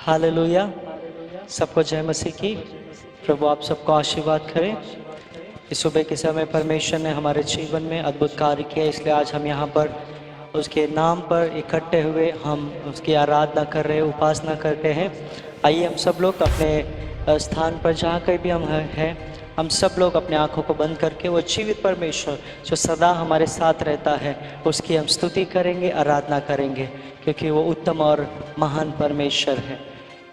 Hallelujah. सबको जय मसीह की। प्रभु आप सबको आशीर्वाद करें। इस सुबह के समय परमेश्वर ने हमारे जीवन में अद्भुत कार्य किया, इसलिए आज हम यहाँ पर उसके नाम पर इकट्ठे हुए हम उसकी आराधना कर रहे हैं, उपासना करते हैं। आइए हम सब लोग अपने स्थान पर जहाँ कहीं भी हम हैं, हम सब लोग अपने आँखों को बंद करके वो जीवित परमेश्वर जो सदा हमारे साथ रहता है उसकी हम स्तुति करेंगे, आराधना करेंगे, क्योंकि वो उत्तम और महान परमेश्वर है।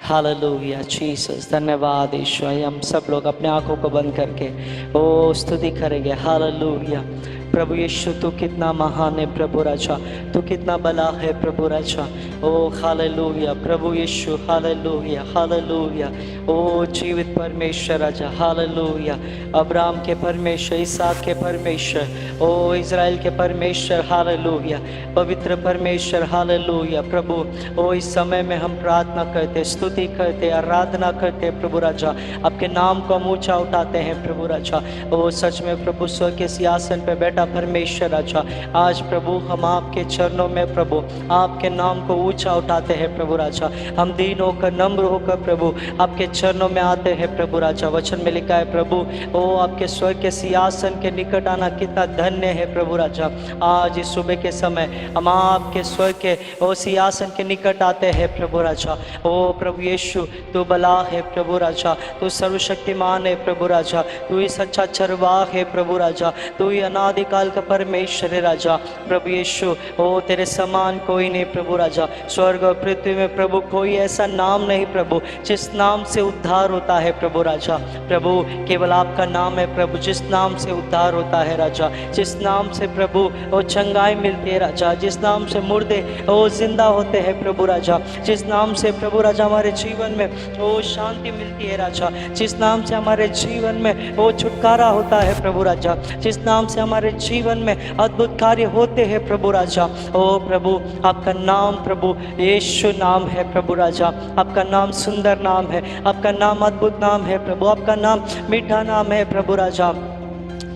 हालेलुया जीसस, धन्यवाद ईश्वर। हम सब लोग अपने आँखों को बंद करके ओ स्तुति करेंगे। हालेलुया। प्रभु यीशु तू कितना महान है प्रभु राजा, तू कितना बड़ा है प्रभु राजा। ओ हालेलुया प्रभु यीशु, हालेलुया हालेलुया। ओ जीवित परमेश्वर राजा, हालेलुया। अब्राहम के परमेश्वर, इसहाक के परमेश्वर, ओ इज़राइल के परमेश्वर, हालेलुया। पवित्र परमेश्वर, हालेलुया। प्रभु ओ इस समय में हम प्रार्थना करते, स्तुति करते, आराधना करते प्रभु राजा, आपके नाम को हम ऊंचा उठाते हैं प्रभु राजा। ओ सच में प्रभु स्वर्ग के सिंहासन पर बैठा परमेश्वर राजा, आज प्रभु हम आपके चरणों में प्रभु आपके नाम को ऊंचा उठाते हैं प्रभु राजा। हम दीन होकर, नम्र होकर प्रभु आपके चरणों में आते हैं प्रभु राजा। वचन में लिखा है प्रभु, ओ आपके स्वर्ग के सिंहासन के निकट आना कितना धन्य है प्रभु राजा। आज इस सुबह के समय हम आपके स्वर्ग के ओ सिंहासन के निकट आते हैं प्रभु राजा। ओ प्रभु यीशु तू भला है प्रभु राजा, तू सर्वशक्तिमान है प्रभु राजा, तू ही सच्चा चरवाह है प्रभु राजा, तू ही अनादिकाल का परमेश्वर है राजा। प्रभु यीशु ओ तेरे समान कोई नहीं प्रभु राजा। स्वर्ग और पृथ्वी में प्रभु कोई ऐसा नाम नहीं प्रभु जिस नाम से उद्धार होता है प्रभु राजा। प्रभु केवल आपका नाम है प्रभु जिस नाम से उद्धार होता है राजा, जिस नाम से प्रभु ओ चंगाई मिलती है राजा, जिस नाम से मुर्दे ओ जिंदा होते हैं प्रभु राजा, जिस नाम से प्रभु राजा हमारे जीवन में ओ शांति मिलती है राजा, जिस नाम से हमारे जीवन में ओ छुटकारा होता है प्रभु राजा, जिस नाम से हमारे जीवन में अद्भुत कार्य होते हैं प्रभु राजा। ओ प्रभु आपका नाम प्रभु यीशु नाम है प्रभु राजा, आपका नाम सुंदर नाम है, आपका नाम अद्भुत नाम है प्रभु, आपका नाम मीठा नाम है प्रभु राजा।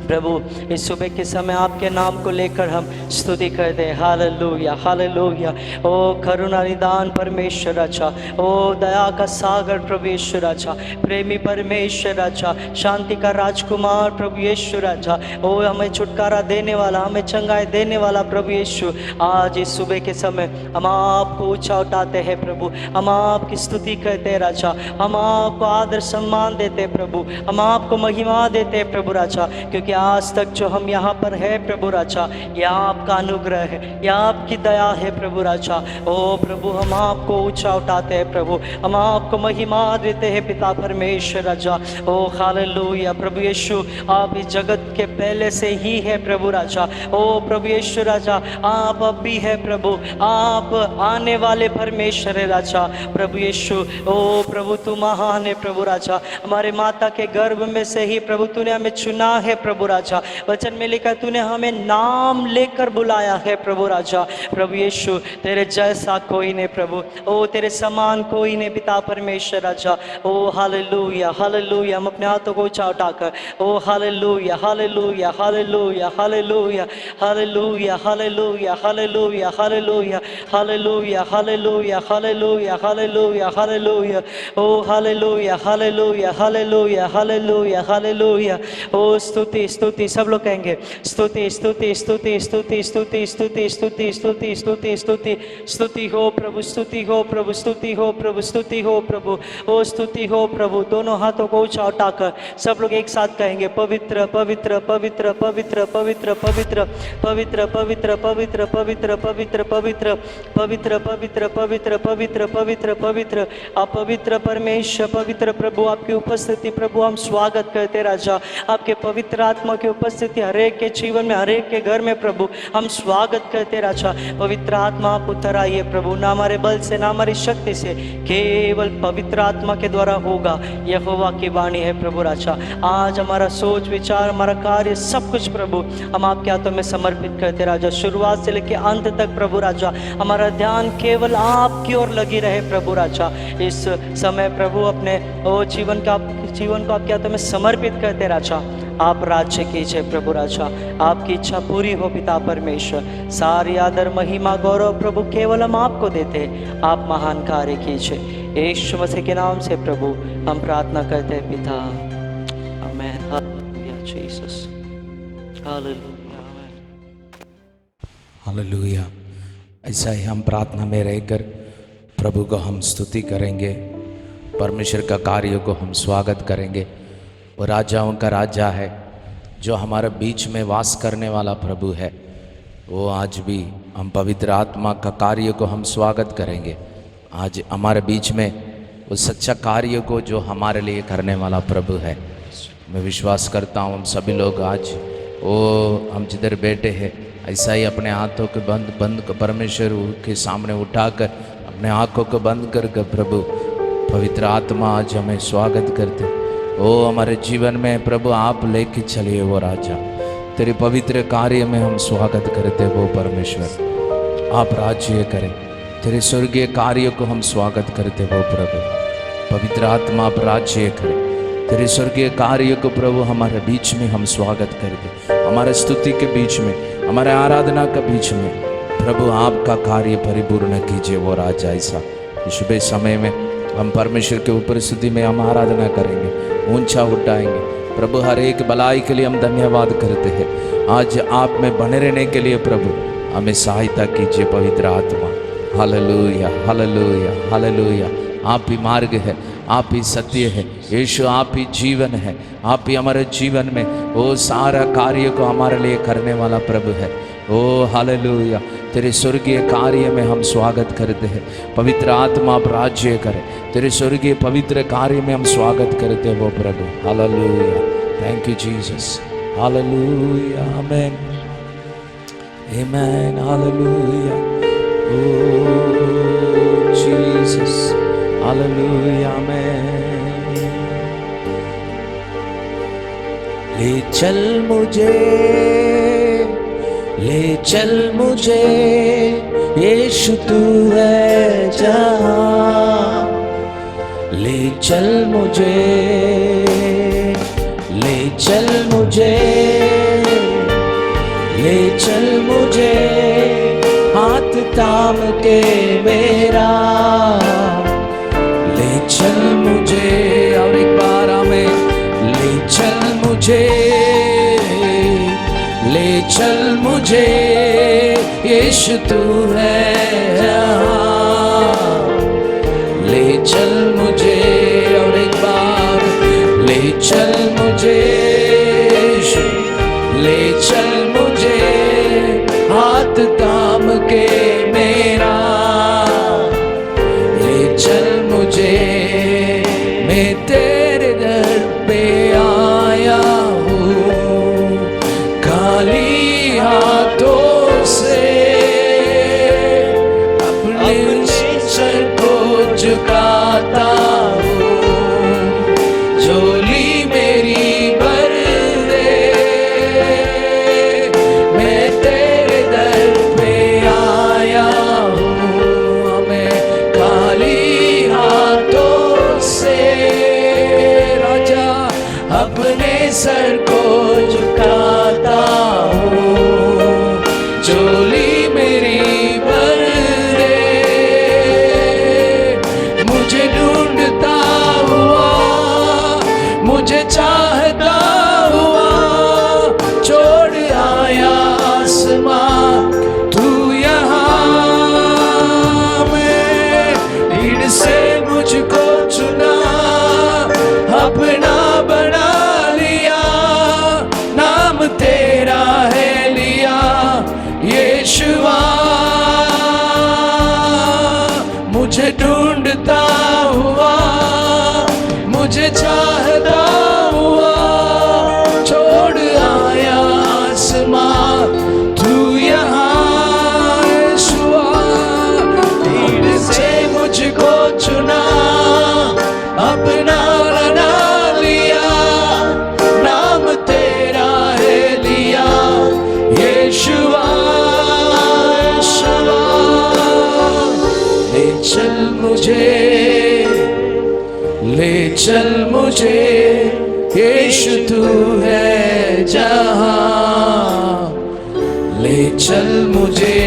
प्रभु इस सुबह के समय आपके नाम को लेकर हम स्तुति करते हैं। Hallelujah hallelujah. ओ करुणा निदान परमेश्वर राजा, ओ दया का सागर प्रभु यीशु राजा, प्रेमी परमेश्वर राजा, शांति का राजकुमार प्रभु यीशु राजा, ओ हमें छुटकारा देने वाला, हमें चंगाई देने वाला प्रभु यीशु। आज इस सुबह के समय हम आपको ऊंचा उठाते हैं प्रभु, हम आपकी स्तुति करते हैं राजा, हम आपको आदर सम्मान देते हैं प्रभु, हम आपको महिमा देते हैं प्रभु राजा, क्योंकि आज तक जो हम यहाँ पर है प्रभु राजा, यह आपका अनुग्रह है, यह आपकी दया है प्रभु राजा। ओ प्रभु हम आपको ऊंचा उठाते हैं प्रभु, हम आपको महिमा देते हैं पिता परमेश्वर राजा। ओ हालेलुया। प्रभु यीशु आप इस जगत के पहले से ही है प्रभु राजा। ओ प्रभु यीशु राजा आप अब भी है प्रभु, आप आने वाले परमेश्वर है राजा। प्रभु यीशु ओ प्रभु तू महान है प्रभु राजा, हमारे माता के गर्भ में से ही प्रभु तूने हमें चुना है प्रभु राजा। वचन में लिखा तूने हमें नाम लेकर बुलाया है प्रभु राजा। प्रभु यीशु तेरे जैसा कोई नहीं प्रभु, ओ तेरे समान कोई नहीं पिता परमेश्वर राजा। ओ हालेलुया हालेलुया। हम अपने हाथों को ऊंचा उठाकर ओ hallelujah hallelujah hallelujah hallelujah hallelujah hallelujah hallelujah hallelujah hallelujah hallelujah hallelujah hallelujah hallelujah. ओ hallelujah hallelujah hallelujah hallelujah hallelujah. ओ स्तुति स्तुति, सब लोग कहेंगे स्तुति स्तुति स्तुति स्तुति स्तुति स्तुति स्तुति स्तुति स्तुति स्तुति। स्तुति हो प्रभु, स्तुति हो प्रभु, स्तुति हो प्रभु, स्तुति हो प्रभु, ओ स्तुति हो प्रभु। दोनों हाथों को ऊंचा उठाकर सब लोग एक साथ कहेंगे पवित्र पवित्र पवित्र पवित्र पवित्र पवित्र पवित्र पवित्र पवित्र पवित्र पवित्र पवित्र पवित्र पवित्र पवित्र पवित्र पवित्र पवित्र। आप पवित्र परमेश्वर, पवित्र प्रभु, आपकी उपस्थिति प्रभु हम स्वागत करते राजा। आपके पवित्र आत्मा की उपस्थिति हरेक के जीवन में, हरेक के घर में प्रभु हम स्वागत करते राजा। पवित्र आत्मा आप उतर आइए प्रभु, ना हमारे बल से ना हमारी शक्ति से, केवल पवित्र आत्मा के द्वारा होगा। यहोवा की वाणी है प्रभु राजा। आज हमारा सोच विचार, हमारा कार्य, सब कुछ प्रभु हम आपके हाथों में समर्पित करते राजा। शुरुआत से लेकर अंत तक प्रभु राजा हमारा ध्यान केवल आपकी ओर लगी रहे प्रभु राजा। इस समय प्रभु अपने जीवन को आपके हाथों में समर्पित करते राजा। आप राज्य कीजिए प्रभु राजा, आपकी इच्छा पूरी हो पिता परमेश्वर। सारी आदर महिमा गौरव प्रभु केवल हम आपको देते, आप महान कार्य कीजिए यीशु मसीह के नाम से प्रभु हम प्रार्थना करते हैं पिता, आमीन। Hallelujah Jesus, hallelujah, hallelujah. ऐसा ही हम प्रार्थना में रहकर प्रभु को हम स्तुति करेंगे, परमेश्वर का कार्य को हम स्वागत करेंगे। वो राजाओं का राजा है, जो हमारे बीच में वास करने वाला प्रभु है। वो आज भी हम पवित्र आत्मा का कार्य को हम स्वागत करेंगे। आज हमारे बीच में वो सच्चा कार्य को जो हमारे लिए करने वाला प्रभु है। मैं विश्वास करता हूँ हम सभी लोग आज हम जिधर बैठे हैं ऐसा ही अपने हाथों को बंद परमेश्वर के सामने उठाकर अपने आँखों को बंद कर प्रभु पवित्र आत्मा आज हमें स्वागत करते। हमारे जीवन में प्रभु आप लेके चलिए वो राजा, तेरे पवित्र कार्य में हम स्वागत करते। वो परमेश्वर आप राज्य करें, तेरे स्वर्गीय कार्य को हम स्वागत करते। वो प्रभु पवित्र आत्मा आप राज्य करें, तेरे स्वर्गीय कार्य को प्रभु हमारे बीच में हम स्वागत करते। हमारे स्तुति के बीच में, हमारे आराधना के बीच में प्रभु आपका कार्य परिपूर्ण कीजिए वो राजा। ऐसा शुभ समय में हम परमेश्वर के ऊपर स्तुति में हम आराधना करेंगे, ऊंचा उठाएंगे। प्रभु हर एक भलाई के लिए हम धन्यवाद करते हैं। आज आप में बने रहने के लिए प्रभु हमें सहायता कीजिए पवित्र आत्मा। Hallelujah, hallelujah, hallelujah. आप ही मार्ग है, आप ही सत्य है, यीशु आप ही जीवन है। आप ही हमारे जीवन में वो सारा कार्य को हमारे लिए करने वाला प्रभु है। हालेलुया, तेरे स्वर्गीय कार्य में हम स्वागत करते हैं। पवित्र आत्मा आप राज्य करे, तेरे स्वर्गीय पवित्र कार्य में हम स्वागत करते हैं वो प्रभु। Hallelujah, thank you Jesus, hallelujah, amen, amen, hallelujah, Jesus, hallelujah, amen. ले चल मुझे, ले चल मुझे, यीशु तू है जहाँ। ले चल मुझे, ले चल मुझे, ले चल मुझे, हाथ थाम के मेरा। ले चल मुझे, और एक बार हमें ले चल मुझे, ले चल मुझे, यीशु तू है जहाँ। ले चल मुझे, और एक बार ले चल मुझे, ले चल मुझे, हाथ थाम के मेरा। ले चल मुझे, मैं तेरे दर पे आया हूँ, खाली हाथों से अपने सर को झुकाता हूँ। झोली मेरी भर दे, मैं तेरे दर पे आया हूँ, मैं खाली हाथों से राजा अपने सर को झुकाता हूँ। झोली मेरी भर दे, मुझे ढूंढता हुआ, मुझे चाहता हुआ, छोड़ आया आसमां तू यहाँ। मैं भीड़ से मुझको चुना, अपना बना लिया, नाम तेरा है लिया यीशुआ। मुझे ढूंढता हुआ, मुझे चाहता हुआ, छोड़ आया आसमां तू यहाँ यीशुआ। भीड़ से मुझको चुना, अपना बना लिया, नाम तेरा है लिया यीशुआ, यीशुआ। ले चल मुझे, ले चल मुझे, यीशु तू है जहाँ। ले चल मुझे,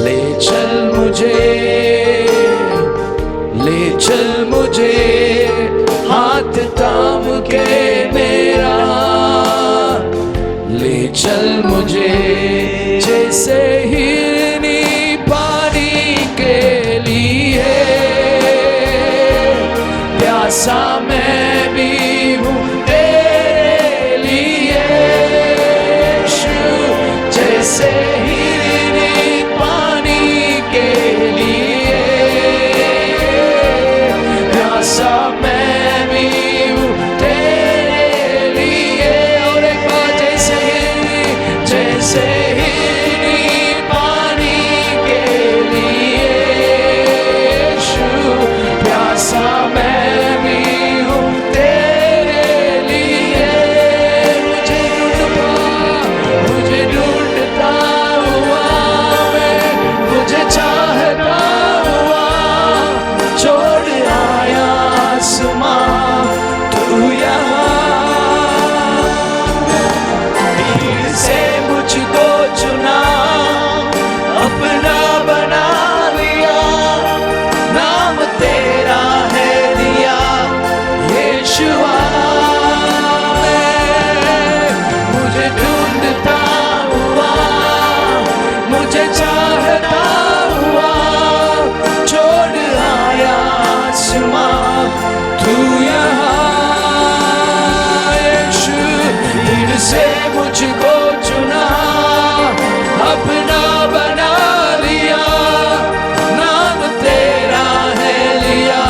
ले चल मुझे, चल मुझे हाथ थाम के मेरा, ले चल मुझे जैसे हिरनी पानी के लिए, प्यासा मैं भी हूँ तेरे लिए, जैसे हिरनी पानी के लिए, प्यासा मैं भी हूँ तेरे लिए। और एक बार जैसे हिरनी पानी के लिए, प्यासा मैं भी हूँ तेरे लिए। मुझे ढूंढता हुआ मैं, मुझे चाहता हुआ छोड़ आया आसमां तू यहाँ, भीड़ से मुझको चुना अपना बना लिया, नाम तेरा है दिया यीशुआ। मुझे ढूंढता हुआ, मुझे चाहता हुआ छोड़ आया आसमां तू यहाँ, यीशु। भीड़ से मुझको चुना अपना बना लिया, नाम तेरा है लिया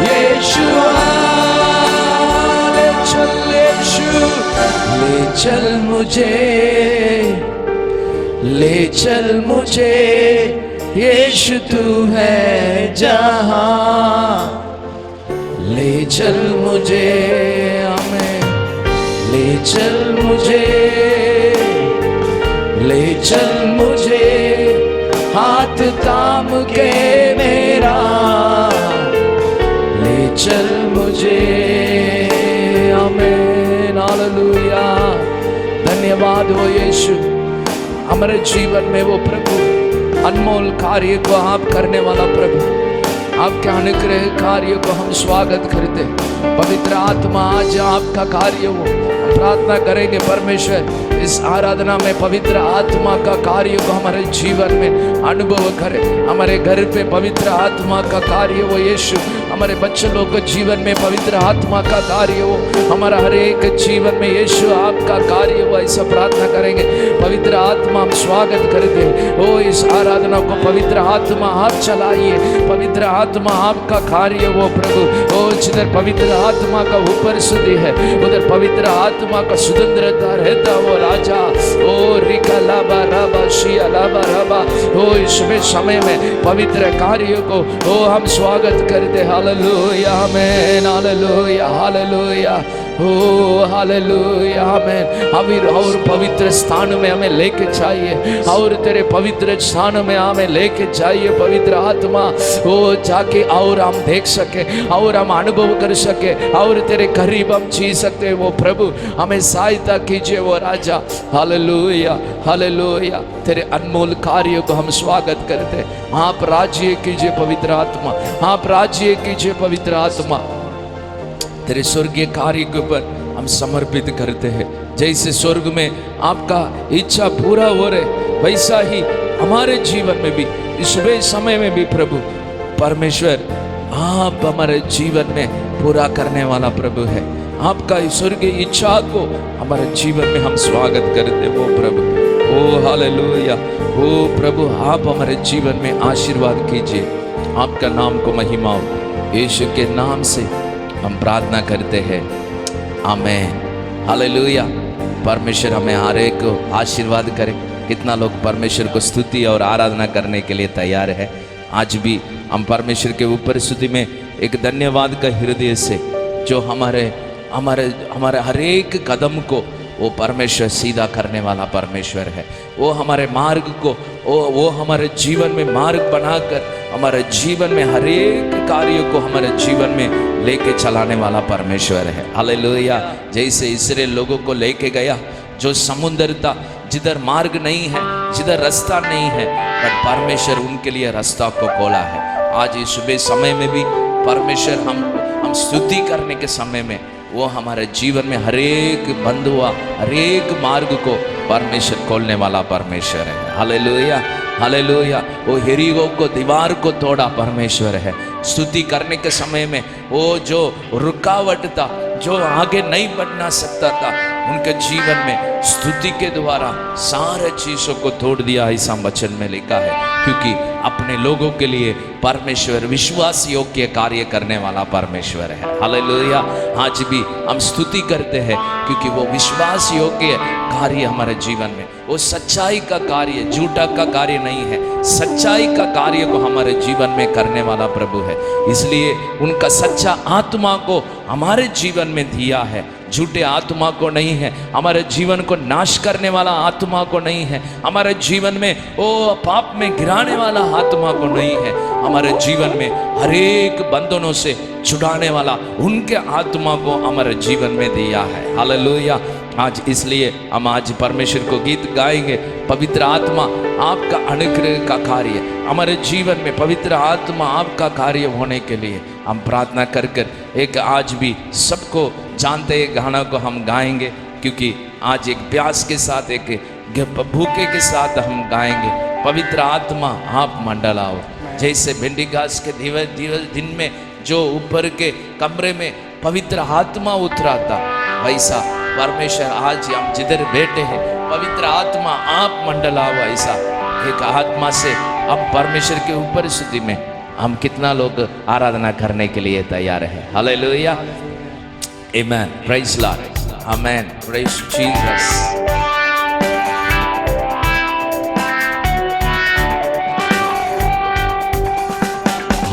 यीशुआ। ले चल यीशु, ले चल मुझे, ले चल मुझे यीशु तू है जहां, ले चल मुझे हमें, ले चल मुझे, ले चल मुझे हाथ थाम के मेरा, ले चल मुझे आमीन हालेलुया। धन्यवाद हो यीशु, हमारे जीवन में वो प्रभु अनमोल कार्य को आप करने वाला प्रभु, आपके अनुग्रह कार्य को हम स्वागत करते। पवित्र आत्मा आज आपका कार्य हो, हम प्रार्थना करेंगे परमेश्वर इस आराधना में पवित्र आत्मा का कार्य को हमारे जीवन में अनुभव करे। हमारे घर पे पवित्र आत्मा का कार्य हो यीशु, हमारे बच्चे लोग के जीवन में पवित्र आत्मा का कार्य हो, हमारा हर एक जीवन में यीशु आपका कार्य हो, ऐसा प्रार्थना करेंगे। पवित्र आत्मा हम स्वागत करते हो इस आराधना को, पवित्र आत्मा आप चलाइए, पवित्र आत्मा आपका कार्य हो प्रभु। ओ जिधर पवित्र आत्मा का ऊपर सुधी है उधर पवित्र आत्मा का स्वतंत्रता रहता हो राजा। ओ रिका लाबा राबा शिया लाबा राबा, ओ इसमें समय में पवित्र कार्य को ओ हम स्वागत करते। हालेलुया आमीन हालेलुया हालेलुया ओ हालेलुया आमीन। अभी और पवित्र स्थान में हमें लेके चाहिए, और तेरे पवित्र स्थान में हमें लेके चाहिए पवित्र आत्मा। ओ जाके और हम देख सके, और हम अनुभव कर सके, और तेरे करीब हम जी सकते। वो प्रभु हमें सहायता कीजिए वो राजा। हालेलुया हालेलुया, तेरे अनमोल कार्य को हम स्वागत करते। आप राज्य कीजिए पवित्र आत्मा, आप राज्य कीजिए पवित्र आत्मा। तेरे स्वर्गीय कार्य के ऊपर हम समर्पित करते हैं। जैसे स्वर्ग में आपका इच्छा पूरा हो रहे, वैसा ही हमारे जीवन में भी इस समय में भी प्रभु परमेश्वर आप हमारे जीवन में पूरा करने वाला प्रभु है। आपका स्वर्गीय इच्छा को हमारे जीवन में हम स्वागत करते वो प्रभु। ओ हालेलुया, ओ प्रभु आप हमारे जीवन में आशीर्वाद कीजिए, आपका नाम को महिमा हो। यीशु के नाम से हम प्रार्थना करते हैं आमीन हालेलुया। परमेश्वर हमें हर एक को आशीर्वाद करे। कितना लोग परमेश्वर को स्तुति और आराधना करने के लिए तैयार है? आज भी हम परमेश्वर के ऊपर स्तुति में एक धन्यवाद का हृदय से, जो हमारे हर एक कदम को वो परमेश्वर सीधा करने वाला परमेश्वर है। वो हमारे मार्ग को वो हमारे जीवन में मार्ग बनाकर हमारे जीवन में हर एक कार्य को हमारे जीवन में लेके चलाने वाला परमेश्वर है। हालेलुया। जैसे इस्राएल लोगों को लेके गया, जो समुद्र था, जिधर मार्ग नहीं है, जिधर रास्ता नहीं है, पर परमेश्वर उनके लिए रास्ता को खोला है। आज इस सुबह समय में भी परमेश्वर हम स्तुति करने के समय में वो हमारे जीवन में हरेक बंद हुआ हरेक मार्ग को परमेश्वर खोलने वाला परमेश्वर है। Hallelujah, hallelujah. वो यरीहो को दीवार को तोड़ा परमेश्वर है। स्तुति करने के समय में वो जो रुकावट था, जो आगे नहीं बढ़ना सकता था, उनके जीवन में स्तुति के द्वारा सारे चीजों को तोड़ दिया, ऐसा वचन में लिखा है। क्योंकि अपने लोगों के लिए परमेश्वर विश्वास योग्य कार्य करने वाला परमेश्वर है। हालेलुया। आज भी हम स्तुति करते हैं क्योंकि वो विश्वास योग्य कार्य हमारे जीवन में, वो सच्चाई का कार्य, झूठा का कार्य नहीं है, सच्चाई का कार्य को हमारे जीवन में करने वाला प्रभु है। इसलिए उनका सच्चा आत्मा को हमारे जीवन में दिया है, झूठे आत्मा को नहीं है, हमारे जीवन को नाश करने वाला आत्मा को नहीं है, हमारे जीवन में वो पाप में गिराने वाला आत्मा को नहीं है, हमारे जीवन में हरेक बंधनों से छुड़ाने वाला उनके आत्मा को हमारे जीवन में दिया है। हालेलुया। आज इसलिए हम आज परमेश्वर को गीत गाएंगे। पवित्र आत्मा आपका अनुग्रह का कार्य हमारे जीवन में, पवित्र आत्मा आपका कार्य होने के लिए हम प्रार्थना कर कर एक आज भी सबको जानते गाना को हम गाएंगे, क्योंकि आज एक प्यास के साथ, एक भूखे के साथ हम गाएंगे। पवित्र आत्मा आप मंडलाओ। जैसे भिंडी घास के दिन में जो ऊपर के कमरे में पवित्र आत्मा उतरा था, वैसा परमेश्वर आज हम जिधर बैठे हैं पवित्र आत्मा आप मंडलाओ। ऐसा एक आत्मा से अब परमेश्वर के ऊपर स्तुति में हम कितना लोग आराधना करने के लिए तैयार है। हालेलुया, आमेन, प्रेज लॉर्ड, आमेन, प्रेज जीसस।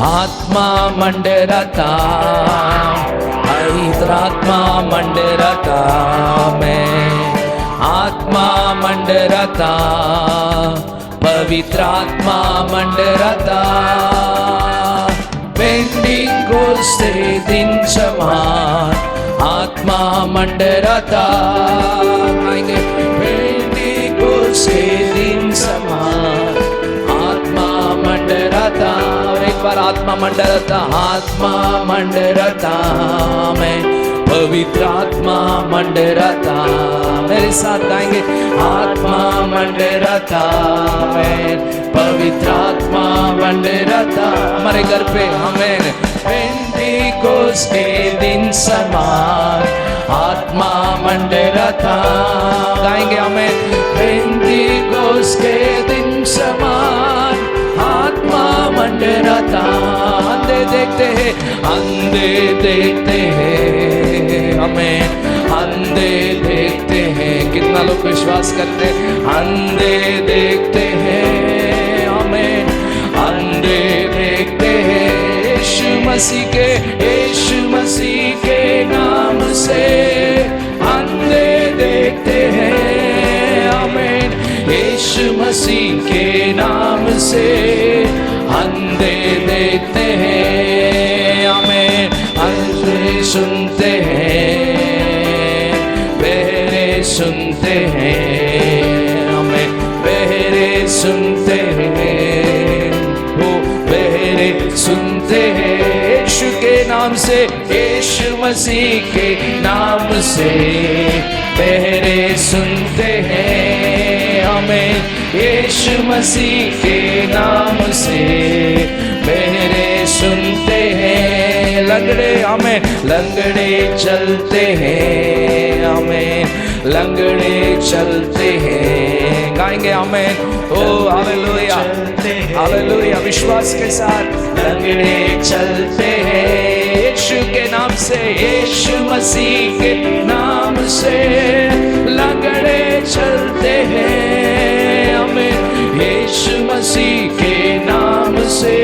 आत्मा मंडरता, पवित्र आत्मा मंडरता में, आत्मा मंडरता, पवित्र आत्मा मंडरता। पेंटिकोस्ते दिन समान आत्मा मंडरता, पेंटिकोस्ते दिन समान आत्मा मंडरता। एक बार आत्मा मंडरता, आत्मा मंडरता में, पवित्र आत्मा मंडरता। मेरे साथ गाएंगे, आत्मा मंडरता में, पवित्र आत्मा मंडरता। हमारे घर पे हमें पेंटिकोस्त के दिन समान आत्मा मंडरता। गाएंगे हमें, पेंटिकोस्त के दिन समान आत्मा मंडरता। अंधे देखते हैं, अंधे देखते हैं, हमें अंधे देखते हैं। कितना लोग विश्वास करते हैं, अंधे देखते हैं, हमें अंधे देखते हैं। यीशु मसीह के नाम से अंधे देखते हैं, हमें यीशु मसीह के नाम से अंधे देखते हैं, हमें अंधे सुनते हैं, बहरे सुनते हैं, हमें बहरे सुनते हैं, वो बहरे सुनते हैं। यीशु के नाम से, यीशु मसीह के नाम से बहरे सुनते हैं, हमें यीशु मसीह के नाम से बहरे सुनते हैं। लंगड़े हमें लंगड़े चलते हैं, हमें लंगड़े चलते हैं। गाएंगे हमें, ओ हालेलुया, हालेलुया, विश्वास के साथ लंगड़े चलते हैं। यीशु के नाम से, यीशु मसीह के नाम से लंगड़े चलते हैं, हमें यीशु मसीह के नाम से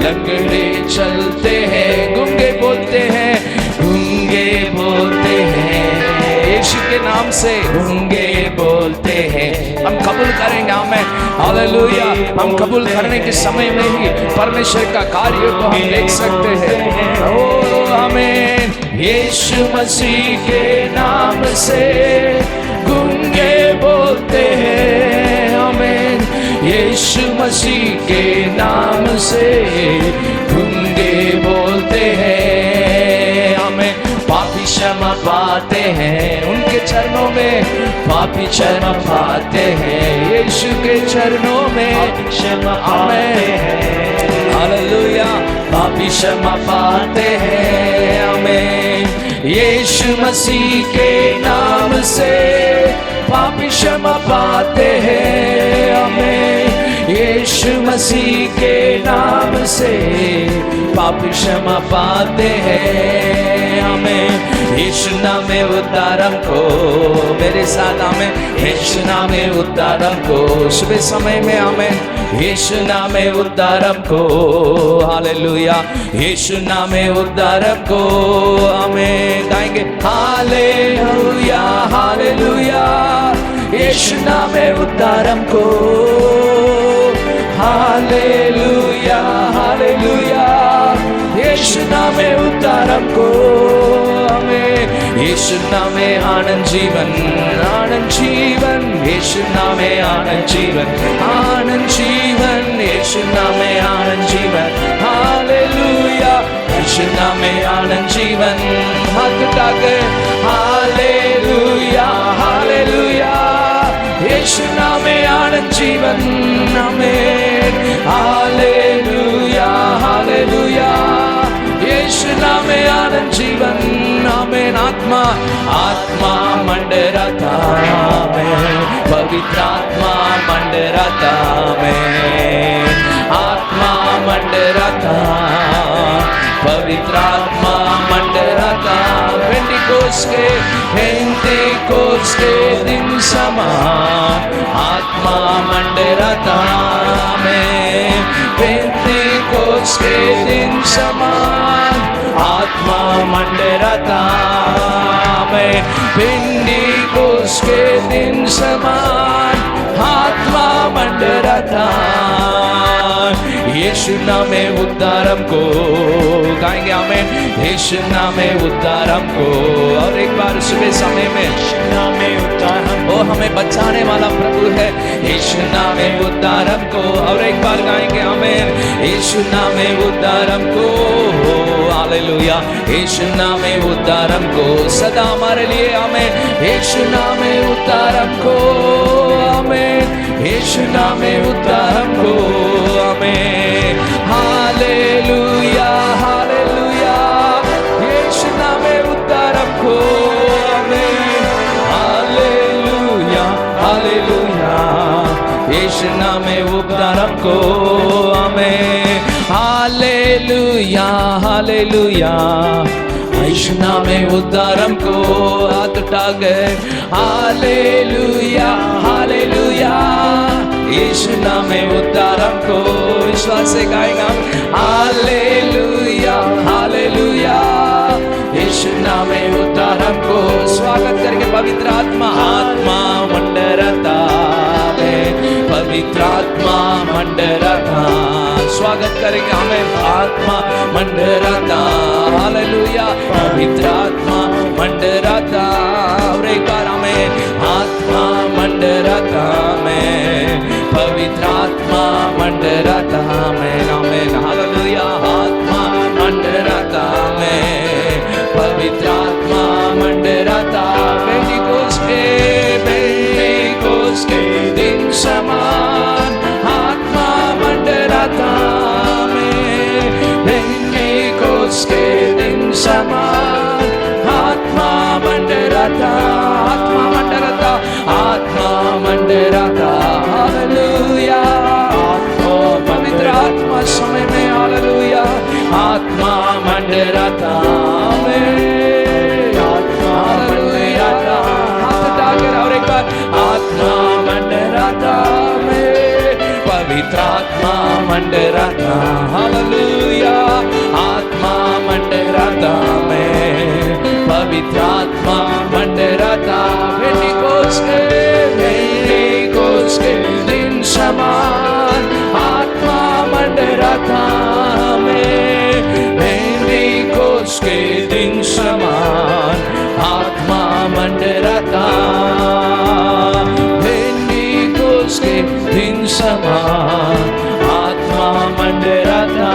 लंगड़े चलते हैं। गूंगे बोलते हैं, गूंगे बोलते हैं, यीशु के नाम से गूंगे बोलते हैं। हम कबूल करेंगे, हमें हालेलुया। हम कबूल करने के समय में ही परमेश्वर का कार्य को हम देख सकते हैं। ओ आमीन। यीशु मसीह के नाम से गूंगे बोलते हैं, आमीन। यीशु मसीह के नाम से गूंगे बोलते हैं, उनके चरणों में पापी क्षमा पाते हैं, यीशु के चरणों में क्षमा पाते हैं। हालेलुया, पापी क्षमा पाते हैं। आमीन। यीशु मसीह के नाम से पापी क्षमा पाते हैं। आमीन। यीशु मसीह के नाम से पापी क्षमा पाते हैं। आमीन। यीशु नाम में उद्धारम को, मेरे साथ आमीन। यीशु नाम में उद्धारम को, सुबह समय में आमीन। यीशु नाम में उद्धारम को, हालेलुया। यीशु नाम में उद्धारम को आमीन। गाएंगे हालेलुया हालेलुया, यीशु नाम में उद्धारम को, हालेलुया हालेलुया, यीशु नाम में उद्धारम को। हमें यीशु नाम में आनंद जीवन, आनंद जीवन, यीशु नाम में आनंद जीवन, आनंद जीवन, यीशु नाम में आनंद जीवन, हालेलुया। यीशु नाम में आनंद जीवन, हाथ उठा के हालेलुया हालेलुया, यीशु नाम में आनंद जीवन, आमीन। हालेलुया हालेलुया, यीशु नाम में आनंद जीवन, आमीन। आत्मा आत्मा मंडराता में, पवित्र आत्मा मंडराता में, आत्मा मंडराता, पवित्र आत्मा मंडराता। पेंटिकोस के दिन समान आत्मा मंडराता में, पेंटिकोस के दिन समान आत्मा मंडराता में, पेंटिकोस के दिन समान आत्मा मंडराता। यीशु नाम में उद्धारम को गाएंगे आमीन। यीशु नाम में उद्धारम को, और एक बार सुबह समय में यीशु नाम में उद्धारम, वो हमें बचाने वाला प्रभु है। यीशु नाम में उद्धारम को, और एक बार गाएंगे आमीन। यीशु नाम में उद्धारम को, हालेलुया। यीशु नाम में उद्धारम को सदा हमारे लिए, आमीन। यीशु नाम में उद्धारम को, आमीन। यीशु नाम में उद्धारम को, आमीन। हालेलुया हालेलुया, यीशु नाम में उद्धारम को, आमीन। हालेलुया हालेलुया, यीशु नाम में उद्धारम को, आमीन। हालेलुया हालेलुया, यीशु नाम में उद्धारम को, हाथ उठा गए हालेलुया हालेलुया, यीशु नाम में उद्धारम को, विश्वास से गाएगा हालेलुया हालेलुया, यीशु नाम में उद्धारम को। स्वागत करके पवित्र आत्मा आत्मा मंडराता में, पवित्र आत्मा मंडराता, स्वागत करेंगे हमें आत्मा मंडराता, हालेलुया। पवित्र आत्मा मंडराता, और एक बार हमें आत्मा मंडराता में, पवित्र आत्मा मंडराता में, आमीन। हालेलुया। आत्मा मंडराता में, पवित्र आत्मा मंडराता, पेंटिकोस के दिन समान आत्मा मंडराता में, पेंटिकोस के दिन समान आत्मा मंडराता, आत्मा मंडराता, आत्मा मंडराता, हालेलुया। पवित्र आत्मा समय में, हालेलुया। आत्मा मंडराता में, आत्मा मंडराता, हाथ उठाकर और एक बार आत्मा मंडराता में, पवित्र आत्मा मंडराता, हालेलुया। आत्मा मंडराता में, पवित्र आत्मा मंडराता, पेंटिकोस के दिन समान आत्मा मंडराता में, पेंटिकोस के दिन समान आत्मा मंडराता, पेंटिकोस के दिन समान आत्मा मंडराता।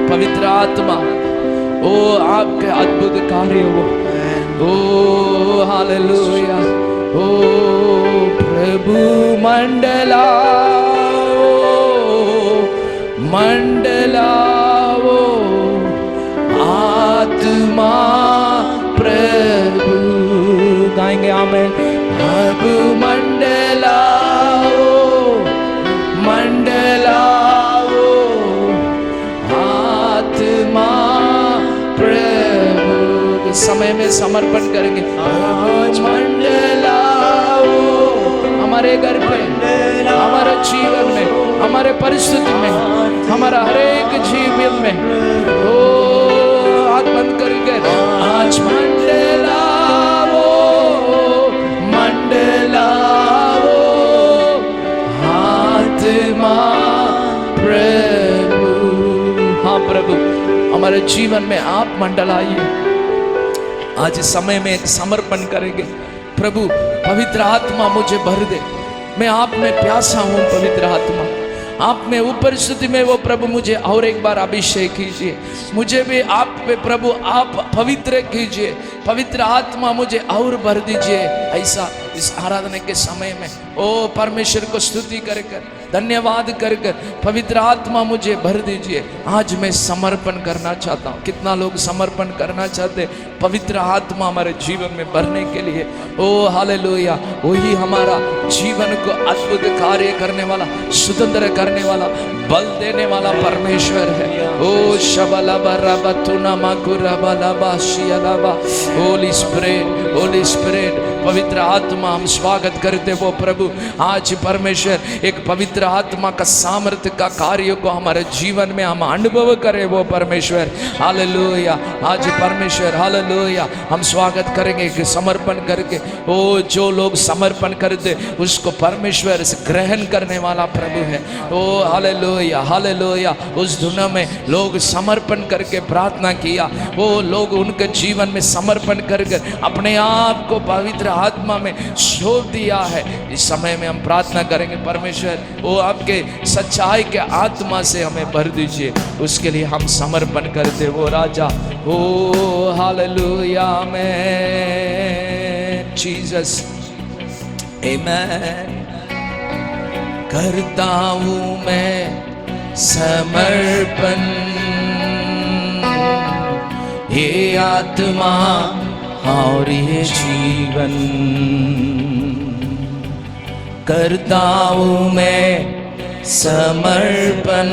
पवित्र आत्मा, ओ आपके अद्भुत कार्य हो, ओ हालेलुया, ओ प्रभु मंडलाओ आत्मा प्रभु गाएंगे आमेन। अब मंडलाओ आत्मा प्रभु इस समय में समर्पण करेंगे। आज मंडलाओ हमारे घर पे, हमारे जीवन में, हमारे परिस्थिति में, हमारा हर एक जीवन में, ओ हाथ बंद करके आज मंडलाओ आत्मा प्रभु। हाँ प्रभु, हमारे जीवन में आप मंडलाइए। आज इस समय में एक समर्पण करेंगे। प्रभु पवित्र आत्मा मुझे भर दे, मैं आप में प्यासा हूँ। पवित्र आत्मा आप में उपस्थिति में वो प्रभु मुझे और एक बार अभिषेक कीजिए, मुझे भी आप पे प्रभु आप पवित्र कीजिए। पवित्र आत्मा मुझे और भर दीजिए। ऐसा इस आराधना के समय में ओ परमेश्वर को स्तुति कर कर, धन्यवाद कर कर पवित्र आत्मा मुझे भर दीजिए। आज मैं समर्पण करना चाहता हूँ। कितना लोग समर्पण करना चाहते पवित्र आत्मा हमारे जीवन में भरने के लिए? ओ हालेलुया, वही हमारा जीवन को अद्भुत कार्य करने वाला, स्वतंत्र करने वाला, बल देने वाला परमेश्वर है। ओ शबलाबा रबतुना माकुराबा लाबा शियालाबा। होली स्पिरिट, होली स्पिरिट, पवित्र आत्मा हम स्वागत करते वो प्रभु। आज परमेश्वर एक पवित्र आत्मा का सामर्थ्य का कार्य को हमारे जीवन में हम अनुभव करें वो परमेश्वर। हालेलुया, आज परमेश्वर हालेलुया हम स्वागत करेंगे कि समर्पण करके ओ जो लोग समर्पण करते उसको परमेश्वर से ग्रहण करने वाला प्रभु है। ओ हालेलुया, हालेलुया। उस दुनिया में लोग समर्पण करके प्रार्थना किया, वो लोग उनके जीवन में समर्पण करके अपने आप को पवित्र आत्मा में सौंप दिया है। इस समय में हम प्रार्थना करेंगे परमेश्वर वो आपके सच्चाई के आत्मा से हमें भर दीजिए। उसके लिए हम समर्पण करते वो राजा। ओ हालेलुया, आमेन जीसस, आमेन। करता हूँ मैं समर्पण, ये आत्मा और ये जीवन। करता हूँ मैं समर्पण,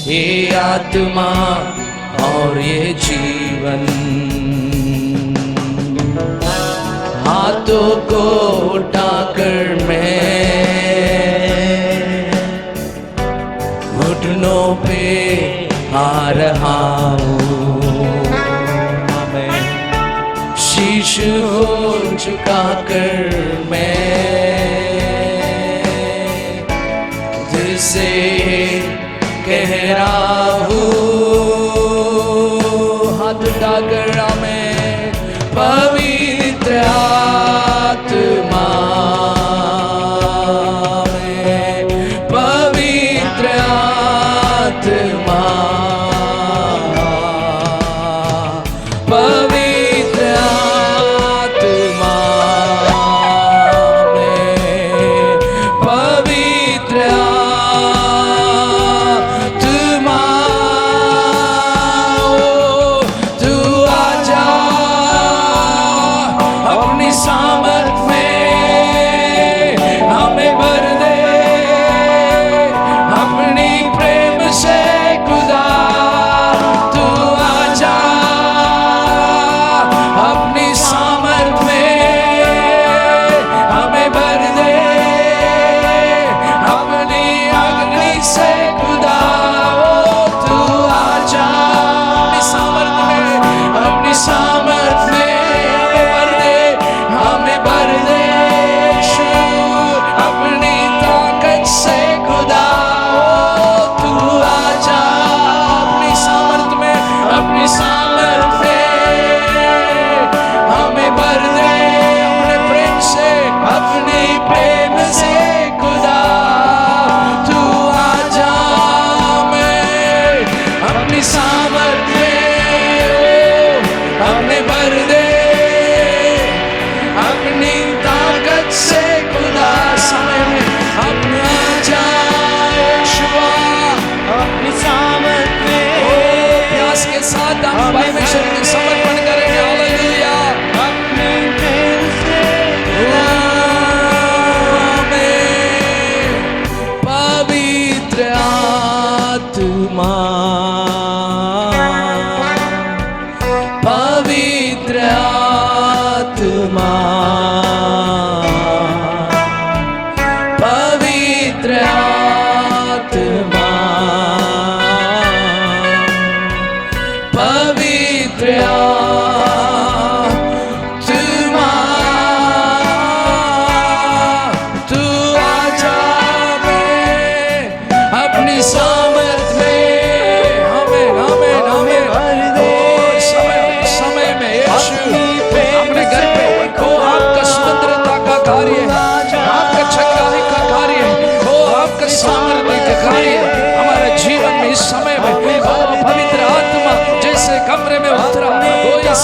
ये आत्मा और ये जीवन। हाथों को उठाकर मैं घुटनों पे आ रहा हूँ। शीश को झुकाकर मैं दिल से कह रहा हूँ, हाथ उठाकर मैं पवित्र आत्मा में, पवित्र आत्मा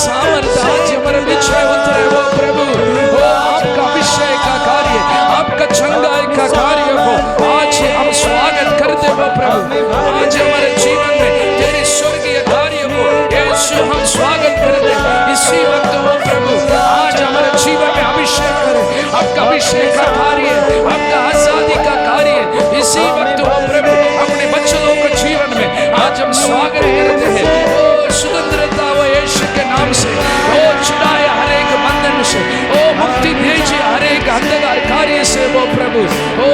सामर्थ आज हमारे विषय उतरे वो प्रभु। ओ आपका अभिषेक का कार्य, आपका चंगाई का कार्य हो आज हम स्वागत करते हो प्रभु। आज हमारे जीवन में तेरे स्वर्गीय कार्य को यीशु हम स्वागत करते इसी वक्त हो प्रभु। आज हमारे जीवन में अभिषेक करे, आपका अभिषेक का कार्य, आपका आजादी का कार्य इसी वक्त हो प्रभु। अपने बच्चों के जीवन में आज हम स्वागत करते हैं। ओ स्वतंत्रता वो यीशु के नाम से, ओ छुड़ाए हर एक बंधन से, ओ मुक्ति दीजिए हर एक अंधकार कार्य से वो प्रभु। Oh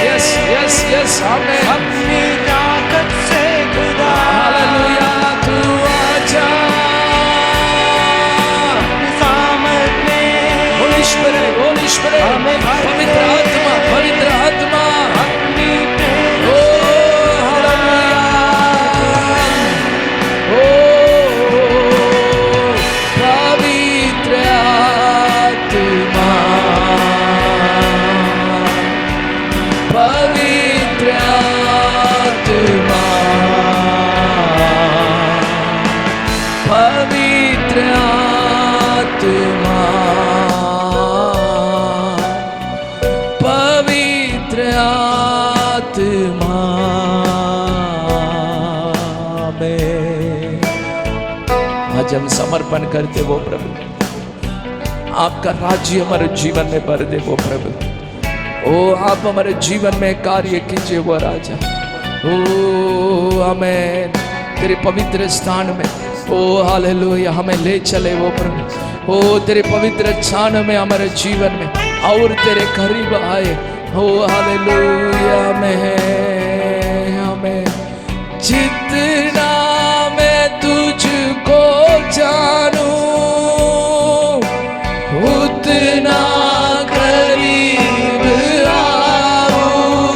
yes yes yes amen. अपनी ताकत से खुदा हालेलुया तू आजा सामर्थ में होली स्पिरिट पवित्र आत्मा अपनी ओ हालेलुया ओ पवित्र आत्मा पवित्र आत्मा पवित्र आत्मा पवित्र आत्मा में आज हम समर्पण करते वो प्रभु। आपका राज्य हमारे जीवन में भर दे वो प्रभु। ओ आप हमारे जीवन में कार्य कीजिए वो राजा। ओ आमेन। तेरे पवित्र स्थान में ओ हालेलुया हमें ले चले वो प्रभु। ओ तेरे पवित्र स्थान में हमारे जीवन में और तेरे करीब आए। ओ हालेलुया हमें जितना मैं तुझको जानूं उतना करीब आऊं।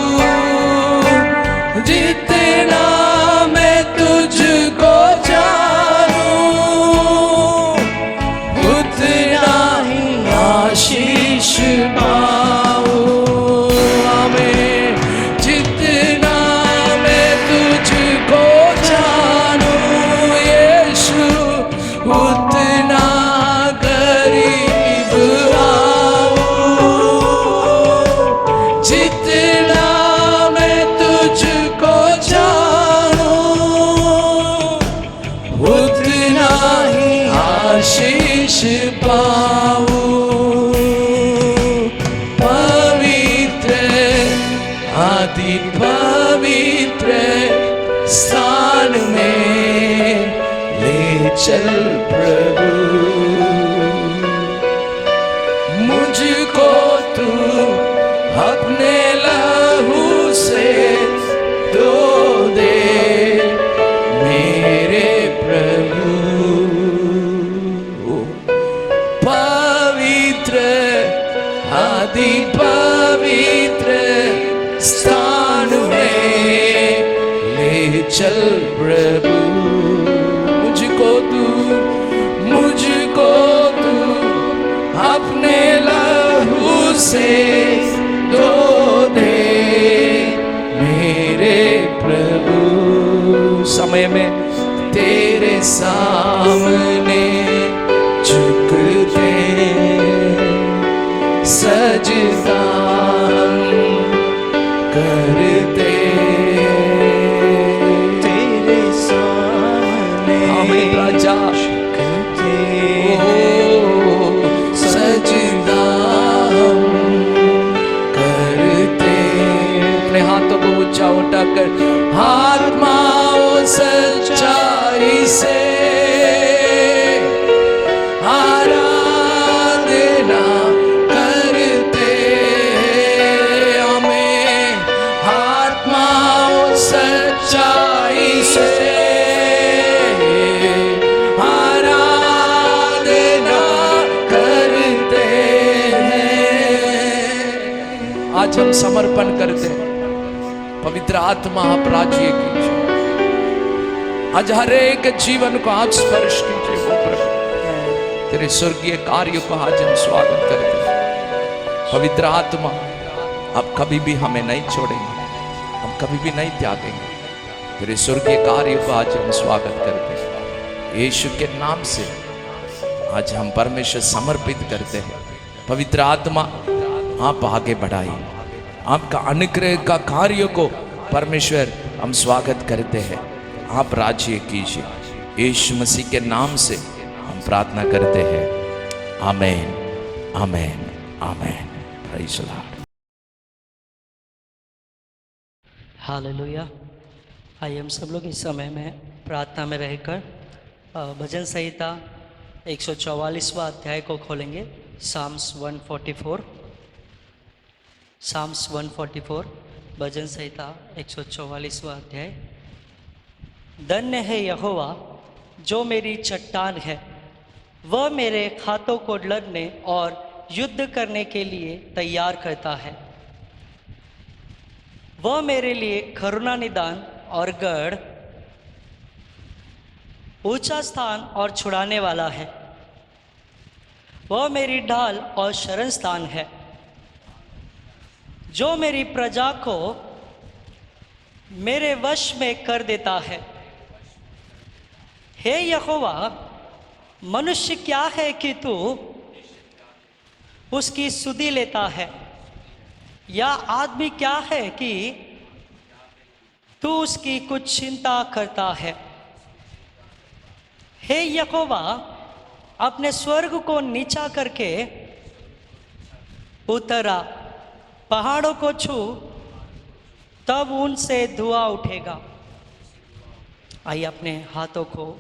जितना मैं तुझको जानूं उतना ही आशीष पाऊं। आमीन। जितना मैं तुझको जानूं यीशु उतना करीब आऊं। जितना मैं तुझको जानूं उतना ही आशीष पाऊं। पवित्र आदि पवित्र स्थान में ले चल प्रभु। मुझको तू अपने लहू से धो दे मेरे प्रभु। पवित्र आदि पवित्र स्थान में ले चल प्रभु। मुझको तू अपने लहू से धो दे मेरे प्रभु। समय में तेरे सामने झुकते सजदा करते तेरे सामने आमीन राजा। सजदा करते अपने हाथों को ऊंचा उठाकर आत्माओं सच्चाई से आराधना करते हमें। आत्माओं सच्चाई से आराधना करते हैं। आज हम समर्पण करते हैं। पवित्र आत्मा आप राज्य कीजिए। आज हर एक जीवन को आप स्पर्श कीजिए वो प्रभु। तेरे स्वर्गीय कार्य को आज हम स्वागत करते हैं। पवित्र आत्मा आप कभी भी हमें नहीं छोड़ेंगे, हम कभी भी नहीं त्यागेंगे। तेरे स्वर्गीय कार्य को आज हम स्वागत करते हैं। यीशु के नाम से आज हम परमेश्वर समर्पित करते हैं। पवित्र आत्मा आप आगे बढ़ाइए, आपका अनुग्रह का कार्य को परमेश्वर हम स्वागत करते हैं। आप राज्य कीजिए, यीशु मसीह के नाम से हम प्रार्थना करते हैं। Amen, amen, amen. Praise the Lord. Hallelujah. आइए हम सब लोग इस समय में प्रार्थना में रहकर भजन संहिता 144वां अध्याय को खोलेंगे। साम्स 144, साम्स 144, भजन संहिता 144वां अध्याय। धन्य है यहोवा जो मेरी चट्टान है, वह मेरे हाथों को लड़ने और युद्ध करने के लिए तैयार करता है। वह मेरे लिए करुणा निदान और गढ़, ऊंचा स्थान और छुड़ाने वाला है। वह मेरी ढाल और शरण स्थान है, जो मेरी प्रजा को मेरे वश में कर देता है। हे यहोवा, मनुष्य क्या है कि तू उसकी सुधि लेता है, या आदमी क्या है कि तू उसकी कुछ चिंता करता है। हे यहोवा, अपने स्वर्ग को नीचा करके उतरा, पहाड़ों को छू, तब उनसे धुआं उठेगा। आइए अपने हाथों को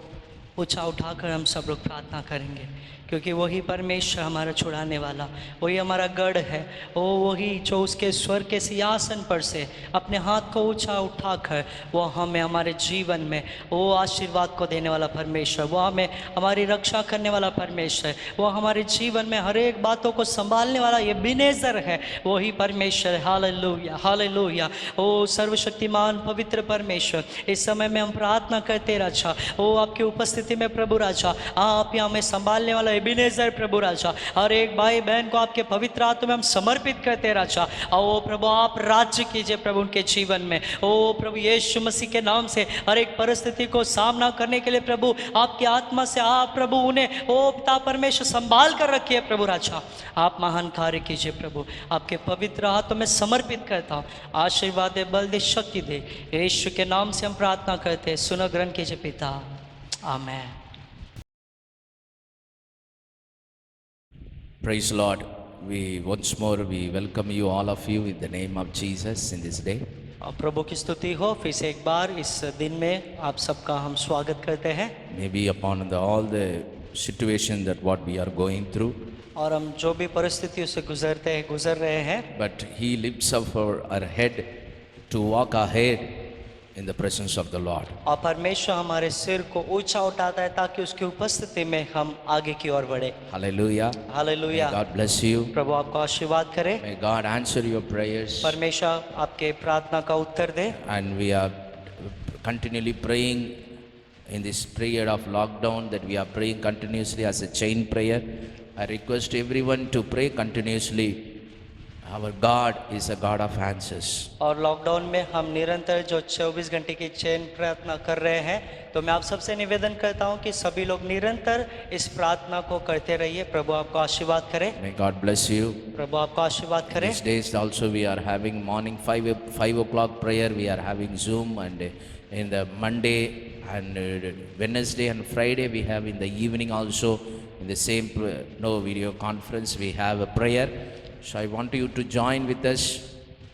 ऊंचा उठाकर हम सब लोग प्रार्थना करेंगे, क्योंकि वही परमेश्वर हमारा छुड़ाने वाला, वही हमारा गढ़ है। वही जो उसके स्वर्ग के सिंहासन पर से अपने हाथ को ऊंचा उठाकर वो हमें हमारे जीवन में वो आशीर्वाद को देने वाला परमेश्वर, वो हमें हमारी रक्षा करने वाला परमेश्वर, वो हमारे जीवन में हर एक बातों को संभालने वाला ये बिनेजर है, वही परमेश्वर। Hallelujah, hallelujah. ओ सर्वशक्तिमान पवित्र परमेश्वर, इस समय में हम प्रार्थना करते राजा, ओ आपकी उपस्थिति में प्रभु राजा, आप यहाँ हमें संभालने वाला एबेनेज़र प्रभु राजा, हर एक भाई बहन को आपके पवित्र आत्मा में हम समर्पित करते राजा। ओ प्रभु, आप राज्य कीजिए प्रभु उनके जीवन में। ओ प्रभु यीशु मसीह के नाम से हर एक परिस्थिति को सामना करने के लिए प्रभु आपकी आत्मा से आप प्रभु उन्हें ओ पिता परमेश्वर संभाल कर रखिए प्रभु राजा। आप महान कार्य कीजिए प्रभु, आपके पवित्र हाथों में समर्पित करता हूँ। आशीर्वाद दे, बल दे, शक्ति दे, यीशु के नाम से हम प्रार्थना करते हैं। सुनो ग्रहण कीजिए पिता, आमेन। Praise the Lord. Once more we welcome you, all of you, in the name of Jesus in this day. प्रभु की स्तुति हो, फिर से एक बार इस दिन में आप सबका हम स्वागत करते हैं। Maybe upon all the situation that what we are going through, और हम जो भी परिस्थितियों से गुजर रहे हैं, but He lifts up our head to walk ahead in the presence of the Lord. और परमेश्वर हमारे सिर को ऊंचा उठाता है ताकि उसकी उपस्थिति में हम आगे की ओर बढ़े। Hallelujah. Hallelujah. May God bless you. प्रभु आपको आशीर्वाद करे। May God answer your prayers. परमेश्वर आपके प्रार्थना का उत्तर दे। And we are continually praying in this period of lockdown, that we are praying continuously as a chain prayer. I request everyone to pray continuously. Our God is a God of answers. और lockdown में हम निरंतर जो 24 घंटे की चैन प्रार्थना कर रहे हैं, तो मैं आप सबसे निवेदन करता हूं कि सभी लोग निरंतर इस प्रार्थना को करते रहिए। प्रभु आपको आशीर्वाद करे। May God bless you. प्रभु आपको आशीर्वाद करे। These days also we are having morning 5 o'clock prayer. We are having Zoom, and in the Monday and Wednesday and Friday we have in the evening also in the same video conference we have a prayer. So I want you to join with us.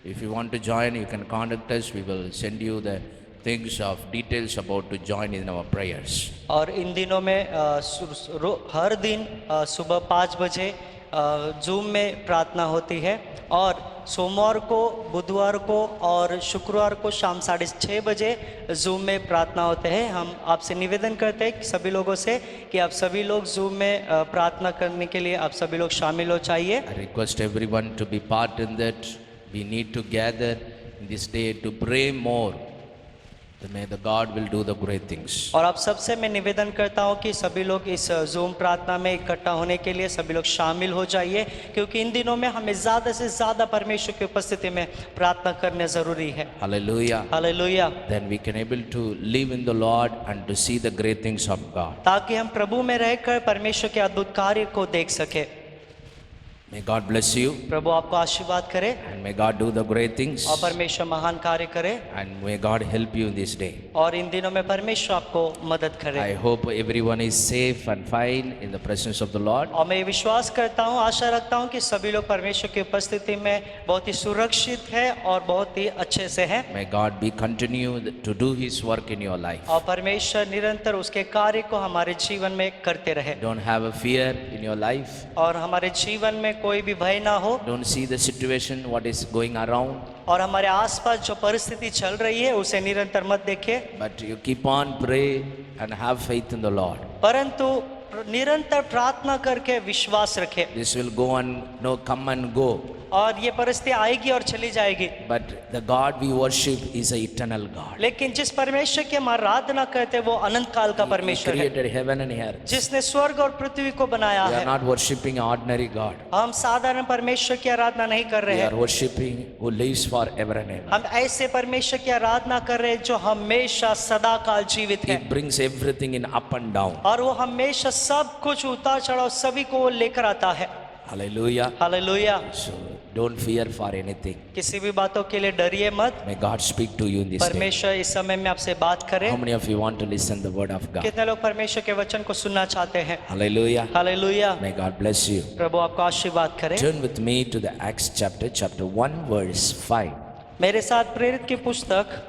If you want to join, you can contact us. We will send you the things of details about to join in our prayers. और इन दिनों में हर दिन सुबह 5 बजे zoom में प्रार्थना होती है, और सोमवार को, बुधवार को और शुक्रवार को शाम 6:30 बजे जूम में प्रार्थना होते हैं। हम आपसे निवेदन करते हैं कि सभी लोगों से कि आप सभी लोग जूम में प्रार्थना करने के लिए आप सभी लोग शामिल हो चाहिए। I request everyone to be part in that. We need to gather in this day to pray more. then may the God will do the great things. और आप सबसे मैं निवेदन करता हूं कि सभी लोग इस जूम प्रार्थना में इकट्ठा होने के लिए सभी लोग शामिल हो जाइए, क्योंकि इन दिनों में हमें ज़्यादा से ज़्यादा परमेश्वर की उपस्थिति में प्रार्थना करना ज़रूरी है। Hallelujah. Hallelujah. Then we can able to live in the Lord and to see the great things of God. ताकि हम प्रभु में रहकर परमेश्वर के अद्भुत कार्य को देख सके। May God bless you प्रभु आपको आशीर्वाद करे and may God do the great things और परमेश्वर महान कार्य करे and may God help you this day. और इन दिनों में परमेश्वर आपको मदद करे। I hope everyone is safe and fine in the presence of the Lord. और मैं ये विश्वास करता हूँ, आशा रखता हूँ कि सभी लोग परमेश्वर की उपस्थिति में बहुत ही सुरक्षित है और बहुत ही अच्छे से हैं। May God be continue to do His work in your life. और परमेश्वर निरंतर उसके कार्य को हमारे जीवन में करते रहे Don't have a fear in your life. और हमारे जीवन में कोई भी भय ना हो Don't see the situation what is going around, और हमारे आसपास जो परिस्थिति चल रही है उसे निरंतर मत देखे, but you keep on pray and have faith in the Lord. परंतु निरंतर प्रार्थना करके विश्वास रखे। This will go on, no come and go, और ये परिस्थिति आएगी और चली जाएगी, but the God we worship is an eternal God. लेकिन जिस परमेश्वर की हम आराधना करते हैं वो अनंत काल का He परमेश्वर है, created heaven and earth. जिसने स्वर्ग और पृथ्वी को बनाया We are है। not worshiping ordinary God. हम साधारण परमेश्वर की आराधना नहीं कर रहे We हैं, are worshiping who lives forever and ever. हम ऐसे परमेश्वर की आराधना कर रहे हैं जो हमेशा सदा काल जीवित He है brings everything in up and down. और वो हमेशा सब कुछ उतार चढ़ाव सभी को वो लेकर आता है। Hallelujah. Hallelujah. So don't fear for anything. किसी भी बातों के लिए डरिए मत। May God speak to you in this day. परमेश्वर इस समय में आपसे बात करे। How many of you want to listen the word of God? कितने लोग परमेश्वर के वचन को सुनना चाहते हैं? Hallelujah. Hallelujah. May God bless you. प्रभु आपको आशीर्वाद करे। Turn with me to the Acts chapter 1 verse 5. मेरे साथ प्रेरित की पुस्तक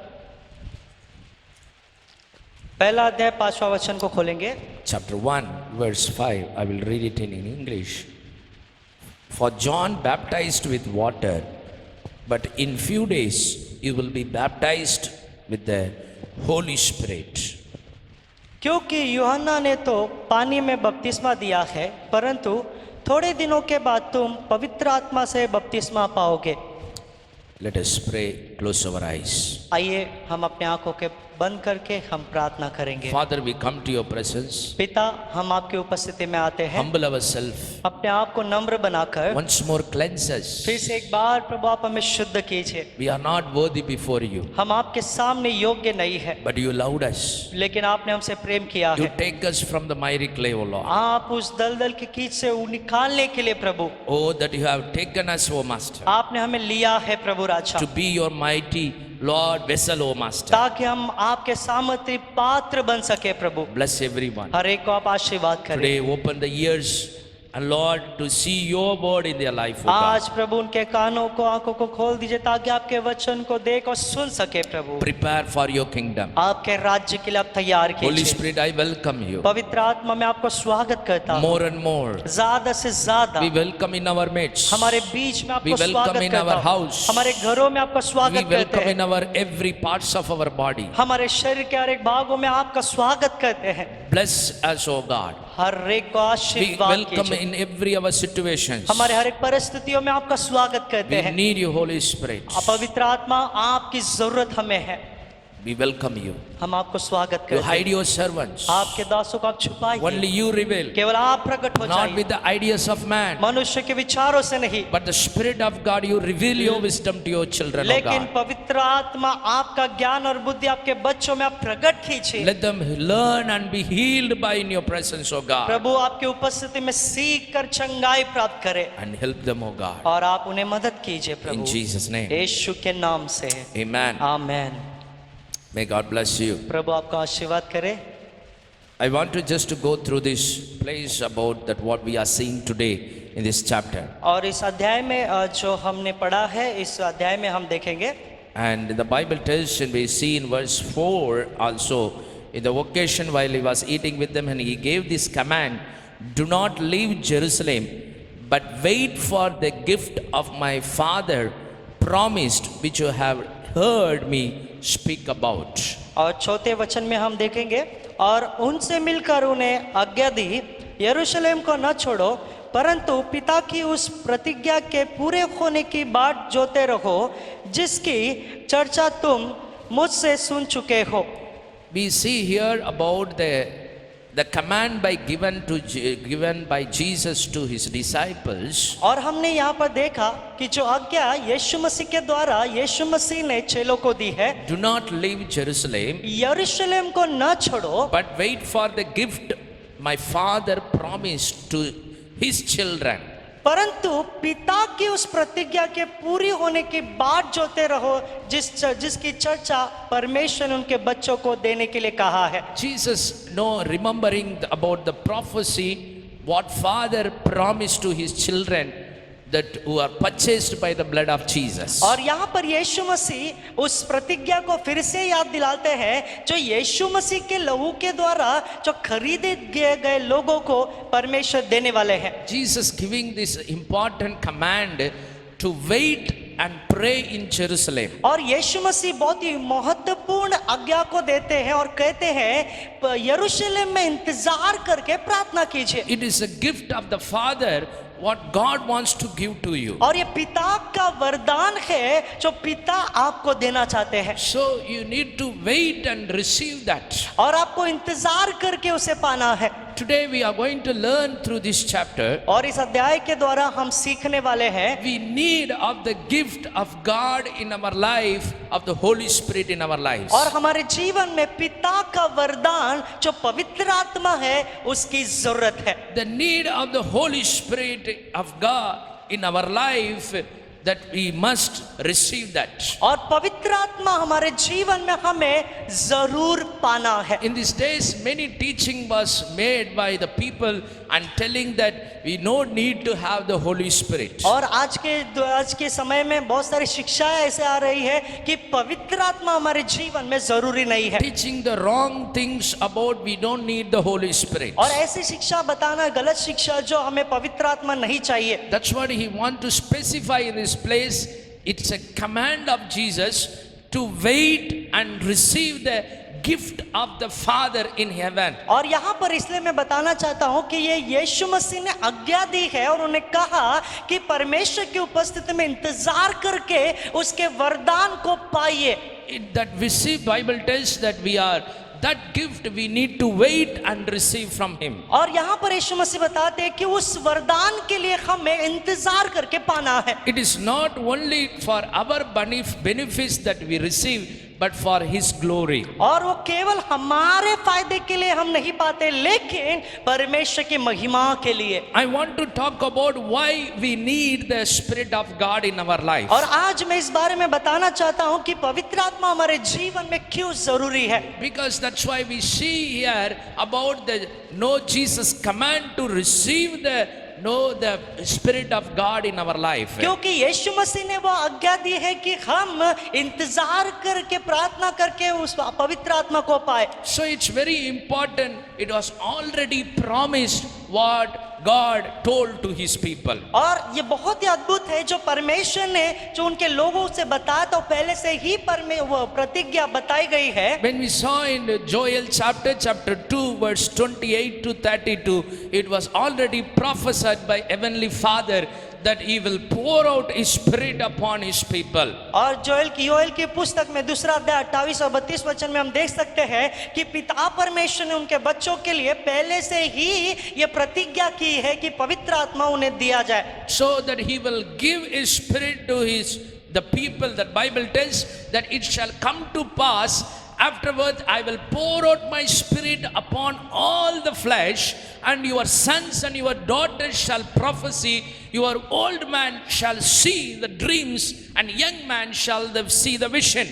पहला अध्याय 5वां वचन को खोलेंगे। Chapter 1 verse 5. I will read it in English. For John baptized with water, but in few days you will be baptized with the Holy Spirit. क्योंकि यूहन्ना ने तो पानी में बपतिस्मा दिया है, परंतु थोड़े दिनों के बाद तुम पवित्र आत्मा से बपतिस्मा पाओगे। Let us pray. Close our eyes. आइए हम अपने आंखों के बंद करके हम प्रार्थना करेंगे। Father, we come to your presence. पिता, हम आपकी उपस्थिति में आते हैं, Humble ourselves. अपने आप को नम्र बनाकर Once more cleanse us. फिर से एक बार प्रभु आप हमें शुद्ध कीजिए। We are not worthy before you, हम आपके सामने योग्य नहीं है, but you loved us. लेकिन आपने हमसे प्रेम किया You है। take us from the miry clay, O Lord. आप उस दलदल की कीच से निकालने के लिए प्रभु, Oh, that you have taken us, O Master, आपने हमें लिया है प्रभु राजा, to be your mighty Lord vessel, O Master. ताकि हम आपके सामर्थ्य पात्र बन सके प्रभु। Bless everyone. हर एक को आप आशीर्वाद करें। Today, open the ears and Lord to see your word in their life, O God. आज प्रभु उनके कानों को आंखों को खोल दीजिए ताकि आपके वचन को देख और सुन सके प्रभु। Prepare for your kingdom. आपके राज्य के लिए आप तैयार Holy कीजिए। Spirit, I welcome you. पवित्र आत्मा में आपको स्वागत करता हूँ। More and more, ज्यादा से ज्यादा we welcome in our midst. हमारे बीच में आपको We welcome स्वागत in करता our हूँ। house. हमारे घरों में आपका We स्वागत करते welcome हैं। in our every parts of our body. हमारे शरीर के हर एक भागों में आपका स्वागत करते हैं। Bless us, O God. हर एक को We आशीर्वाद welcome कीजिए। in every our situations. हमारे हर एक परिस्थितियों में आपका स्वागत करते We हैं। need you, Holy Spirit. पवित्र आत्मा, आपकी जरूरत हमें है। We welcome you. हम आपको स्वागत You करते hide हैं। your servants. आपके दासों को आप छुपाइए। Only you reveal. केवल आप प्रकट हो Not जाइए, with the ideas of man, मनुष्य के विचारों से नहीं, but the Spirit of God, you reveal your wisdom to your children, O लेकिन God. पवित्र आत्मा आपका ज्ञान और बुद्धि आपके बच्चों में आप प्रकट कीजिए। Let them learn and be healed by in your presence, O God. प्रभु आपकी उपस्थिति में सीख कर चंगाई प्राप्त करें And help them, O God. और आप उन्हें मदद कीजिए In प्रभु, Jesus' name. यीशु के नाम से। Amen. Amen. May God bless you. प्रभु आपका आशीर्वाद करे। I want to just to go through this place about that what we are seeing today in this chapter. और इस अध्याय में जो हमने पढ़ा है, इस अध्याय में हम देखेंगे। And the Bible tells, and we see in verse 4 also, in the occasion while he was eating with them, and he gave this command, do not leave Jerusalem, but wait for the gift of my Father promised, which you have heard me speak about. और चौथे वचन में हम देखेंगे, और उनसे मिलकर उन्हें आज्ञा दी, यरूशलेम को न छोड़ो, परंतु पिता की उस प्रतिज्ञा के पूरे होने की बाट जोते रहो, जिसकी चर्चा तुम मुझसे सुन चुके हो। We see here about the command given by Jesus to his disciples. और हमने यहाँ पर देखा कि जो आज्ञा यीशु मसीह के द्वारा यीशु मसीह ने चेलों को दी है, Do not leave Jerusalem, यरूशलेम को न छोड़ो, but wait for the gift my Father promised to his children. परंतु पिता की उस प्रतिज्ञा के पूरी होने की बाट जोते रहो जिसकी चर्चा परमेश्वर ने उनके बच्चों को देने के लिए कहा है। Jesus, remembering about the prophecy, what Father promised to his children that who are purchased by the blood of Jesus. और यहाँ पर यीशु मसीह उस प्रतिज्ञा को फिर से याद दिलाते हैं जो यीशु मसीह के लहू के द्वारा जो खरीदे गए लोगों को परमेश्वर देने वाले हैं। Jesus giving this important command to wait and pray in Jerusalem. और यीशु मसीह बहुत ही महत्वपूर्ण आज्ञा को देते हैं और कहते हैं यरूशलेम में इंतजार करके प्रार्थना कीजिए। It is a gift of the Father what God wants to give to you. और ये पिता का वरदान है जो पिता आपको देना चाहते हैं। So you need to wait and receive that. और आपको इंतजार करके उसे पाना है। Today we are going to learn through this chapter. और इस अध्याय के द्वारा हम सीखने वाले हैं We need of the gift of God in our life, of the Holy Spirit in our lives. और हमारे जीवन में पिता का वरदान जो पवित्र आत्मा है उसकी जरूरत है। The need of the Holy Spirit of God in our life, that we must receive that. और पवित्र आत्मा हमारे जीवन में हमें जरूर पाना है। In these days many teaching was made by the people and telling that we no need to have the Holy Spirit. और आज के समय में बहुत सारी शिक्षाएं ऐसे आ रही है कि पवित्र आत्मा हमारे जीवन में जरूरी नहीं है। Teaching the wrong things about we don't need the Holy Spirit. और ऐसी शिक्षा बताना गलत शिक्षा जो हमें पवित्र आत्मा नहीं चाहिए। That's what he want to specify in this place. It's a command of Jesus to wait and receive the gift of the Father in heaven. और यहाँ पर इसलिए मैं बताना चाहता हूँ कि ये यीशु मसीह ने आज्ञा दी है और उन्हें कहा कि परमेश्वर की उपस्थिति में इंतजार करके उसके वरदान को पाइए। That we see Bible tells that we are that gift we need to wait and receive from him. और यहाँ पर यीशु मसीह बताते हैं कि उस वरदान के लिए हमें इंतजार करके पाना है। It is not only for our benefits that we receive, but for his glory. और वो केवल हमारे फायदे के लिए हम नहीं पाते लेकिन परमेश्वर की महिमा के लिए। I want to talk about why we need the Spirit of God in our life. और आज मैं इस बारे में बताना चाहता हूँ कि पवित्र आत्मा हमारे जीवन में क्यों जरूरी है। Because that's why we see here about the Jesus command to receive the Spirit of God in our life. क्योंकि यीशु मसीह ने वो आज्ञा दी है कि हम इंतजार करके प्रार्थना करके उस पवित्र आत्मा को पाए। So it's very important. It was already promised what God told to his people. और ये बहुत ही अद्भुत है जो परमेश्वर ने जो उनके लोगों से बताया तो पहले से ही वो प्रतिज्ञा बताई गई है। When we saw in Joel chapter 2 verse 28 to 32, it was already prophesied by Heavenly Father that he will pour out his spirit upon his people. और योएल की पुस्तक में दूसरा अध्याय 28 और 32 वचन में हम देख सकते हैं कि पिता परमेश्वर ने उनके बच्चों के लिए पहले से ही ये प्रतिज्ञा की है कि पवित्र आत्मा उन्हें दिया जाए। So that he will give his spirit to the people. That Bible tells that it shall come to pass afterward I will pour out my spirit upon all the flesh, and your sons and your daughters shall prophesy, your old man shall see the dreams, and young man shall see the vision.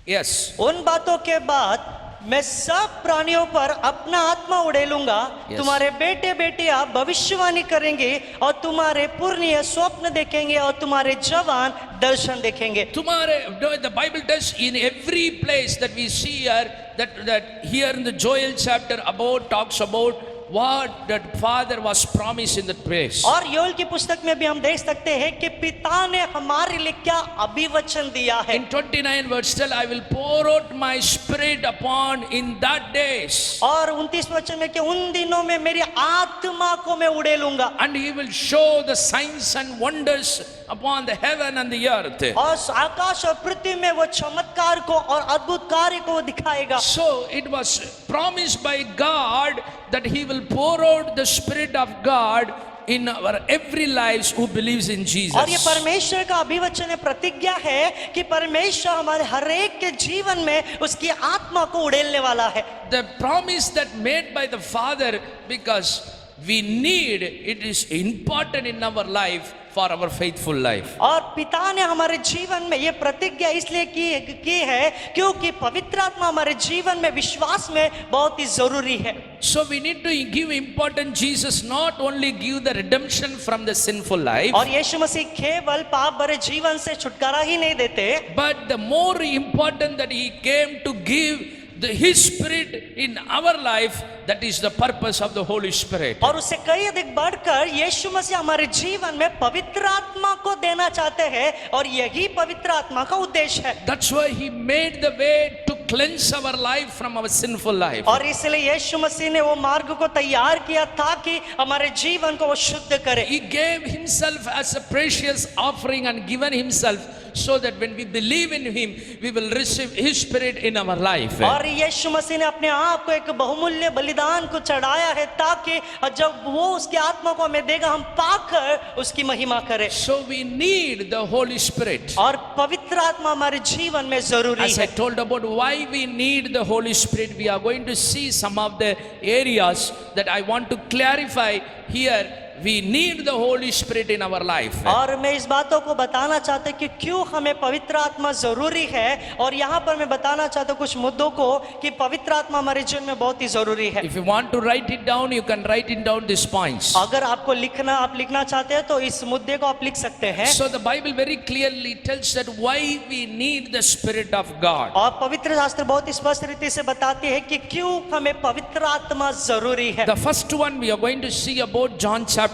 Yes. उन बातों के बाद मैं सब प्राणियों पर अपना आत्मा उड़ेलूंगा। Yes. तुम्हारे बेटे बेटियां भविष्यवाणी करेंगे और तुम्हारे पुरनिये स्वप्न देखेंगे और तुम्हारे जवान दर्शन देखेंगे। The Bible tells in every place that we see here that here in the Joel chapter talks about what that Father was promised in that place. और योएल की पुस्तक में भी हम देख सकते हैं कि पिता ने हमारे लिए क्या अभिवचन दिया है। In 29 verse tell, I will pour out my spirit upon in that days. और 29 वचन में कि उन दिनों में मेरी आत्मा को मैं उड़ेलूंगा। And he will show the signs and wonders upon the heaven and the earth. और आकाश और पृथ्वी में वो चमत्कार को और अद्भुत कार्य को वो दिखाएगा। So it was promised by God that He will pour out the Spirit of God in our every lives who believes in Jesus. और ये परमेश्वर का अभिवचन है, प्रतिज्ञा है कि परमेश्वर हमारे हर एक के जीवन में उसकी आत्मा को उड़ेलने वाला है। The promise that made by the Father, because we need, it is important in our life for our faithful life. और पिता ने हमारे जीवन में ये प्रतिज्ञा इसलिए की है क्योंकि पवित्र आत्मा हमारे जीवन में विश्वास में बहुत ही जरूरी है। So we need to give importance. Jesus not only give the redemption from the sinful life, और यीशु मसीह केवल पाप भरे जीवन से छुटकारा ही नहीं देते, but the more important that He came to give His Spirit in our life. That is the purpose of the Holy Spirit. और उससे कई अधिक बढ़कर यीशु मसीह हमारे जीवन में पवित्र आत्मा को देना चाहते हैं और यही पवित्र आत्मा का उद्देश्य है। That's why He made the way to cleanse our life from our sinful life. और इसलिए यीशु मसीह ने वो मार्ग को तैयार किया ताकि हमारे जीवन को वो शुद्ध करे। He gave Himself as a precious offering and given Himself so that when we believe in Him, we will receive His Spirit in our life. और यीशु मसीह ने अपने आप को एक बहुमूल्य बलिदान को चढ़ाया है ताकि जब वो उसकी आत्मा को हमें देगा हम पाकर उसकी महिमा करें। So we need the Holy Spirit. और पवित्र आत्मा हमारे जीवन में जरूरी As I है। told about why we need the Holy Spirit, we are going to see some of the areas that I want to clarify here. We need the Holy Spirit in our life. और मैं इस बातों को बताना चाहता हूँ कि क्यों हमें पवित्र आत्मा जरूरी है, और यहाँ पर मैं बताना चाहता हूँ कुछ मुद्दों को कि पवित्र आत्मा हमारे जीवन में बहुत ही जरूरी है। If you want to write it down, you can write it down these points. अगर आपको आप लिखना चाहते हैं तो इस मुद्दे को आप लिख सकते हैं। So the Bible very clearly tells that why we need the Spirit of God. और पवित्र शास्त्र बहुत स्पष्ट रीति से बताती है कि क्यों हमें पवित्र आत्मा जरूरी है। The first one we are going to see about John chapter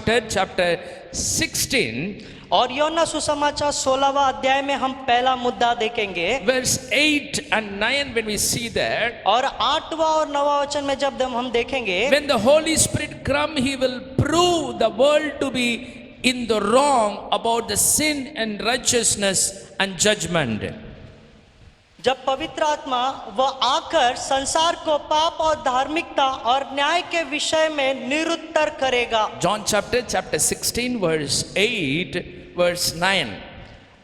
16. और यूहन्ना सुसमाचार 16वां अध्याय में हम पहला मुद्दा देखेंगे, verse 8 and 9. When we see that, और 8वां और 9वां वचन में जब हम देखेंगे, when the Holy Spirit come, He will prove the world to be in the wrong about the sin and righteousness and judgment. जब पवित्र आत्मा वह आकर संसार को पाप और धार्मिकता और न्याय के विषय में निरुत्तर करेगा। John chapter 16 verse 8 verse 9.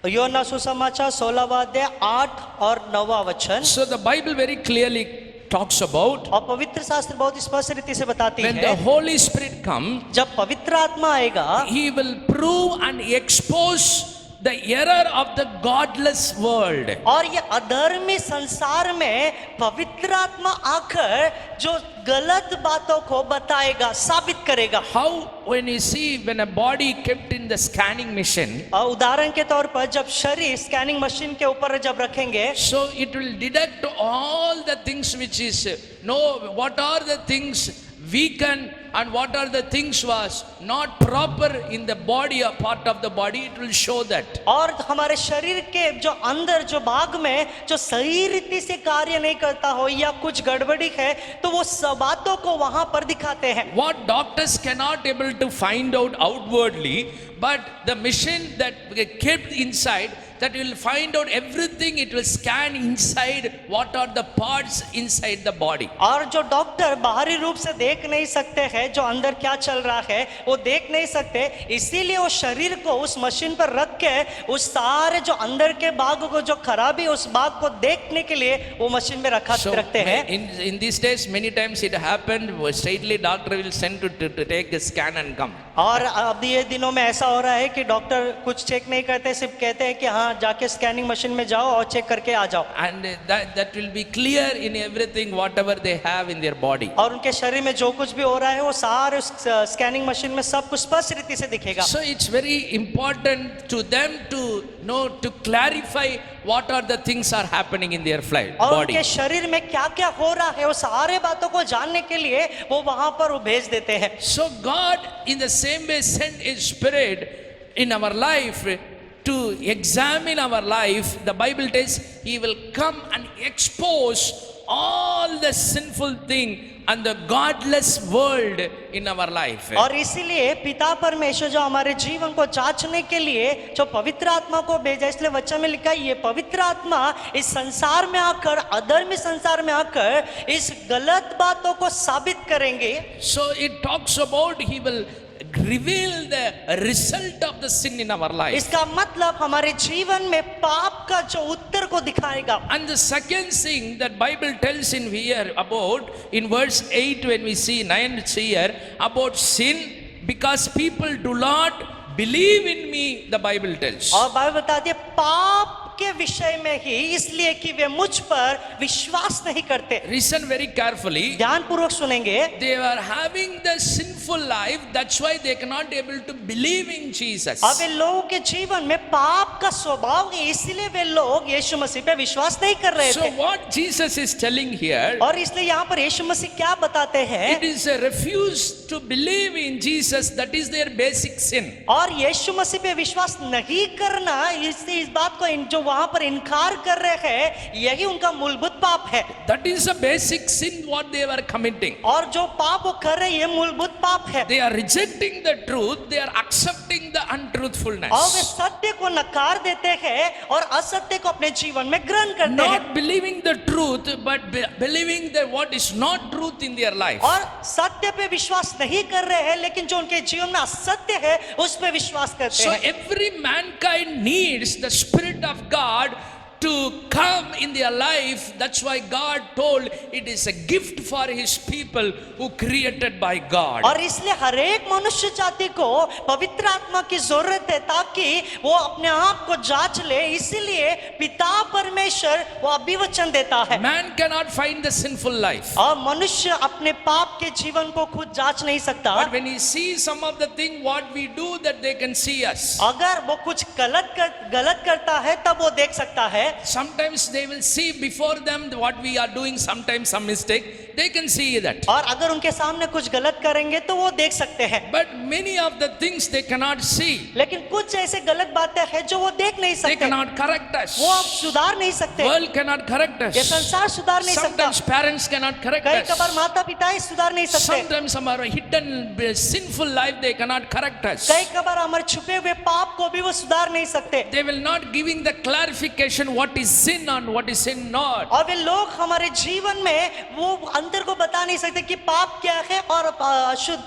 यूहन्ना सुसमाचार 16वां अध्याय 8 और 9वां वचन। So the Bible very clearly talks about और पवित्र शास्त्र बहुत स्पष्ट रीति से बताती when है the Holy Spirit come, जब पवित्र आत्मा आएगा He will prove and expose the error of the godless world. और ये अधर्मी संसार में पवित्र आत्मा आकर जो गलत बातों को बताएगा, साबित करेगा। How, when you see when a body kept in the scanning machine, और उदाहरण के तौर पर जब शरीर स्कैनिंग मशीन के ऊपर जब रखेंगे, so it will detect all the things which is what are the things weakened and what are the things was not proper in the body, a part of the body, it will show that. और हमारे शरीर के जो अंदर जो भाग में जो सही रीति से कार्य नहीं करता हो या कुछ गड़बड़ी है तो वो सब बातों को वहां पर दिखाते हैं। What doctors cannot able to find out outwardly, but the machine that kept inside, that will find out everything, it will scan inside what are the parts inside the body. और जो डॉक्टर बाहरी रूप से देख नहीं सकते हैं जो अंदर क्या चल रहा है वो देख नहीं सकते, इसीलिए वो शरीर को उस मशीन पर रख के उस सारे जो अंदर के भाग को जो खराबी उस भाग को देखने के लिए वो मशीन में रखते हैं। In these days many times it happened straightly doctor will send to take a scan and come. और अब ये दिनों में ऐसा हो रहा है कि डॉक्टर कुछ चेक नहीं करते, सिर्फ कहते हैं कि हाँ जाके स्कैनिंग मशीन में जाओ और चेक करके आ जाओ। And that will be clear in everything whatever they have in their body. और उनके शरीर में जो कुछ भी हो रहा है वो सारे उस स्कैनिंग मशीन में सब कुछ स्पष्ट रीति से दिखेगा। So it's very important to them to know, to clarify what are the things are happening in their और body. उनके शरीर में क्या क्या हो रहा है वो सारे बातों को जानने के लिए वो वहां पर वो भेज देते हैं। So God in the same way sent His Spirit in our life to examine our life. The Bible tells He will come and expose all the sinful thing and the godless world in our life. और इसीलिए पिता परमेश्वर जो हमारे जीवन को जांचने के लिए जो पवित्र आत्मा को भेजा, इसलिए वचन में लिखा है ये पवित्र आत्मा इस संसार में आकर, अधर्मी संसार में आकर इस गलत बातों को साबित करेंगे। So it talks about he will reveal the result of the sin in our life. इसका मतलब हमारे जीवन में पाप का जो उत्तर को दिखाएगा। And the second thing that Bible tells in here about, in verse 8 when we see 9 here about sin, because people do not believe in me, the Bible tells. और बाइबल बताती है पाप के विषय में ही, इसलिए कि वे मुझ पर विश्वास नहीं करते। Listen very carefully. ध्यानपूर्वक सुनेंगे। They were having the sinful life, that's why they cannot able to believe in Jesus. अब इन लोगों के जीवन में पाप का स्वभाव है, इसलिए वे लोग यीशु मसीह पे विश्वास नहीं कर रहे So थे। what Jesus is telling here, और इसलिए यहाँ पर यीशु मसीह क्या बताते हैं? it is a refuse to believe in Jesus, that is their basic sin. और यीशु मसीह पे विश्वास नहीं करना, इस बात को जो वहां पर इनकार कर रहे हैं, यही उनका मूलभूत पाप है। That is a basic sin what they were committing. और जो पाप वो कर रहे हैं, ये मूलभूत पाप है। They are rejecting the truth, they are accepting the untruthfulness. और वे सत्य को नकार देते हैं और असत्य को अपने जीवन में ग्रहण करते हैं। Not believing the truth, but believing that what is not truth in their life. और सत्य पे विश्वास नहीं कर रहे हैं, लेकिन जो उनके जीवन में असत्य है उस पे विश्वास करते So हैं। every mankind needs the Spirit of God to come in their life. That's why God told it is a gift for his people who created by God. और इसलिए हर एक मनुष्य जाति को पवित्र आत्मा की जरूरत है, ताकि वो अपने आप को जांच ले। इसीलिए पिता परमेश्वर वो अभिवचन देता है। Man cannot find the sinful life. और मनुष्य अपने पाप के जीवन को खुद जांच नहीं सकता। But when he sees some of the thing what we do, that they can see us. अगर वो कुछ गलत करता है तब वो देख सकता है। Sometimes they will see before them what we are doing, sometimes some mistake, they can see that. और अगर उनके सामने कुछ गलत करेंगे तो वो देख सकते हैं। But many of the things they cannot see. लेकिन कुछ ऐसे गलत बातें हैं जो वो देख नहीं They सकते, cannot correct us. वो आप सुधार नहीं सकते, World cannot correct ये us. संसार सुधार नहीं सकता। Sometimes parents cannot correct कई us. कबार माता पिता ही सुधार नहीं सकते। Sometimes our hidden sinful life they cannot correct us. कई कबार हमारे छुपे हुए पाप को भी वो सुधार नहीं सकते। They will not giving the clarification what is sin and what is sin not. और वे लोग हमारे जीवन में वो अंतर को बता नहीं सकते कि पाप क्या है और अशुद्ध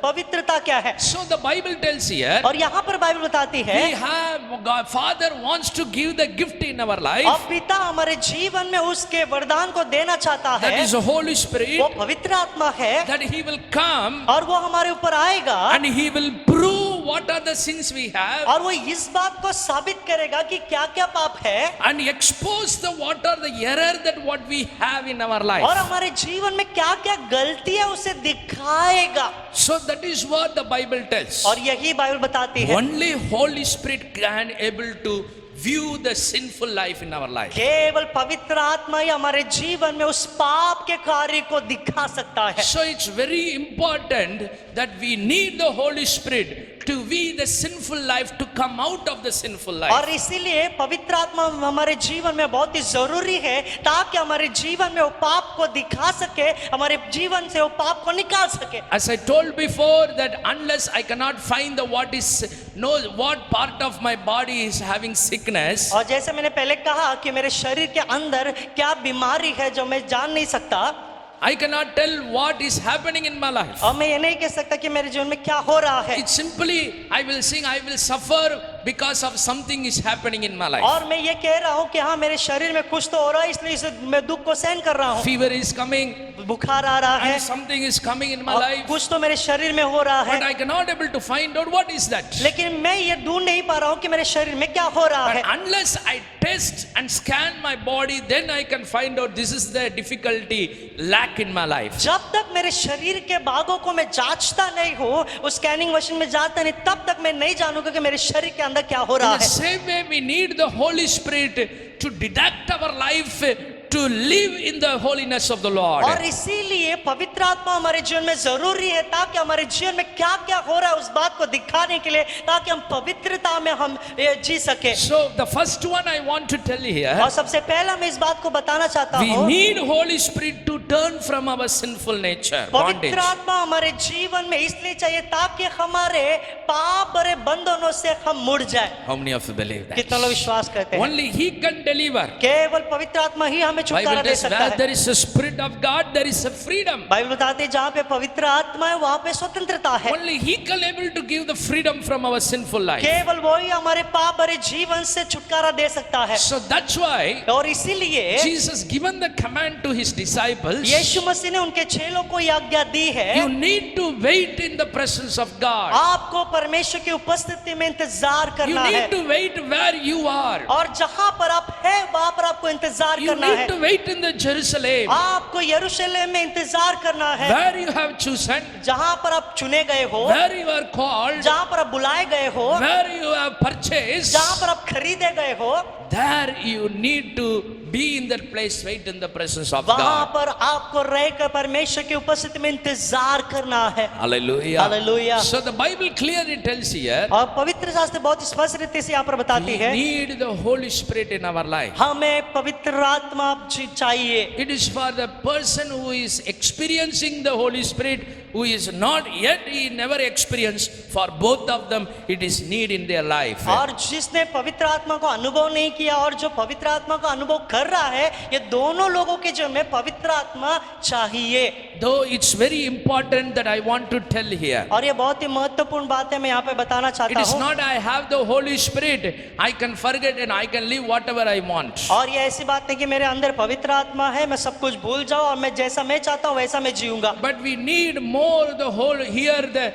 पवित्रता क्या है। So the Bible tells here, और यहाँ पर बाइबल बताती है we have God, Father wants to give the gift in our life. और पिता हमारे जीवन में उसके वरदान को देना चाहता That है। is the Holy Spirit. वो पवित्र आत्मा है That He will come और वो हमारे ऊपर आएगा and He will prove what are the sins we have और वो इस बात को साबित करेगा कि क्या क्या पाप है and expose the what are the error that what we have in our और life. हमारे जीवन में क्या क्या गलती है उसे दिखाएगा। So that is what the Bible tells. और यही बाइबल बताती है Only Holy Spirit can able to view the sinful life in our life. केवल पवित्र आत्मा ही हमारे जीवन में उस पाप के कार्य को दिखा सकता है। So it's very important that we need the Holy Spirit to view the sinful life, to come out of the sinful life. और इसीलिए पवित्र आत्मा हमारे जीवन में बहुत ही जरूरी है, ताकि हमारे जीवन में वो पाप को दिखा सके, हमारे जीवन से वो पाप को निकाल सके। As I told before that unless I cannot find the what part of my body is having sickness, और जैसे मैंने पहले कहा कि मेरे शरीर के अंदर क्या बीमारी है जो मैं जान नहीं सकता, I cannot tell what is happening in my life. और मैं ये नहीं कह सकता कि मेरे जीवन में क्या हो रहा है। It's simply I will sing, I will suffer because of something is happening in my life. और मैं ये कह रहा हूँ कि हाँ मेरे शरीर में कुछ तो हो रहा है, इसलिए मैं दुख को सहन कर रहा हूँ। Fever is coming बुखार आ रहा है and something is coming in my और life, कुछ तो मेरे शरीर में हो रहा but है, I cannot able to find out what is that. लेकिन मैं ये ढूंढ नहीं पा रहा हूँ कि मेरे शरीर में क्या हो रहा But है। unless I test and scan my body, then I can find out this is the difficulty lack in my life. जब तक मेरे शरीर के भागों को मैं जांचता नहीं हूँ, उस स्कैनिंग मशीन में जाता नहीं, तब तक मैं नहीं जानूंगा कि मेरे शरीर के अंदर क्या हो रहा In the है। same way, we need the Holy Spirit to deduct our life, to live in the holiness of the Lord. और इसीलिए पवित्र पवित्र आत्मा हमारे जीवन में जरूरी है ताकि हमारे जीवन में क्या क्या हो रहा है उस बात को दिखाने के लिए, ताकि हम पवित्रता में हम जी सके। So the first one I want to tell you here, और सबसे पहला मैं इस बात को बताना चाहता we हूँ, need Holy Spirit to turn from our sinful nature, bondage. पवित्र आत्मा हमारे जीवन में इसलिए चाहिए ताकि हमारे पाप भरे बंधनों से हम मुड़ जाए। How many of you believe that? कितना लोग विश्वास करते हैं? Only He can deliver. केवल पवित्र आत्मा ही हमें छुटकारा Bible दे says सकता where है। there is a Spirit of God, there is a freedom. Bible बताते हैं जहाँ पे पवित्र आत्मा है वहाँ पे स्वतंत्रता है। Only He can able to give the freedom from our sinful life. केवल वही हमारे पाप भरे जीवन से छुटकारा दे सकता है। So that's why और इसीलिए Jesus given the command to His disciples, यीशु मसीह ने उनके चेलों को ये आज्ञा दी है, you need to wait in the presence of God. आपको परमेश्वर की उपस्थिति में इंतजार You करना है। need to wait where you are. और जहाँ पर आप है वहाँ पर आपको इंतजार You करना need है। to wait in the Jerusalem आपको यरूशलेम में इंतजार करना है, where you have chosen, जहाँ पर आप चुने गए हो, where you are called, जहाँ पर आप बुलाए गए हो, where you have purchased. जहाँ पर आप खरीदे गए हो, There you need to be in that place, wait in the presence of वहाँ God. पर आपको रहकर परमेश्वर की उपस्थिति में इंतजार करना है। Hallelujah. Hallelujah. So the Bible clearly tells here, और पवित्र शास्त्र बहुत स्पष्ट रीति से यहाँ पर बताती we है, need the Holy Spirit in our life. हमें पवित्र आत्मा चाहिए। It is for the person who is experiencing the Holy Spirit, who is not yet, he never experienced. For both of them, it is need in their life. और जिसने पवित्र आत्मा को अनुभव नहीं किया और जो पवित्र आत्मा का अनुभव कर रहा है, ये दोनों लोगों के जीवन में पवित्र आत्मा चाहिए। Though it's very important that I want to tell here. और ये बहुत ही महत्वपूर्ण बात है, मैं यहाँ पे बताना It चाहता is हूँ। not I have the Holy Spirit, I can forget and I can live whatever I want. और ये ऐसी बात नहीं कि मेरे अंदर पवित्र आत्मा है, मैं सब कुछ भूल जाऊँ और मैं जैसा मैं चाहता हूँ वैसा मैं जीऊंगा। But we need more the whole here the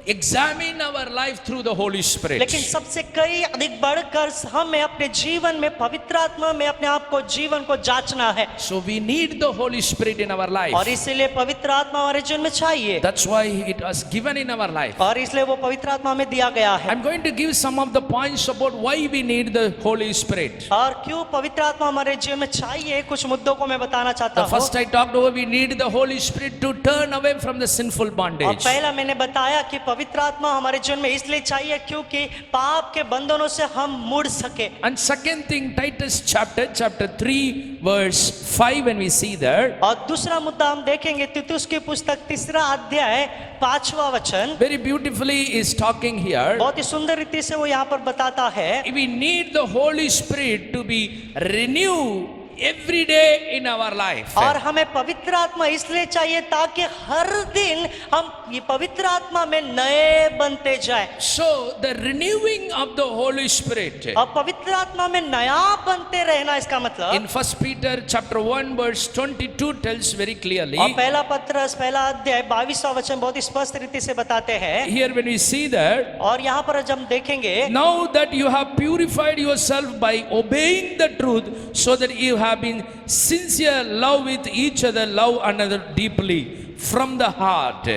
examine our life through the Holy Spirit. लेकिन सबसे कई अधिक बढ़कर हमें अपने जीवन में पवित्र आत्मा में अपने आप को जीवन को जांचना है। So we need the Holy Spirit in our life. और इसीलिए पवित्र आत्मा हमारे जीवन में चाहिए। That's why it was given in our life. और इसलिए वो पवित्र आत्मा हमें दिया गया है। I'm going to give some of the points about why we need the Holy Spirit. और क्यों पवित्र आत्मा हमारे जीवन में चाहिए, कुछ मुद्दों को मैं बताना चाहता The हूँ। first I talked about, we need the Holy Spirit to turn away from the sinful और bondage. पहला मैंने बताया कि पवित्र आत्मा हमारे जीवन में इसलिए चाहिए क्योंकि पाप के बंधनों से हम मुड़ सके। And second thing, Titus chapter 3 verse 5, when we see there, और दूसरा मुद्दा हम देखेंगे तीतुस की पुस्तक 3 अध्याय 5वां वचन, very beautifully is talking here. बहुत ही सुंदर रीति से वो यहाँ पर बताता है, We need the Holy Spirit to be renewed every day in our life. और हमें पवित्र आत्मा इसलिए चाहिए ताकि हर दिन हम ये पवित्र आत्मा में नए बनते जाए। So the renewing of the Holy Spirit, और पवित्र आत्मा में नया बनते रहना इसका मतलब, in 1 Peter chapter 1 verse 22 tells very clearly. और पहला पत्रस पहला अध्याय 22वां वचन बहुत ही स्पष्ट रीति से बताते हैं। Here when we see that, और यहाँ पर जब हम देखेंगे, now that you have purified yourself by obeying the truth, so that you have been sincere love with each other, love another deeply from the heart.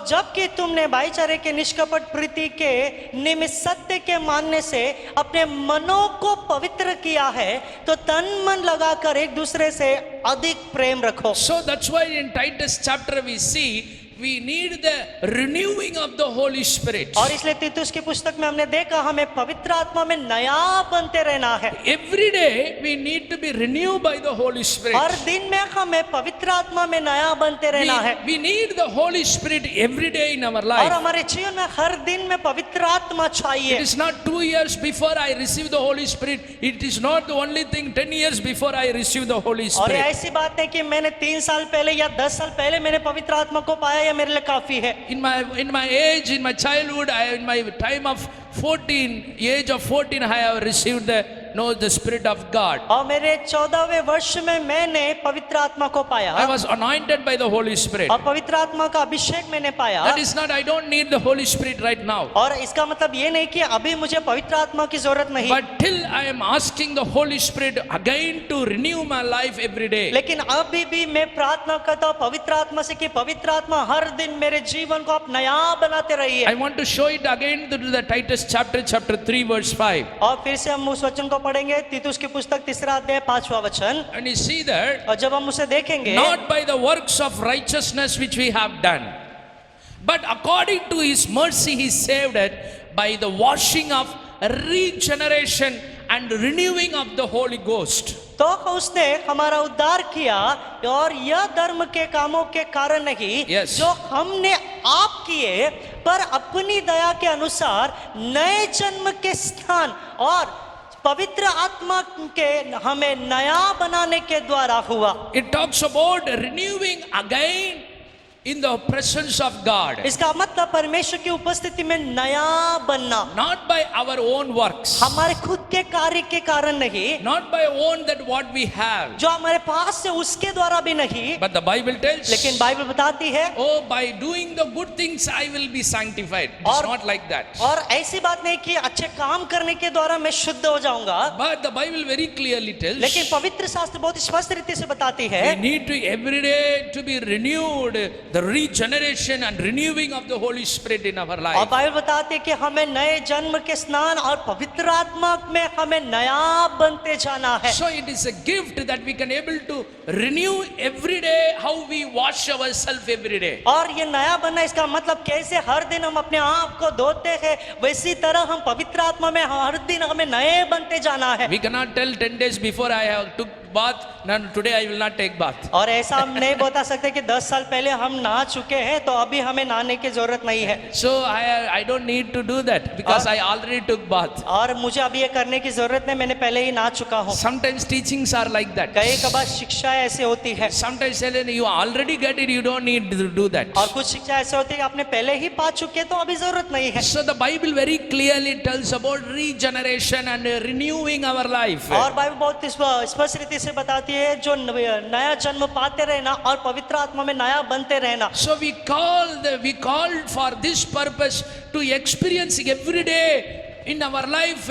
जबकि तुमने भाईचारे के निष्कपट प्रीति के निमित्त सत्य के मानने से अपने मनों को पवित्र किया है, तो तन मन लगाकर एक दूसरे से अधिक प्रेम रखो। So that's why in Titus chapter we see we need the renewing of the Holy Spirit. और इसलिए तीतुस की पुस्तक में हमने देखा हमें पवित्र आत्मा में नया बनते रहना है। Every day we need to be renewed by the Holy Spirit. हर दिन में हमें पवित्र आत्मा में नया बनते रहना है। We need the Holy Spirit every day in our और life. हमारे जीवन में हर दिन में पवित्र आत्मा It चाहिए। is not 2 years before I receive the Holy Spirit. It is not the only thing 10 years before I receive the Holy और ये Spirit. ऐसी बात है कि मैंने 3 साल पहले या 10 साल पहले मैंने पवित्र आत्मा को पाया, या मेरे लिए काफी है। In my age, in my childhood, in my time of 14, age of 14, I have received the Spirit of God. और मेरे 14वें वर्ष में मैंने पवित्र आत्मा को पाया। I was anointed by the Holy Spirit. और पवित्र आत्मा का अभिषेक मैंने पाया। That is not, I don't need the Holy Spirit right now. और इसका मतलब ये नहीं कि अभी मुझे पवित्र आत्मा की जरूरत नहीं। But till I am asking the Holy Spirit again to renew my life every day. लेकिन अभी भी मैं प्रार्थना करता हूँ पवित्र आत्मा से कि पवित्र आत्मा हर दिन मेरे जीवन को आप नया बनाते रहिए। I want to show it again to the Titus chapter 3 verse 5. और फिर से हम उस वचन को पढ़ेंगे तीतुस की पुस्तक 3 अध्याय 5वां वचन। And you see that और जब हम उसे देखेंगे, not by the works of righteousness which we have done, but according to his mercy he saved it by the washing of regeneration and renewing of the Holy Ghost. तो उसने हमारा उद्धार किया और यह धर्म के कामों के कारण नहीं, Yes. जो हमने आप किए, पर अपनी दया के अनुसार नए जन्म के स्थान और पवित्र आत्मा के हमें नया बनाने के द्वारा हुआ। It talks about renewing again in the presence of God, इसका मतलब परमेश्वर की उपस्थिति में नया बनना, not by our own works, हमारे खुद के कार्य के कारण नहीं, not by own that what we have, जो हमारे पास है उसके द्वारा भी नहीं, but the Bible tells, लेकिन बाइबल बताती है, oh, by doing the good things I will be sanctified. It's और- not like that. और ऐसी बात नहीं कि अच्छे काम करने के द्वारा मैं शुद्ध हो जाऊंगा, But the Bible very clearly tells लेकिन पवित्र शास्त्र बहुत स्पष्ट रीति से बताती we है need to every day to be renewed, the regeneration and renewing of the Holy Spirit in our और life. बाइबल बताती है कि हमें नए जन्म के स्नान और पवित्र आत्मा में हमें नया बनते जाना है। So it is a gift that we can able to renew every day how we wash ourselves every day. और ये नया बनना इसका मतलब कैसे हर दिन हम अपने आप को धोते हैं, वैसी तरह हम पवित्र आत्मा में हर दिन हमें नए बनते जाना है। We cannot tell 10 days before I have took bath, no, today I will not take bath. और ऐसा हम नहीं बता सकते कि 10 साल पहले हम नहा चुके हैं तो अभी हमें नहाने की जरूरत नहीं है। So I don't need to do that because I already took bath. और मुझे अभी ये करने की जरूरत नहीं, मैंने पहले ही नहा चुका हूँ। Sometimes teachings are like that. कई कबार शिक्षा ऐसे होती है, Sometimes say you already get it, you don't need to do that. और कुछ शिक्षा ऐसे होती है कि आपने पहले ही पा चुके तो अभी जरूरत नहीं है। So the Bible very clearly tells about regeneration and renewing our life. और बाइबल बहुत स्पष्ट रीति से बताती है जो नया जन्म पाते रहना और पवित्र आत्मा में नया बनते रहना। So we called for this purpose to experiencing every day in our life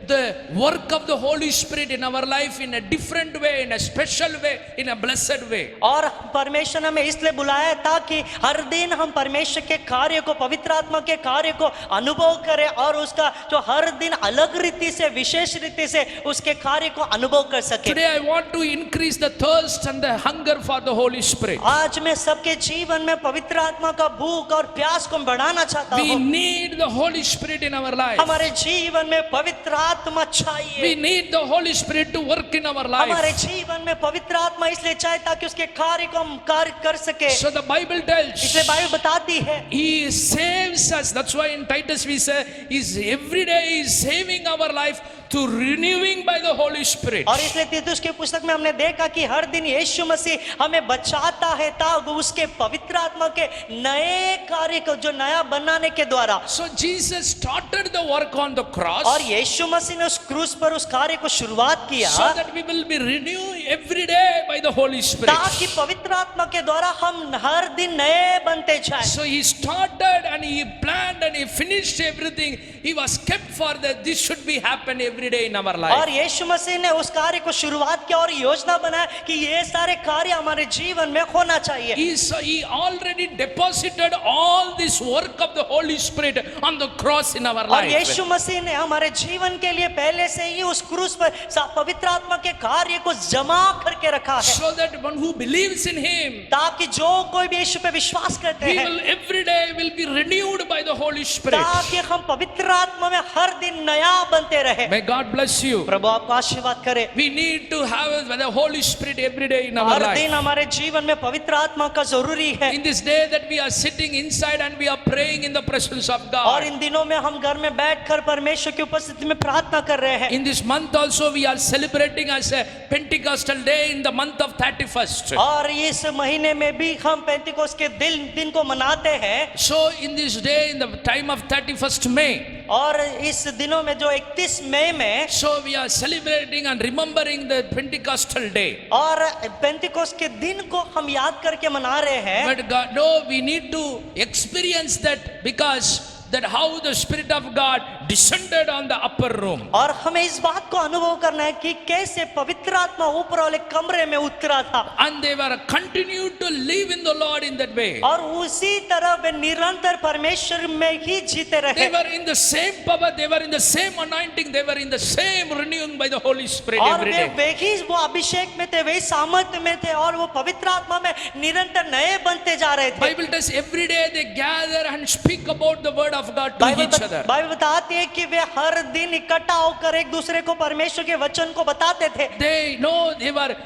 the work of the Holy Spirit in our life in a different way, in a special way, in a blessed way. और परमेश्वर ने हमें इसलिए बुलाया ताकि हर दिन हम परमेश्वर के कार्य को, पवित्र आत्मा के कार्य को अनुभव करें और उसका जो हर दिन अलग रीति से, विशेष रीति से उसके कार्य को अनुभव कर सके। Today I want to increase the thirst and the hunger for the Holy Spirit. आज मैं सबके जीवन में पवित्र आत्मा का भूख और प्यास को बढ़ाना चाहता We हूँ। need the Holy Spirit in our life. हमारे जीवन में पवित्र आत्मा चाहिए। We need the Holy Spirit to work in our हमारे life. जीवन में पवित्र आत्मा इसलिए चाहिए ताकि उसके कार्य को हम कार्य कर सके। So the Bible tells इसलिए बाइबल बताती है He saves us. That's why in Titus we say He's every day He's saving our life to renewing by the Holy Spirit. और इसलिए तीतुस की पुस्तक में हमने देखा कि हर दिन यीशु मसीह हमें बचाता है ताकि उसके पवित्र आत्मा के नए कार्य को जो नया बनाने के द्वारा। So Jesus started the work on the cross और यीशु मसीह ने उस क्रूस पर उस कार्य को शुरुआत किया so that we will be renewed every day by the Holy Spirit. ताकि पवित्र आत्मा के द्वारा हम हर दिन नए बनते जाएं। So He started and He planned and He finished everything. He was kept for that this should be happen every day in our और life. यीशु मसीह ने उस कार्य को शुरुआत किया और योजना बनाया कि ये सारे कार्य हमारे जीवन में होना चाहिए। He already deposited all this work of the Holy Spirit on the cross in our और life. यीशु मसीह ने हमारे जीवन के लिए पहले से ही उस क्रूस पर पवित्र आत्मा के कार्य को जमा करके रखा है So that one who believes in Him, ताकि जो कोई भी यीशु पे विश्वास करते we हैं will every day will be renewed by the Holy Spirit. ताकि हम पवित्र आत्मा में हर दिन नया बनते रहे। May God bless you. प्रभु आपको आशीर्वाद करे। We need to have the Holy Spirit every day in our हर दिन life. हमारे जीवन में पवित्र आत्मा का जरूरी है। In this day that we are sitting inside and we are praying in the presence of और God. इन दिनों में हम घर में बैठकर परमेश्वर की उपस्थिति में प्रार्थना कर रहे हैं। In this month also we are celebrating as a Pentecostal day in the month of 31st. और इस महीने में भी हम पेंतिकोस्त के दिन को मनाते हैं। So in this day in the time of 31st May, और इस दिनों में जो 31 मई में so we are celebrating and remembering the Pentecostal day. और पेंतिकोस्त के दिन को हम याद करके मना रहे हैं। But God, no, we need to experience that because that how the Spirit of God descended on the upper room. और हमें इस बात को अनुभव करना है कि कैसे पवित्र आत्मा ऊपर वाले कमरे में उतरा था, And they were continued to live in the Lord in that way. और उसी तरह वे निरंतर परमेश्वर में ही जीते रहे। They were in the same power, they were in the same anointing, they were in the same renewing by the Holy Spirit और every वे day. वही वो अभिषेक में थे, वही सामर्थ्य में थे, और वो पवित्र आत्मा में निरंतर नए बनते जा रहे थे। Bible tells every day they gather and speak about the word of God to each other. Bible बताती है कि वे हर दिन इकट्ठा होकर एक दूसरे को परमेश्वर के वचन को बताते थे। They were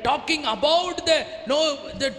talking about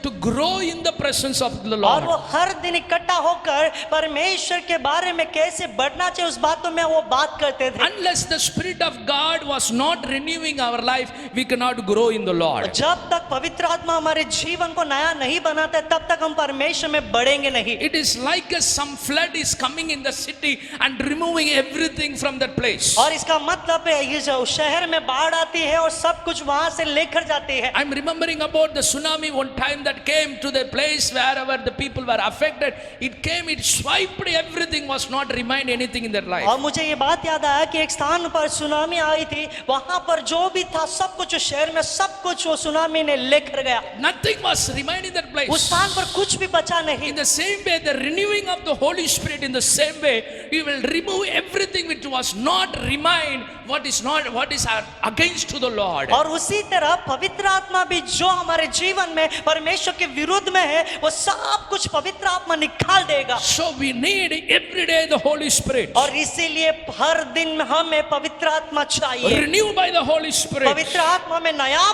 to grow in the presence of the और Lord. वो हर दिन इकट्ठा होकर परमेश्वर के बारे में कैसे बढ़ना चाहिए उस बातों में वो बात करते थे। Unless the Spirit of God was not renewing our life, we cannot grow in the Lord. जब तक पवित्र आत्मा हमारे जीवन को नया नहीं बनाता तब तक हम परमेश्वर में बढ़ेंगे नहीं। It is like some flood is coming in the city and removing everything from that place. और इसका मतलब है ये जो शहर में बाढ़ आती है और सब कुछ वहां से लेकर जाती है। I'm remembering about the tsunami one time that came to the place wherever the people were affected. It came, it swiped everything, was not remained anything in their life. और मुझे ये बात याद आया कि एक स्थान पर सुनामी आई थी, वहां पर जो भी था सब कुछ शहर में सब कुछ वो सुनामी ने लेकर गया। Nothing was remained in that place. उस स्थान पर कुछ भी बचा नहीं। In the same way, the renewing of the Holy Spirit, in the same way, He will remove everything which was not remained, what is against to the Lord. और उसी तरह पवित्र आत्मा भी जो हमारे जीवन में परमेश्वर के विरुद्ध में है वो सब कुछ पवित्र आत्मा निकाल देगा। So we need every day the Holy Spirit. और इसीलिए हर दिन हमें पवित्र आत्मा चाहिए। Renew by the Holy Spirit. पवित्र आत्मा में नया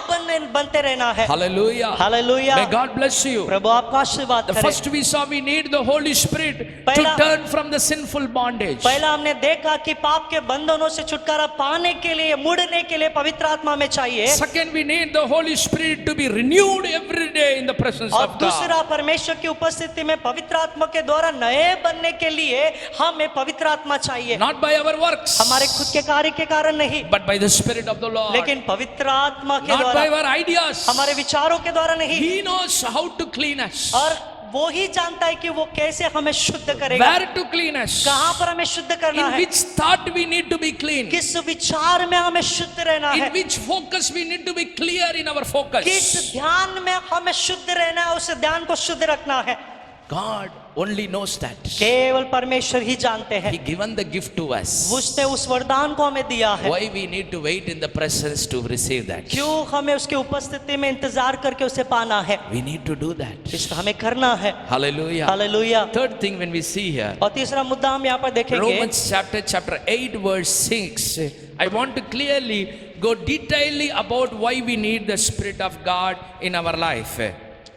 बनते रहना है। Hallelujah. Hallelujah. May God bless you. प्रभु आपका आशीर्वाद The करे। first we saw, we need the Holy Spirit to पहला- turn from the sinful bondage. पहला हमने देखा कि पाप के बंधनों से छुटकारा पाने के लिए, मुड़ने के लिए पवित्र आत्मा में चाहिए। Second, we need the Holy Spirit to be renewed every day in the presence और of God. दूसरा, परमेश्वर की उपस्थिति में पवित्र आत्मा के द्वारा नए बनने के लिए हमें पवित्र आत्मा चाहिए। Not by our works, हमारे खुद के कार्य के कारण नहीं, but by the Spirit of the Lord. लेकिन पवित्र आत्मा के Not by द्वारा, our ideas. हमारे विचारों के द्वारा नहीं। He knows how to clean us. और वो ही जानता है कि वो कैसे हमें शुद्ध करेगा, Where to clean us. कहाँ पर हमें शुद्ध करना In है, which thought we need to be clean. किस विचार में हमें शुद्ध रहना है, In which focus we need to be clear in our focus. किस ध्यान में हमें शुद्ध रहना है, उस ध्यान को शुद्ध रखना है। God only knows that. केवल परमेश्वर ही जानते हैं। He given the gift to us. उसने उस वरदान को हमें दिया है। Why we need to wait in the presence to receive that? क्यों हमें उसके उपस्थिति में इंतजार करके उसे पाना है? We need to do that. इसका हमें करना है। Hallelujah. Hallelujah. Third thing when we see here, और तीसरा मुद्दा हम यहाँ पर देखेंगे, Romans chapter 8 verse 6. I want to clearly go detailedly about why we need the Spirit of God in our life.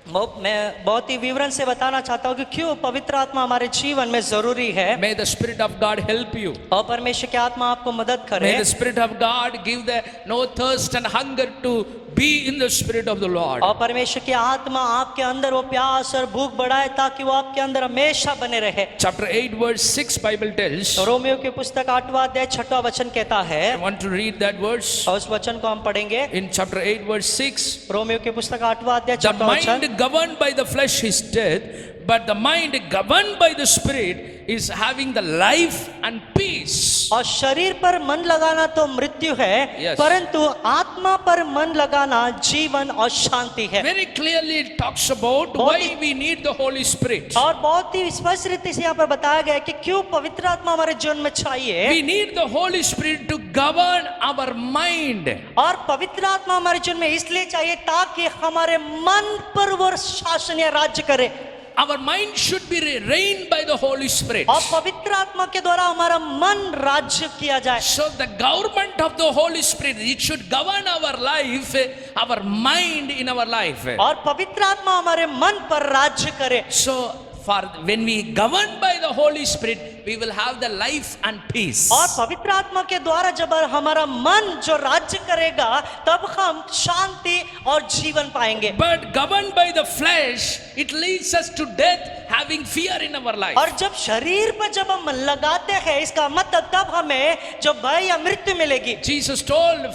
मैं बहुत ही विवरण से बताना चाहता हूँ कि क्यों पवित्र आत्मा हमारे जीवन में जरूरी है। May the Spirit of God help you. और परमेश्वर की आत्मा आपको मदद करे। May the Spirit of God give the no thirst and hunger to be in the Spirit of the Lord. और परमेश्वर की आत्मा आपके अंदर वो प्यास और भूख बढ़ाए ताकि वो आपके अंदर हमेशा बने रहे। Chapter 8 verse 6 Bible tells. Romeo की पुस्तक 8वां अध्याय 6वां वचन कहता है, I want to read that verse. और उस वचन को हम पढ़ेंगे। In chapter 8 verse 6, रोमियो की पुस्तक 8वां अध्याय the 6वां वचन, mind governed by the flesh is death, but the mind governed by the Spirit is having the life and peace. और शरीर पर मन लगाना तो मृत्यु है, Yes. परंतु आत्मा पर मन लगाना जीवन और शांति है। Very clearly it talks about why we need the Holy Spirit. और बहुत ही स्पष्ट रीति से यहाँ पर बताया गया है कि क्यों पवित्र आत्मा हमारे जीवन में चाहिए। We need the Holy Spirit to govern our mind. और पवित्र आत्मा हमारे जीवन में इसलिए चाहिए ताकि हमारे मन पर वो शासन या राज्य करे। Our mind should be reigned by the Holy Spirit. और पवित्र आत्मा के द्वारा हमारा मन राज्य किया जाए। So the government of the Holy Spirit, it should govern our life, our mind in our life. और पवित्र आत्मा हमारे मन पर राज्य करे। So for when we govern by the Holy Spirit, we will have the life and peace. और पवित्र आत्मा के द्वारा जब हमारा मन जो राज्य करेगा तब हम शांति और जीवन पाएंगे। But governed by the flesh, it leads us to death, having fear in our life. और जब शरीर पर जब हम मन लगाते हैं इसका मतलब तब हमें जो भय या मृत्यु मिलेगी। Jesus told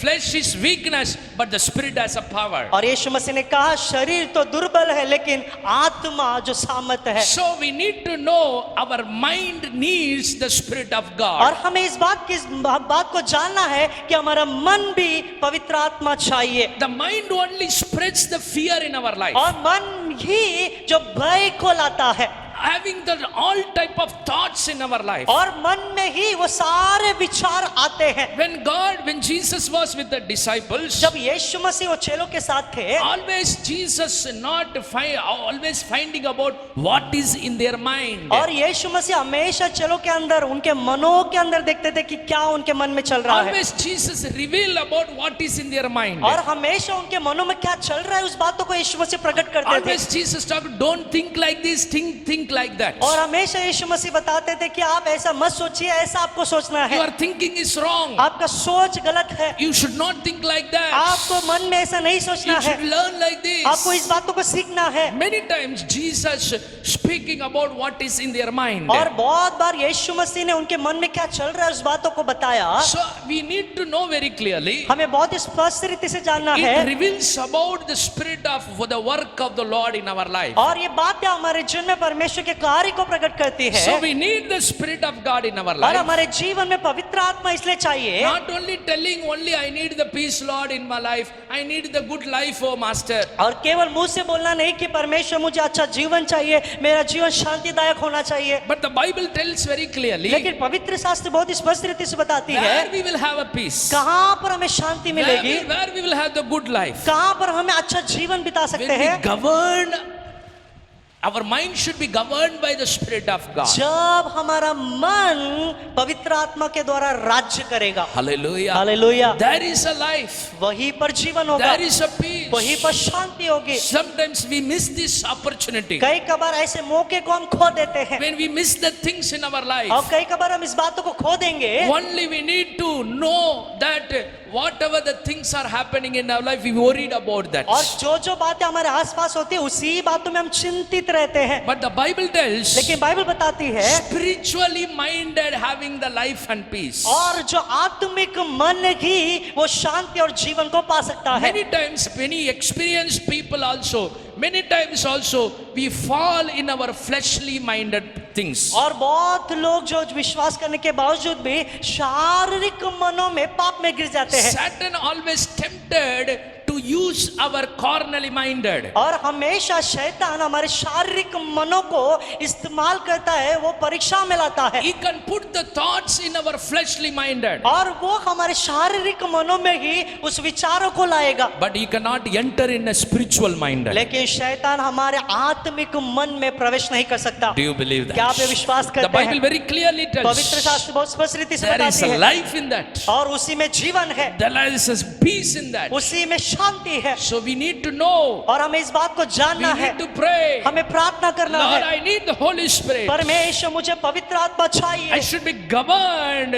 flesh is weakness, but the Spirit has a power. और यीशु मसीह ने कहा शरीर तो दुर्बल है लेकिन आत्मा जो सामर्थ है। So we need to know our mind mind needs the Spirit of और God. हमें इस बात को जानना है कि हमारा मन भी पवित्र आत्मा चाहिए। The mind only spreads the fear in our life. और मन ही जो भय को लाता है, Having the all type of thoughts in our life. और मन में ही वो सारे विचार आते हैं। When Jesus was with the disciples, जब यीशु मसीह वो चेलों के साथ थे, always Jesus always finding about what is in their mind. और यीशु मसीह हमेशा चेलों के अंदर, उनके मनों के अंदर देखते थे कि क्या उनके मन में चल रहा है। Always Jesus reveal about what is in their mind. और हमेशा उनके मनों में क्या चल रहा है उस बातों को यीशु मसीह प्रकट करते थे। Always Jesus talk, don't think like this, think like that. और हमेशा यीशु मसीह बताते थे कि आप ऐसा मत सोचिए, ऐसा आपको सोचना है। Your thinking is wrong. आपका सोच गलत है। You should not think like that. आपको मन में ऐसा नहीं सोचना You है। should learn like this. आपको इस बातों को सीखना है। Many times Jesus speaking about what is in their mind. और बहुत बार यीशु मसीह ने उनके मन में क्या चल रहा है उस बातों को बताया। So we need to know very clearly. हमें बहुत स्पष्ट रीति से जानना It है। reveals about the spirit of the work of the Lord in our life. और ये बातें हमारे जीवन में परमेश्वर के कार्य को प्रकट करती है। So we need the spirit of God in our और life. हमारे जीवन में पवित्र आत्मा इसलिए चाहिए। Not only telling only I need the peace Lord in my life, I need the good life, oh Master. और केवल मुंह से बोलना नहीं कि परमेश्वर मुझे अच्छा जीवन चाहिए, मेरा जीवन शांतिदायक होना चाहिए। But the Bible tells very clearly लेकिन पवित्र शास्त्र बहुत स्पष्ट रीति से बताती है where we will have a peace, कहाँ पर हमें शांति मिलेगी, where we will have the good life. कहाँ पर हमें अच्छा जीवन बिता सकते When we हैं। govern, our mind should be governed by the Spirit of God. जब हमारा मन पवित्र आत्मा के द्वारा राज्य करेगा। Hallelujah. Hallelujah. There is a life. वहीं पर जीवन होगा, There is a peace. वहीं पर शांति होगी। Sometimes we miss this opportunity. कई कबार ऐसे मौके को हम खो देते हैं, When we miss the things in our और life, कई कबार हम इस बातों को खो देंगे। only we need to know that whatever the things are happening in our life, we worried about that. और जो बातें हमारे आसपास होती है उसी बातों में हम चिंतित रहते हैं। But the Bible tells, लेकिन बाइबल बताती है, spiritually minded having the life and peace. और जो आत्मिक मन ही वो शांति और जीवन को पा सकता है। Many times, many experienced people also, many times also, we fall in our fleshly minded things. और बहुत लोग जो विश्वास करने के बावजूद भी शारीरिक मनों में पाप में गिर जाते हैं। Satan always tempted to use our carnally minded. और हमेशा शैतान हमारे शारीरिक मनों को इस्तेमाल करता है, वो परीक्षा में लाता है। He can put the thoughts in our fleshly minded, और वो हमारे शारीरिक मनों में ही उस विचारों को लाएगा। but he cannot enter in a spiritual minded. लेकिन शैतान हमारे आत्मिक मन में प्रवेश नहीं कर सकता। Do you believe that? क्या आप ये विश्वास The करते Bible हैं? very clearly पवित्र tells शास्त्र बहुत स्पष्ट रीति से there is बताती a है, life in that. और उसी में जीवन है, There is peace in that. उसी में शांति है। So we need to know. और हमें इस बात को We जानना है, need to pray. हमें प्रार्थना करना Lord, है। I need the Holy Spirit. परमेश्वर मुझे पवित्र आत्मा I चाहिए, should be governed,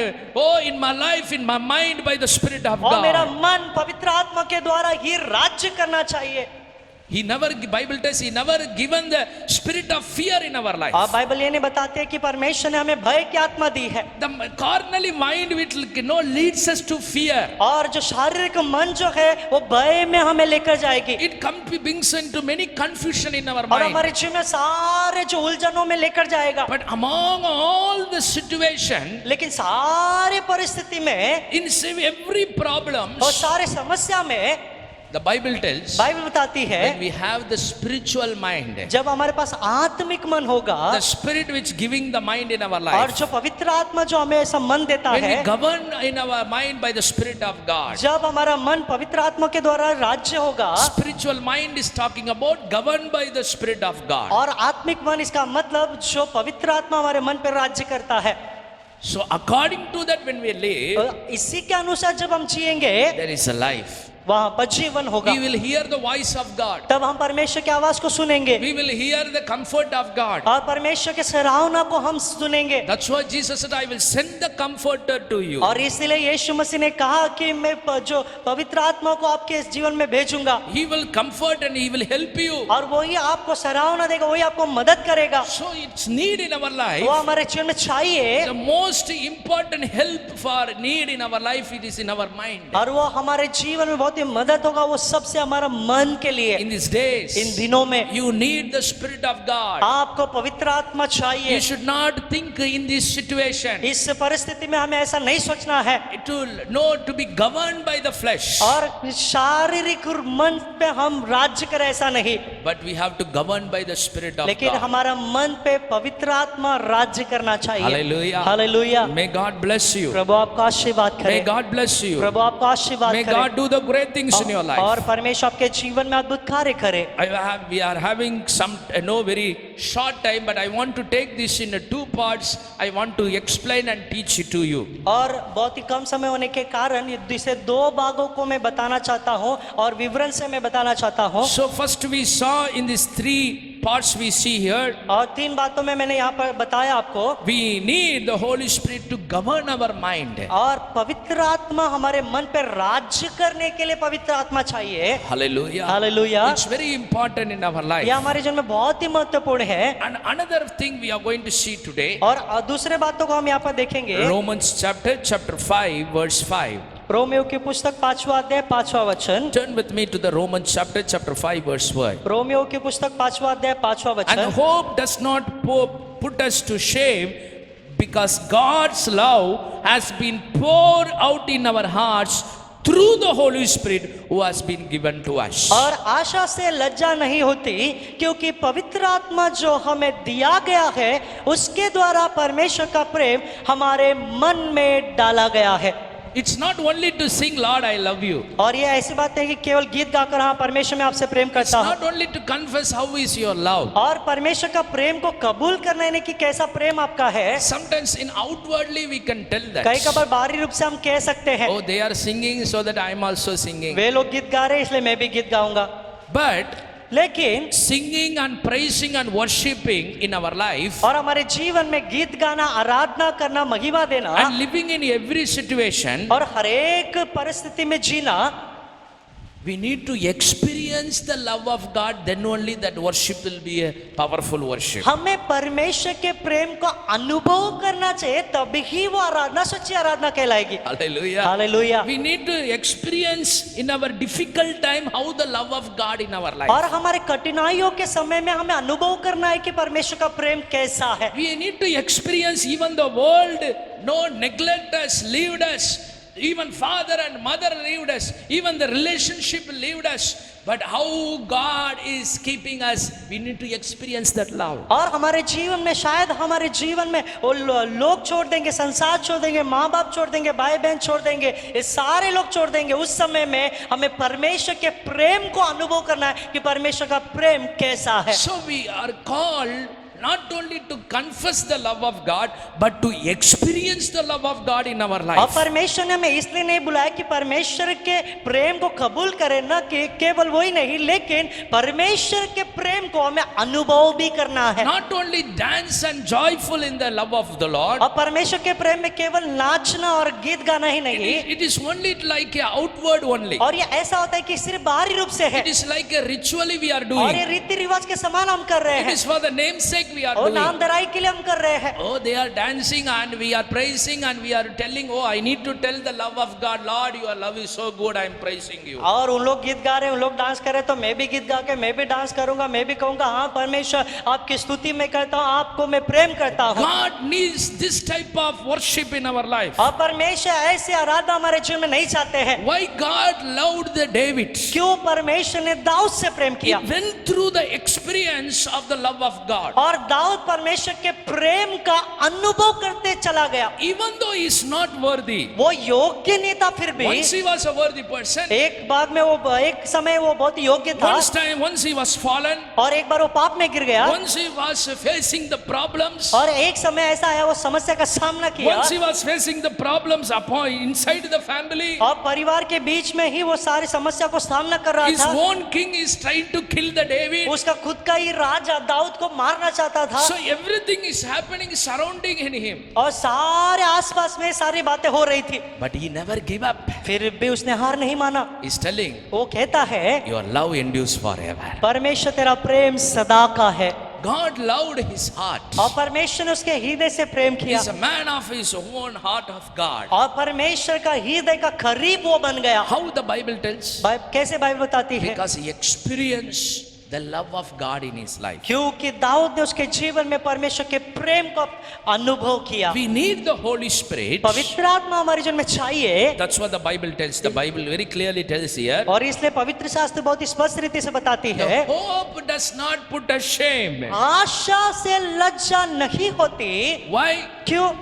in my life, in my mind by the Spirit of और मेरा God. मन पवित्र आत्मा के द्वारा ही राज्य करना चाहिए। Bible tells he never given the spirit of fear in our life. और बाइबल ये नहीं बताती है कि परमेश्वर ने हमें भय की आत्मा दी है। The carnally mind which leads us to fear. और जो शारीरिक मन जो है वो भय में हमें लेकर जाएगी, It brings into many confusion in our और mind. हमारे जीवन में सारे जो उलझनों में लेकर जाएगा। But among all the situation, लेकिन सारे परिस्थिति में in every problem, और सारे समस्या में the Bible tells बाइबल बताती है, when we have the spiritual mind, जब हमारे पास आत्मिक मन होगा, the spirit which giving the mind in our और life, जो पवित्र आत्मा जो हमें ऐसा मन देता when we है, govern in our mind by the Spirit of God. जब हमारा मन पवित्र आत्मा के द्वारा राज्य होगा, Spiritual mind is talking about governed by the Spirit of God. और आत्मिक मन इसका मतलब जो पवित्र आत्मा हमारे मन पर राज्य करता है। So according to that, when we live, इसी के अनुसार जब हम जिएंगे, there is a life. वहां पर जीवन होगा। We will hear the voice of God. तब हम परमेश्वर की आवाज को सुनेंगे, We will hear the comfort of God. और परमेश्वर के सराहना को हम सुनेंगे। That's why Jesus said, I will send the comforter to you. और इसलिए यीशु मसीह ने कहा कि मैं जो पवित्र आत्मा को आपके इस जीवन में भेजूंगा, He will comfort and He will help you. और वही आपको सराहना देगा, वही आपको मदद करेगा। So it's need in our life. वो हमारे जीवन में चाहिए, The most important help for need in our life, it is in our mind. और वो हमारे जीवन में बहुत बहुत ही मदद होगा वो सबसे हमारा मन के लिए। In these days, इन दिनों में you need the Spirit of God. आपको पवित्र आत्मा चाहिए। You should not think in this situation इस परिस्थिति में हमें ऐसा नहीं सोचना है to be governed by the flesh, और शारीरिक और मन पे हम राज्य करें, ऐसा नहीं, but we have to govern by the Spirit of लेकिन God. हमारा मन पे पवित्र आत्मा राज्य करना चाहिए। Hallelujah. Hallelujah. May God bless you. प्रभु आपको आशीर्वाद May करे। God bless you. प्रभु आपको आशीर्वाद May करे God do the great things in your और life. परमेश्वर आपके जीवन में अद्भुत कार्य करे। We are having some very short time, but I want to take this in two parts. I want to explain and teach it to you. और बहुत ही कम समय होने के कारण इसे दो भागों को मैं बताना चाहता हूँ और विवरण से मैं बताना चाहता हूँ। So first we saw in these three parts we see here, और तीन बातों में मैंने यहाँ पर बताया आपको। we need the Holy Spirit to govern our mind. और पवित्र आत्मा हमारे मन पर राज्य करने के लिए पवित्र आत्मा चाहिए। Hallelujah. Hallelujah. It's very important in our life. यह हमारे जीवन में बहुत ही महत्वपूर्ण है। And another thing we are going to see today, और दूसरे बातों को हम यहाँ पर देखेंगे। Romans chapter 5 verse 5. रोमियो की पुस्तक 5वां अध्याय 5वां वचन। Turn with me to the Romans chapter 5 verse 5. Romeo की पुस्तक 5वां अध्याय 5वां And वचन। hope does not put us to shame, because God's love has been poured out in our hearts through the Holy Spirit who has been given to us. और आशा से लज्जा नहीं होती, क्योंकि पवित्र आत्मा जो हमें दिया गया है उसके द्वारा परमेश्वर का प्रेम हमारे मन में डाला गया है। It's not only to sing, Lord, I love you. और ये ऐसी बात है कि केवल गीत गाकर हाँ परमेश्वर मैं आपसे प्रेम It's करता हूँ, not only to confess how is your love. और परमेश्वर का प्रेम को कबूल करना है कि कैसा प्रेम आपका है। Sometimes in outwardly we can tell कई that. कबार बाहरी रूप से हम कह सकते हैं Oh, they are singing so that I am also singing. वे लोग गीत गा रहे हैं इसलिए मैं भी गीत गाऊंगा। But लेकिन singing and praising and worshipping in our life और हमारे जीवन में गीत गाना, आराधना करना, महिमा देना and living in every situation, और हर एक परिस्थिति में जीना, we need to experience the love of God. Then only that worship will be a powerful worship. हमें परमेश्वर के प्रेम को अनुभव करना चाहिए, तभी ही वो आराधना सच्ची आराधना कहलाएगी। Hallelujah. Hallelujah. We need to experience in our difficult time how the love of God in our life. और हमारे कठिनाइयों के समय में हमें अनुभव करना है कि परमेश्वर का प्रेम कैसा है। We need to experience even the world neglect us, leave us. Even father and mother leave us. Even the relationship leave us. But how God is keeping us, we need to experience that love. और हमारे जीवन में शायद हमारे जीवन में वो लोग छोड़ देंगे, संसार छोड़ देंगे, माँ बाप छोड़ देंगे, भाई बहन छोड़ देंगे, ये सारे लोग छोड़ देंगे। उस समय में हमें परमेश्वर के प्रेम को अनुभव करना है कि परमेश्वर का प्रेम कैसा है। So we are called not only to confess the love of God, but to experience the love of God in our और life. परमेश्वर ने हमें इसलिए नहीं बुलाया कि परमेश्वर के प्रेम को कबूल करें, न कि केवल वही नहीं, लेकिन परमेश्वर के प्रेम को हमें अनुभव भी करना है। Not only dance and joyful in the love of the Lord. और परमेश्वर के प्रेम में केवल नाचना और गीत गाना ही नहीं, It is only like a outward only. और ये ऐसा होता है कि सिर्फ बाहरी रूप से है, It is like a ritually we are और ये doing. रीति रिवाज के समान हम कर रहे It हैं, is for the namesake we are और doing. नाम दराई के लिए हम कर रहे हैं। Oh, they are dancing and we are praising and we are telling, oh, I need to tell the love of God. Lord, your love is so good, I am praising you. और उन लोग गीत गा रहे हैं, उन लोग dance कर रहे हैं, तो मैं भी गीत गा के मैं भी डांस करूंगा, मैं भी कहूंगा हाँ परमेश्वर आपकी स्तुति में करता हूँ, आपको मैं प्रेम करता हूँ। God needs this type of worship in our life. और परमेश्वर ऐसे आराधना हमारे जीवन में नहीं चाहते हैं। Why God loved the David? क्यों परमेश्वर ने दाऊद से प्रेम He किया? went through the experience of the love of God. और दाऊद परमेश्वर के प्रेम का अनुभव करते चला गया। Even though he is not worthy, वो योग्य नहीं था, फिर भी once he was a worthy person, एक बाद में वो एक समय वो बहुत योग्य था, once he was fallen, और एक बार वो पाप में गिर गया, once he was facing the problems, और एक समय ऐसा आया वो समस्या का सामना किया, once he was facing the problems upon inside the family, और परिवार के बीच में ही वो सारी समस्या को सामना कर रहा his था। own king is trying to kill the David. उसका खुद का ही राजा दाऊद को मारना चाहता था, So everything is happening surrounding in him. और सारे आसपास में सारी बातें हो रही थी, But he never gave up. फिर भी उसने हार नहीं माना। He's telling, वो कहता है your love endures forever. परमेश्वर तेरा प्रेम सदा का है। God loved his heart. और परमेश्वर ने उसके हृदय से प्रेम किया He's a man of his own heart of God. और परमेश्वर का हृदय का करीब वो बन गया। How the Bible tells? कैसे बाइबल बताती है? Because he experienced the love of God in his life. क्योंकि दाऊद ने उसके जीवन में परमेश्वर के प्रेम को अनुभव किया। We need the Holy Spirit. पवित्र आत्मा हमारे जीवन में चाहिए। That's what the Bible tells. The Bible very clearly tells here. और इसलिए पवित्र शास्त्र बहुत स्पष्ट रीति से बताती The है, hope does not put us shame. आशा से लज्जा नहीं होती। Why? क्यों?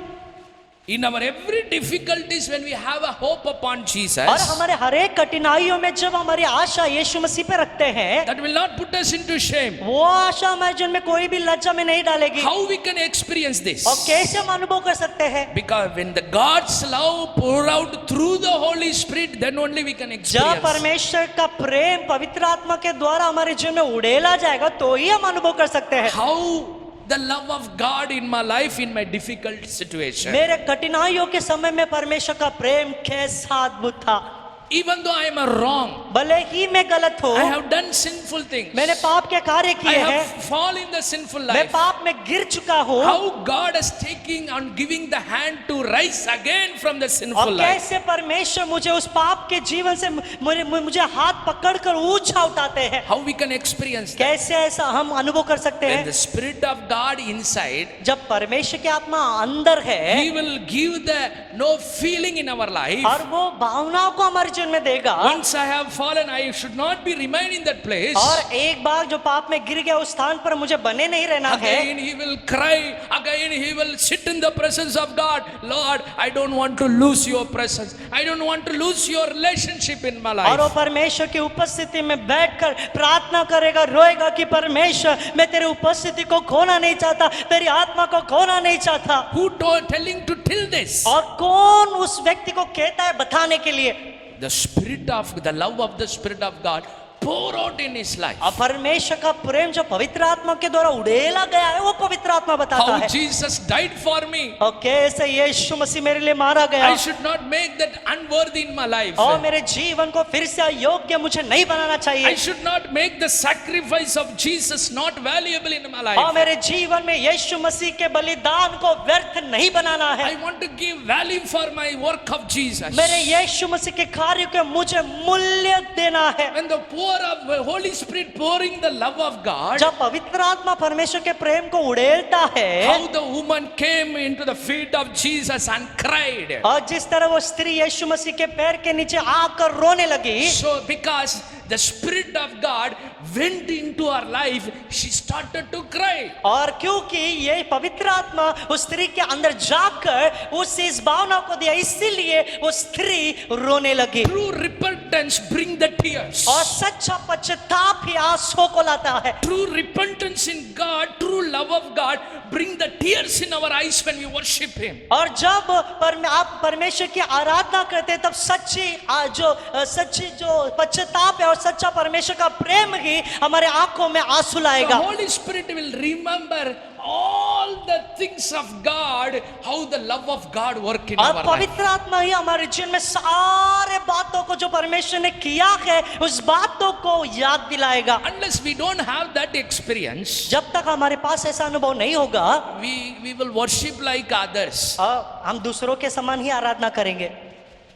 In our every difficulties, when we have a hope upon Jesus, और हमारे हर एक कठिनाइयों में जब हमारी आशा यीशु मसीह पे रखते हैं, that will not put us into shame. वो आशा हमारे जीवन में कोई भी लज्जा में नहीं डालेगी। How we can experience this? और कैसे हम अनुभव कर सकते हैं? Because when the God's love pour out through the Holy Spirit, then only we can जब experience. परमेश्वर का प्रेम पवित्र आत्मा के द्वारा हमारे जीवन में उड़ेला जाएगा तो ही हम अनुभव कर सकते हैं। How the love of God in my life in my difficult situation. मेरे कठिनाइयों के समय में परमेश्वर का प्रेम कैसा अद्भुत था। Even though I am wrong, भले ही मैं गलत हो, I have done sinful things. मैंने पाप के कार्य I किए हैं, have fallen in the sinful मैं life. पाप में गिर चुका हूँ। How God is taking and giving the hand to rise again from the sinful और life. कैसे परमेश्वर मुझे उस पाप के जीवन से मुझे हाथ पकड़कर ऊंचा उठाते हैं। How we can experience that? कैसे ऐसा हम अनुभव कर सकते When हैं? the Spirit of God inside, जब परमेश्वर की आत्मा अंदर है He will give the no feeling in our life. और वो भावनाओं को हमारे जीवन में देगा। Once I have fallen, I should not be remain in that place. और एक बार जो पाप में गिर गया उस स्थान पर मुझे बने नहीं रहना है। Again he will cry. Again he will sit in the presence of God. Lord, I don't want to lose your presence. I don't want to lose your relationship in my और वो life. परमेश्वर की उपस्थिति में बैठकर प्रार्थना करेगा, रोएगा कि परमेश्वर मैं तेरी उपस्थिति को खोना नहीं चाहता, तेरी आत्मा को खोना नहीं चाहता। Who telling to tell this? और कौन उस व्यक्ति को कहता है बताने के लिए? The love of the Spirit of God pour out in his life. और परमेश्वर का प्रेम जो पवित्र आत्मा के द्वारा उड़ेला गया है वो पवित्र आत्मा बताता How है। Jesus died for me. और कैसे यीशु मसीह मेरे लिए मारा गया। I should not make that unworthy in my life. और मेरे जीवन को फिर से अयोग्य मुझे नहीं बनाना I चाहिए। should not make the sacrifice of Jesus not valuable in my और life. मेरे जीवन में यीशु मसीह के बलिदान को व्यर्थ नहीं बनाना है। I want to give value for my work of Jesus. मेरे यीशु मसीह के कार्य को मुझे मूल्य देना है। When the pour of Holy Spirit pouring the love of God, जब पवित्र आत्मा परमेश्वर के प्रेम को उड़ेलता है, how the woman came into the feet of Jesus and cried. और जिस तरह वो स्त्री यीशु मसीह के पैर के नीचे आकर रोने लगी, So because the Spirit of God went into her life, she started to cry. और क्योंकि ये पवित्र आत्मा उस स्त्री के अंदर जाकर उस इस भावना को दिया, इसीलिए वो स्त्री रोने लगी। True repentance bring the tears. और सच्चा पश्चाताप ही आंसुओं को लाता है। True repentance in God, true love of God bring the tears in our eyes when we worship Him. और जब आप परमेश्वर की आराधना करते हैं तब सच्ची जो पश्चाताप है और सच्चा परमेश्वर का प्रेम ही हमारे आंखों में आंसू The लाएगा। Holy Spirit will remember all the things of God, how the love of God work in और our life. पवित्र आत्मा ही हमारे जीवन में सारे बातों को जो परमेश्वर ने किया है उस बातों को याद दिलाएगा। Unless we don't have that experience, जब तक हमारे पास ऐसा अनुभव नहीं होगा, we will worship like others. हम दूसरों के समान ही आराधना करेंगे।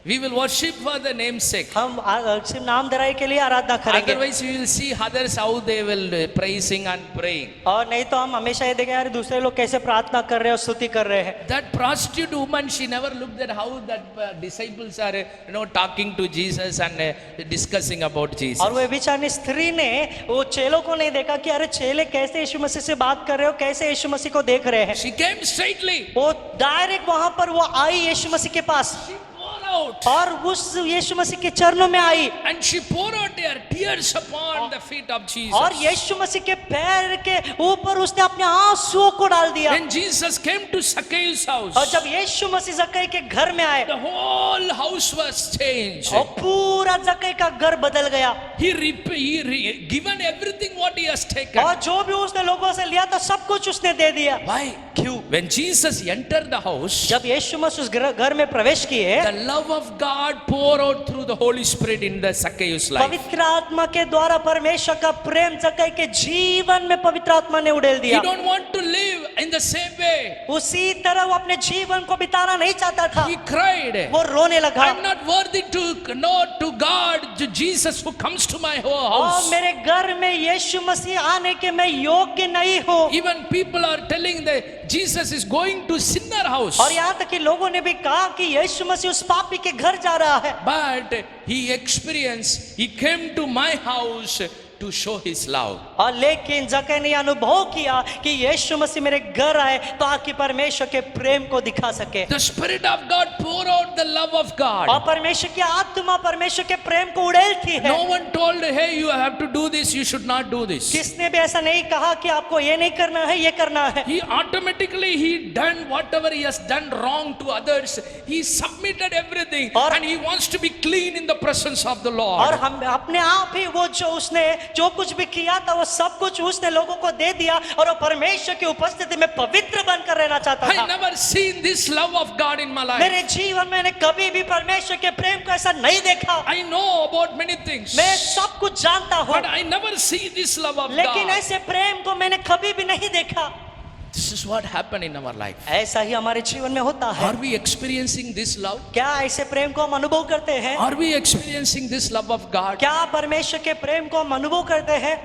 We will worship for the name's sake. हम सिर्फ नाम धराई के लिए आराधना करेंगे। Otherwise, we will see others how they will praising and praying. और नहीं तो हम हमेशा ये देखें यार दूसरे लोग कैसे प्रार्थना कर रहे हैं और स्तुति कर रहे हैं। That prostitute woman, she never looked at how that disciples are, talking to Jesus and discussing about Jesus. और वो विचारनी स्त्री ने वो चेलों को नहीं देखा कि अरे चेले कैसे यीशु मसीह से बात कर रहे हो, कैसे यीशु मसीह को देख रहे हैं। She came straightly. वो डायरेक्ट वहां पर वो आई यीशु मसीह के पास Out. और उस यीशु मसीह के चरणों में आई And she poured out her tears upon the feet of Jesus. और यीशु मसीह के पैर के ऊपर उसने अपने आंसुओं को डाल दिया। When Jesus came to Zacchaeus' house, और जब यीशु मसीह जक्कई के घर में आए the whole house was changed. और पूरा जक्कई का घर बदल गया। He given everything what he has taken. और जो भी उसने लोगों से लिया था सब कुछ उसने दे दिया। Why? क्यों? When Jesus entered the house, जब यीशु मसीह उस घर में प्रवेश किए, the love of God poured out through the Holy Spirit in the Zacchaeus life. पवित्र आत्मा के द्वारा परमेश्वर का प्रेम जक्कई के जीवन में पवित्र आत्मा ने उड़ेल He दिया। don't want to live in the same way. उसी तरह वो अपने जीवन को बिताना नहीं चाहता था, He cried, वो रोने लगा। I'm not worthy to know to God, to Jesus who comes to my house. और मेरे घर में यीशु मसीह आने के मैं योग्य नहीं हूँ। Even people are telling that Jesus is going to sinner house. और यहाँ तक कि लोगों ने भी कहा कि यीशु मसीह उस पापी के घर जा रहा है। But he came to my house to show his love. और लेकिन जक्कई ने अनुभव किया कि यीशु मसीह मेरे घर आए ताकि परमेश्वर के प्रेम को दिखा सके। The Spirit of God poured out the love of God. और परमेश्वर की आत्मा परमेश्वर के प्रेम को उड़ेलती है। No one told, hey, you have to do this, you should not do this. किसने भी ऐसा नहीं कहा कि आपको ये नहीं करना है, ये करना है। He automatically done whatever he has done wrong to others. He submitted everything and he wants to be clean in the presence of the Lord. और हम अपने आप ही वो जो कुछ भी किया था वो सब कुछ उसने लोगों को दे दिया और वो परमेश्वर की उपस्थिति में पवित्र बनकर रहना चाहता था। I never seen this love of God in my life. मेरे जीवन में मैंने कभी भी परमेश्वर के प्रेम को ऐसा नहीं देखा। I know about many things. मैं सब कुछ जानता हूँ, but I never see this love of लेकिन God. ऐसे प्रेम को मैंने कभी भी नहीं देखा। This is what happened in our life. ऐसा ही हमारे जीवन में होता है। Are we experiencing this love? क्या ऐसे प्रेम को हम अनुभव करते हैं? Are we experiencing this love of God? क्या परमेश्वर के प्रेम को हम अनुभव करते हैं?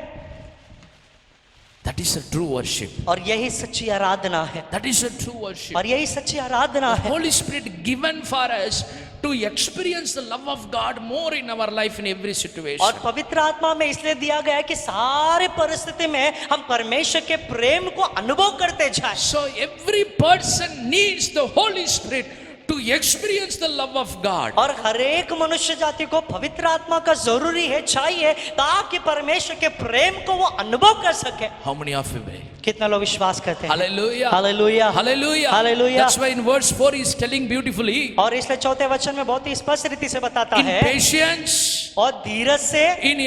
That is a true worship. और यही सच्ची आराधना है। That is a true worship. और यही सच्ची आराधना है। Holy Spirit given for us to experience the love of God more in our life in every situation. और पवित्र आत्मा में इसलिए दिया गया है कि सारे परिस्थिति में हम परमेश्वर के प्रेम को अनुभव करते जाएं। So every person needs the Holy Spirit to experience the love of God. और हर एक मनुष्य जाति को पवित्र आत्मा का जरूरी है, चाहिए, ताकि परमेश्वर के प्रेम को वो अनुभव कर सके। How many of you believe? कितना लोग विश्वास करते हैं? Hallelujah. Hallelujah, Hallelujah. Hallelujah. That's why in verse 4 he's telling beautifully. और इसलिए चौथे वचन में बहुत ही स्पष्ट रीति से बताता In है, patience, और धीरज से, in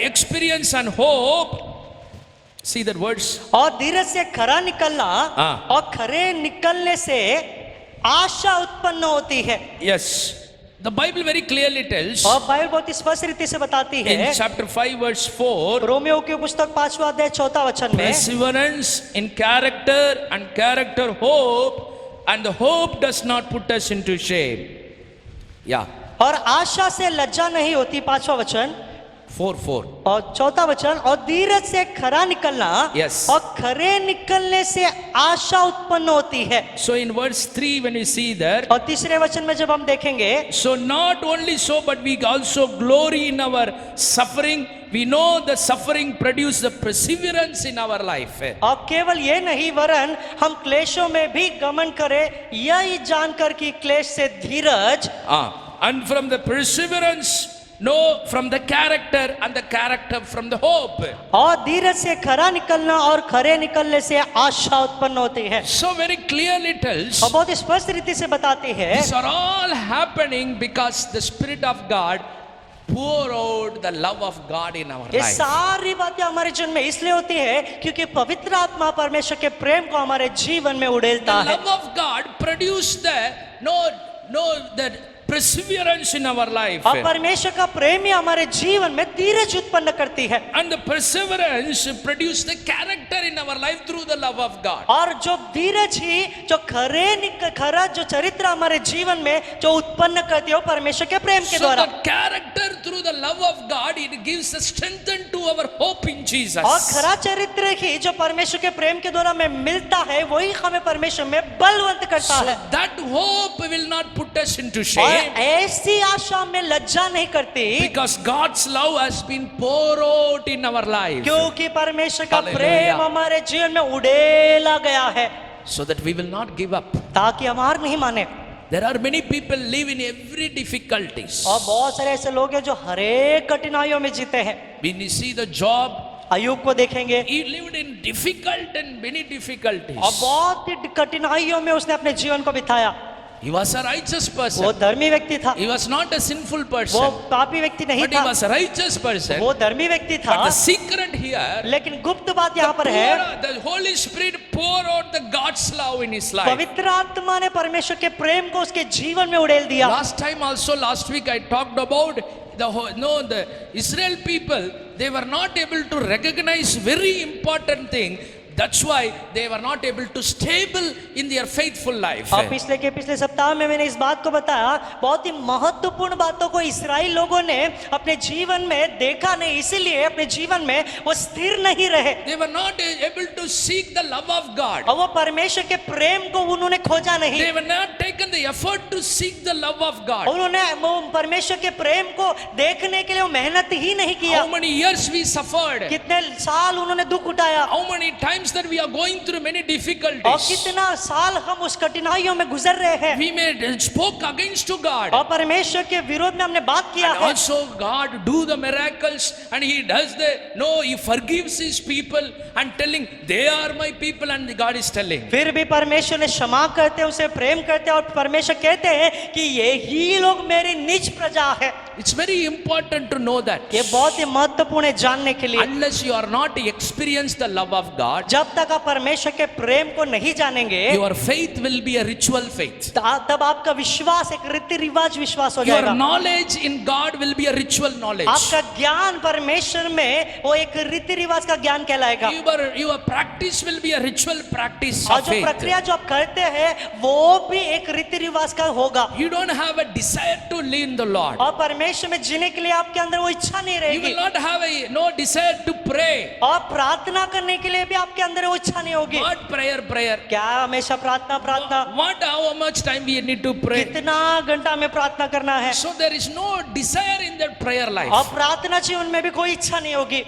experience and hope. See that words. और धीरज से खरा निकलना, हाँ। और खरे निकलने से आशा उत्पन्न होती है। Yes. The Bible very clearly tells और बाइबल बहुत ही स्पष्ट रीति से बताती है, in chapter 5 verse 4, रोमियो की पुस्तक 5वां अध्याय 4वां वचन में, perseverance in character and character hope, and the hope does not put us into shame. Yeah. और आशा से लज्जा नहीं होती, 5वां वचन, 4:4. और 4वां वचन, और धीरज से खरा निकलना, Yes. और खरे निकलने से आशा उत्पन्न होती है। So in verse 3 when you see there, और तीसरे वचन में जब हम देखेंगे, so not only so but we also glory in our suffering. We know the suffering produce the perseverance in our life. और केवल ये नहीं वरन हम क्लेशों में भी गमन करें, यही जानकर कि क्लेश से धीरज, And from the perseverance, no, from the character, and the character from the hope. और धीरज से खरा निकलना और खरे निकलने से आशा उत्पन्न होती है। So very clearly tells, और बहुत स्पष्ट रीति से बताती है, these are all happening because the Spirit of God pour out the love of God in our ये life. सारी बातें हमारे जीवन में इसलिए होती है क्योंकि पवित्र आत्मा परमेश्वर के प्रेम को हमारे जीवन में The उड़ेलता है। love of God produced the perseverance in our life. और परमेश्वर का प्रेम ही हमारे जीवन में धीरज उत्पन्न करती है। And the perseverance produced the character in our life through the love of God. और जो धीरज ही जो खरा जो चरित्र हमारे जीवन में जो उत्पन्न करती है वो परमेश्वर के प्रेम के So द्वारा। the character through the love of God, it gives a strength to our hope in Jesus. और खरा चरित्र ही जो परमेश्वर के प्रेम के द्वारा हमें मिलता है वही हमें परमेश्वर में बलवंत करता So है। that hope will not put us into और shame. ऐसी आशा में लज्जा नहीं करती, Because God's love has been poured out in our life. क्योंकि परमेश्वर का Hallelujah. प्रेम हमारे जीवन में उड़ेला गया है, So that we will not give up. ताकि हम हार नहीं माने। There are many people live in every difficulties. और बहुत सारे ऐसे लोग हैं जो हर एक कठिनाइयों में जीते हैं। When you see the Job, अय्यूब को देखेंगे, he lived in difficult and many difficulties. और बहुत ही कठिनाइयों में उसने अपने जीवन को बिताया। He was a righteous वो person. धर्मी व्यक्ति था, He was not a sinful वो person, पापी व्यक्ति नहीं but he था, was a righteous person. वो धर्मी व्यक्ति था। But the secret here, लेकिन गुप्त बात यहाँ पर है, the Holy Spirit poured out the God's love in his life. पवित्र आत्मा ने परमेश्वर के प्रेम को उसके जीवन में उड़ेल दिया। Last week I talked about the Israel people, they were not able to recognize very important thing. That's why they were not able to stable in their faithful life. और पिछले सप्ताह में मैंने इस बात को बताया, बहुत ही महत्वपूर्ण बातों को इस्राएल लोगों ने अपने जीवन में देखा नहीं, इसीलिए अपने जीवन में वो स्थिर नहीं रहे। They were not able to seek the love of God. और वो परमेश्वर के प्रेम को उन्होंने खोजा नहीं। They were not taken the effort to seek the love of God. उन्होंने वो परमेश्वर के प्रेम को देखने के लिए वो मेहनत ही नहीं किया। How many years we suffered? कितने साल उन्होंने दुख उठाया, How many times that we are going through many और difficulties? कितना साल हम उस कठिनाइयों में गुजर रहे हैं, We may spoke against to God. और परमेश्वर के विरोध में हमने बात किया And है। also God do the miracles and he does he forgives his people and telling they are my people, and God is telling. फिर भी परमेश्वर ने क्षमा करते हैं, उसे प्रेम करते हैं, और परमेश्वर कहते हैं कि ये ही लोग मेरी निज प्रजा है। It's very important to know that. ये बहुत ही महत्वपूर्ण है जानने के लिए। Unless you are not experienced the love of God, जब तक आप परमेश्वर के प्रेम को नहीं जानेंगे, your faith will be a ritual faith. तब आपका विश्वास एक रीति रिवाज विश्वास हो Your जाएगा। knowledge in God will be a ritual knowledge. आपका ज्ञान परमेश्वर में वो एक रीति रिवाज का ज्ञान कहलाएगा, Your practice will be a ritual practice और of जो faith. प्रक्रिया जो आप करते हैं वो भी एक रीति रिवाज का होगा। You don't have a desire to live in the Lord. और परमेश्वर में जीने के लिए आपके अंदर वो इच्छा नहीं You रहेगी, will not have no desire to pray. और प्रार्थना करने के लिए भी आपके अंदर वो इच्छा नहीं होगी। What prayer? क्या हमेशा प्रार्थना, How much time we need to pray? कितना घंटा में प्रार्थना करना है, So there is no desire in that prayer life. और प्रार्थना जीवन में भी कोई इच्छा नहीं होगी।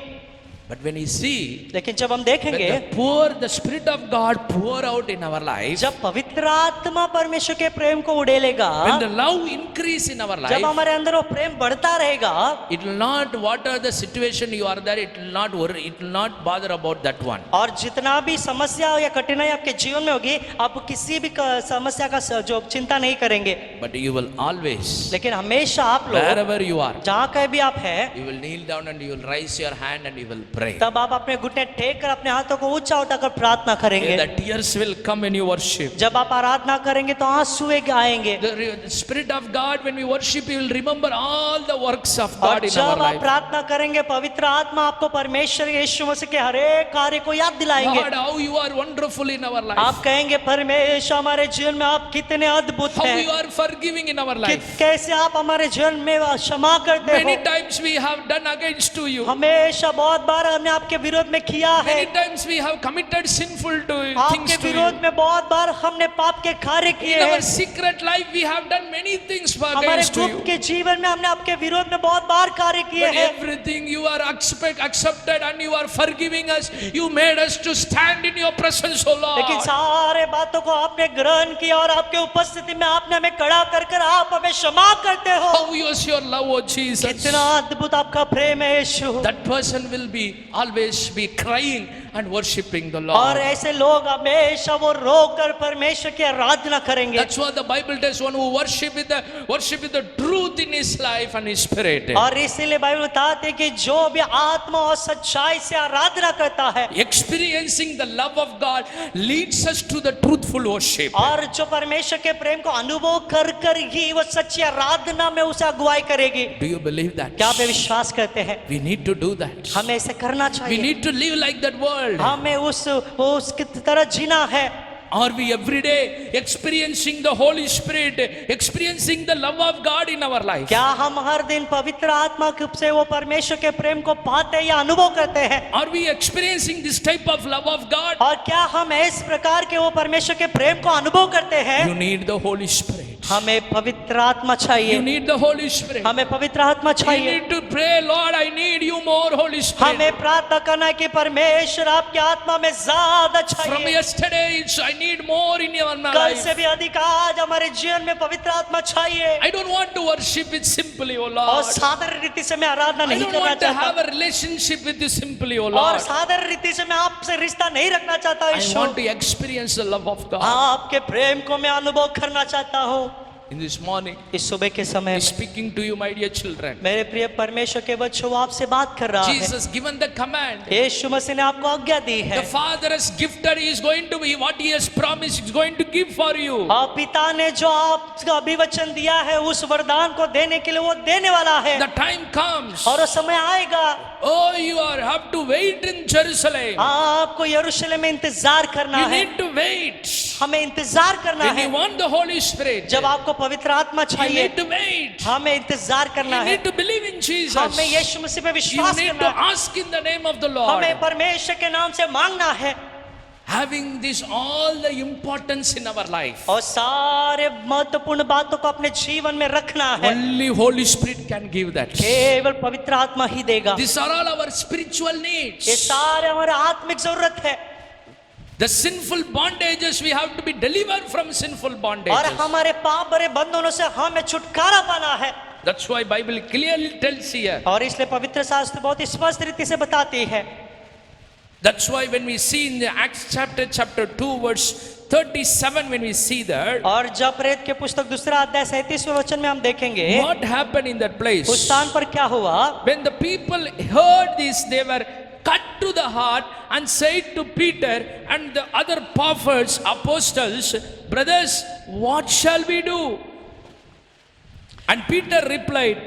But when you see, लेकिन जब हम when देखेंगे, the Spirit of God pour out in our life, जब पवित्र आत्मा परमेश्वर के प्रेम को उड़ेलेगा, when the love increase in our जब life, हमारे अंदर वो प्रेम बढ़ता रहेगा, it will not, whatever the situation you are there, it will not worry, it will not bother about that one. और जितना भी समस्या या कठिनाई आपके जीवन में होगी, आप किसी भी समस्या का जो चिंता नहीं करेंगे, But you will always, लेकिन हमेशा आप लोग wherever you are, जहाँ कहीं भी आप हैं, you will kneel down and you will raise your hand and you will pray. तब आप अपने घुटने टेक कर अपने हाथों को ऊंचा उठाकर प्रार्थना करेंगे। The tears will come when you worship. जब आप आराधना करेंगे तो आंसू आएंगे, The Spirit of God, when we worship, you will remember all the works of और God in our जब आप life. प्रार्थना करेंगे पवित्र आत्मा आपको परमेश्वर यीशु मसीह के हर एक कार्य को याद दिलाएंगे। God, how you are wonderful in our life. आप कहेंगे परमेश्वर हमारे जीवन में आप कितने अद्भुत How हैं, you are forgiving in our life. कैसे आप हमारे जीवन में क्षमा करते Many हो। times we have done against to you. हमेशा बहुत बार हमने आपके विरोध में किया है, Many times we have committed sinful things आपके to you. विरोध में बहुत बार हमने पाप के कार्य किए In our हैं, secret life we have done many things हमारे against गुप्त you. के जीवन में हमने आपके विरोध में बहुत बार कार्य किए But हैं, everything you are accepted and you are forgiving us. You made us to stand in your presence, O Lord. लेकिन सारे बातों को आपने ग्रहण किया और आपके उपस्थिति में आपने हमें खड़ा कर आप हमें क्षमा करते हो। How is your love, O Jesus? कितना अद्भुत आपका प्रेम है यीशु। That person will be always be crying and worshiping the और Lord. ऐसे लोग हमेशा वो रोकर परमेश्वर की आराधना करेंगे। That's what the Bible tells, one who worship with the truth in his life and his spirit. और इसीलिए बाइबल बताते हैं कि जो भी आत्मा और सच्चाई से आराधना करता है, Experiencing the love of God leads us to the truthful worship. और जो परमेश्वर के प्रेम को अनुभव कर ही वो सच्ची आराधना में उसे अगुवाई करेगी। Do you believe that? क्या आप ये विश्वास करते हैं? We need to do that. हमें ऐसे करना We चाहिए, need to live like that world. हमें उसकी तरह जीना है। Are we every day experiencing the Holy Spirit, experiencing the love of God in our life? क्या हम हर दिन पवित्र आत्मा से वो परमेश्वर के प्रेम को पाते हैं या अनुभव करते हैं? Are we experiencing this type of love of God? और क्या हम इस प्रकार के वो परमेश्वर के प्रेम को अनुभव करते हैं? You need the Holy Spirit. हमें पवित्र आत्मा You चाहिए, need the Holy Spirit. हमें पवित्र आत्मा You चाहिए। need to pray, Lord, I need you more, Holy Spirit. हमें प्रार्थना करना है कि परमेश्वर आपकी आत्मा में ज्यादा From चाहिए। yesterday, it's, I need more in your कल life. से भी अधिक आज हमारे जीवन में पवित्र आत्मा चाहिए। I don't want to worship it simply, O और Lord. साधारण रीति से मैं आराधना I नहीं don't करना want to चाहता, have a relationship with you simply, O और Lord. साधारण रीति से मैं आपसे रिश्ता नहीं रखना चाहता। I Yeshu, want to experience the love of God. आपके प्रेम को मैं अनुभव करना चाहता हूँ। In this morning, इस सुबह के समय He's speaking to you, my dear children. मेरे प्रिय परमेश्वर के बच्चों, आपसे बात कर रहा है। Jesus given the command. यीशु मसीह ने आपको आज्ञा दी है। The Father has gifted, He is going to be what He has promised, He is going to give for you. और पिता ने जो आपका अभिवचन दिया है उस वरदान को देने के लिए वो देने वाला है, The time comes. और वो समय आएगा। Oh, you have to wait in Jerusalem. आपको यरूशलेम में इंतजार करना You है, need to wait. हमें इंतजार करना When है। you want the Holy Spirit, जब आपको पवित्र आत्मा you चाहिए, need to wait. हमें इंतजार करना You है। need to believe in Jesus. हमें यीशु मसीह पे You विश्वास need करना to है। ask in the name of the Lord. हमें परमेश्वर के नाम से मांगना है, Having this all the importance in our life. और सारे महत्वपूर्ण बातों को अपने जीवन में रखना है। Only Holy Spirit can give that. केवल पवित्र आत्मा ही देगा। These are all our spiritual needs. ये सारे हमारे आत्मिक जरूरत है, The sinful bondages, we have to be delivered from sinful और bondages. हमारे पाप भरे बंधनों से हमें छुटकारा पाना है। That's why Bible clearly tells here. और इसलिए पवित्र शास्त्र बहुत स्पष्ट रीति से बताती है। That's why when we see in the Acts chapter 2 verse 37, when we see that, और जब प्रेरित के पुस्तक दूसरा अध्याय 37वें वचन में हम देखेंगे what happened in that उस place? स्थान पर क्या हुआ। When the people heard this, they were cut to the heart and said to Peter and the other prophets, apostles, brothers, what shall we do? And Peter replied,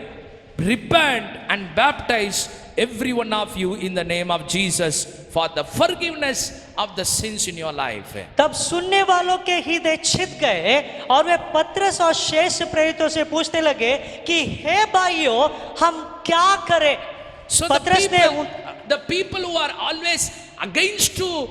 repent and baptize every one of you in the name of Jesus for the forgiveness of the sins in your life. तब सुनने वालों के हृदय छिद गए और वे पतरस और शेष प्रेरितों से पूछने लगे कि हे भाइयों, हम क्या करें। So पतरस ने the people who are always against to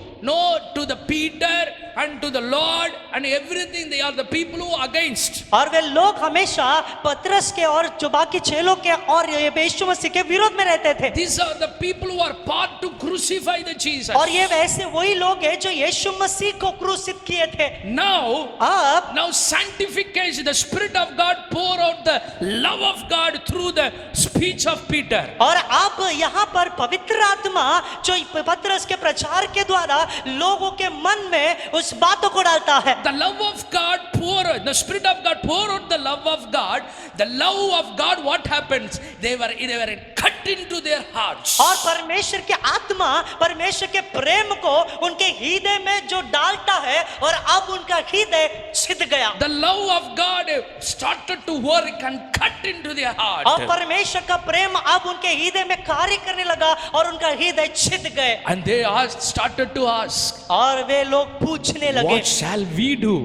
the Peter and to the Lord and everything, they are the people who are against. और वे लोग हमेशा पतरस के और जो बाकी चेलों के और यीशु मसीह के विरोध में रहते थे। These are the people who are part to crucify the Jesus. और ये वैसे वही लोग हैं जो यीशु मसीह को क्रूसित किए थे। Now sanctification, the Spirit of God pour out the love of God through the speech of Peter. और अब यहाँ पर पवित्र आत्मा जो पतरस के प्रचार के द्वारा लोगों के मन में उस बातों को डालता है। The love of God pour, the Spirit of God pour out the love of God. The love of God, what happens? They were cut into their hearts. और परमेश्वर की आत्मा परमेश्वर के प्रेम को उनके हृदय में जो डालता है और अब उनका हृदय छिद गया। The love of God started to work and cut into their heart. और परमेश्वर का प्रेम अब उनके हृदय में कार्य करने लगा और उनका हृदय छिद गए। And they started to ask, और वे लोग पूछने लगे, what shall we do?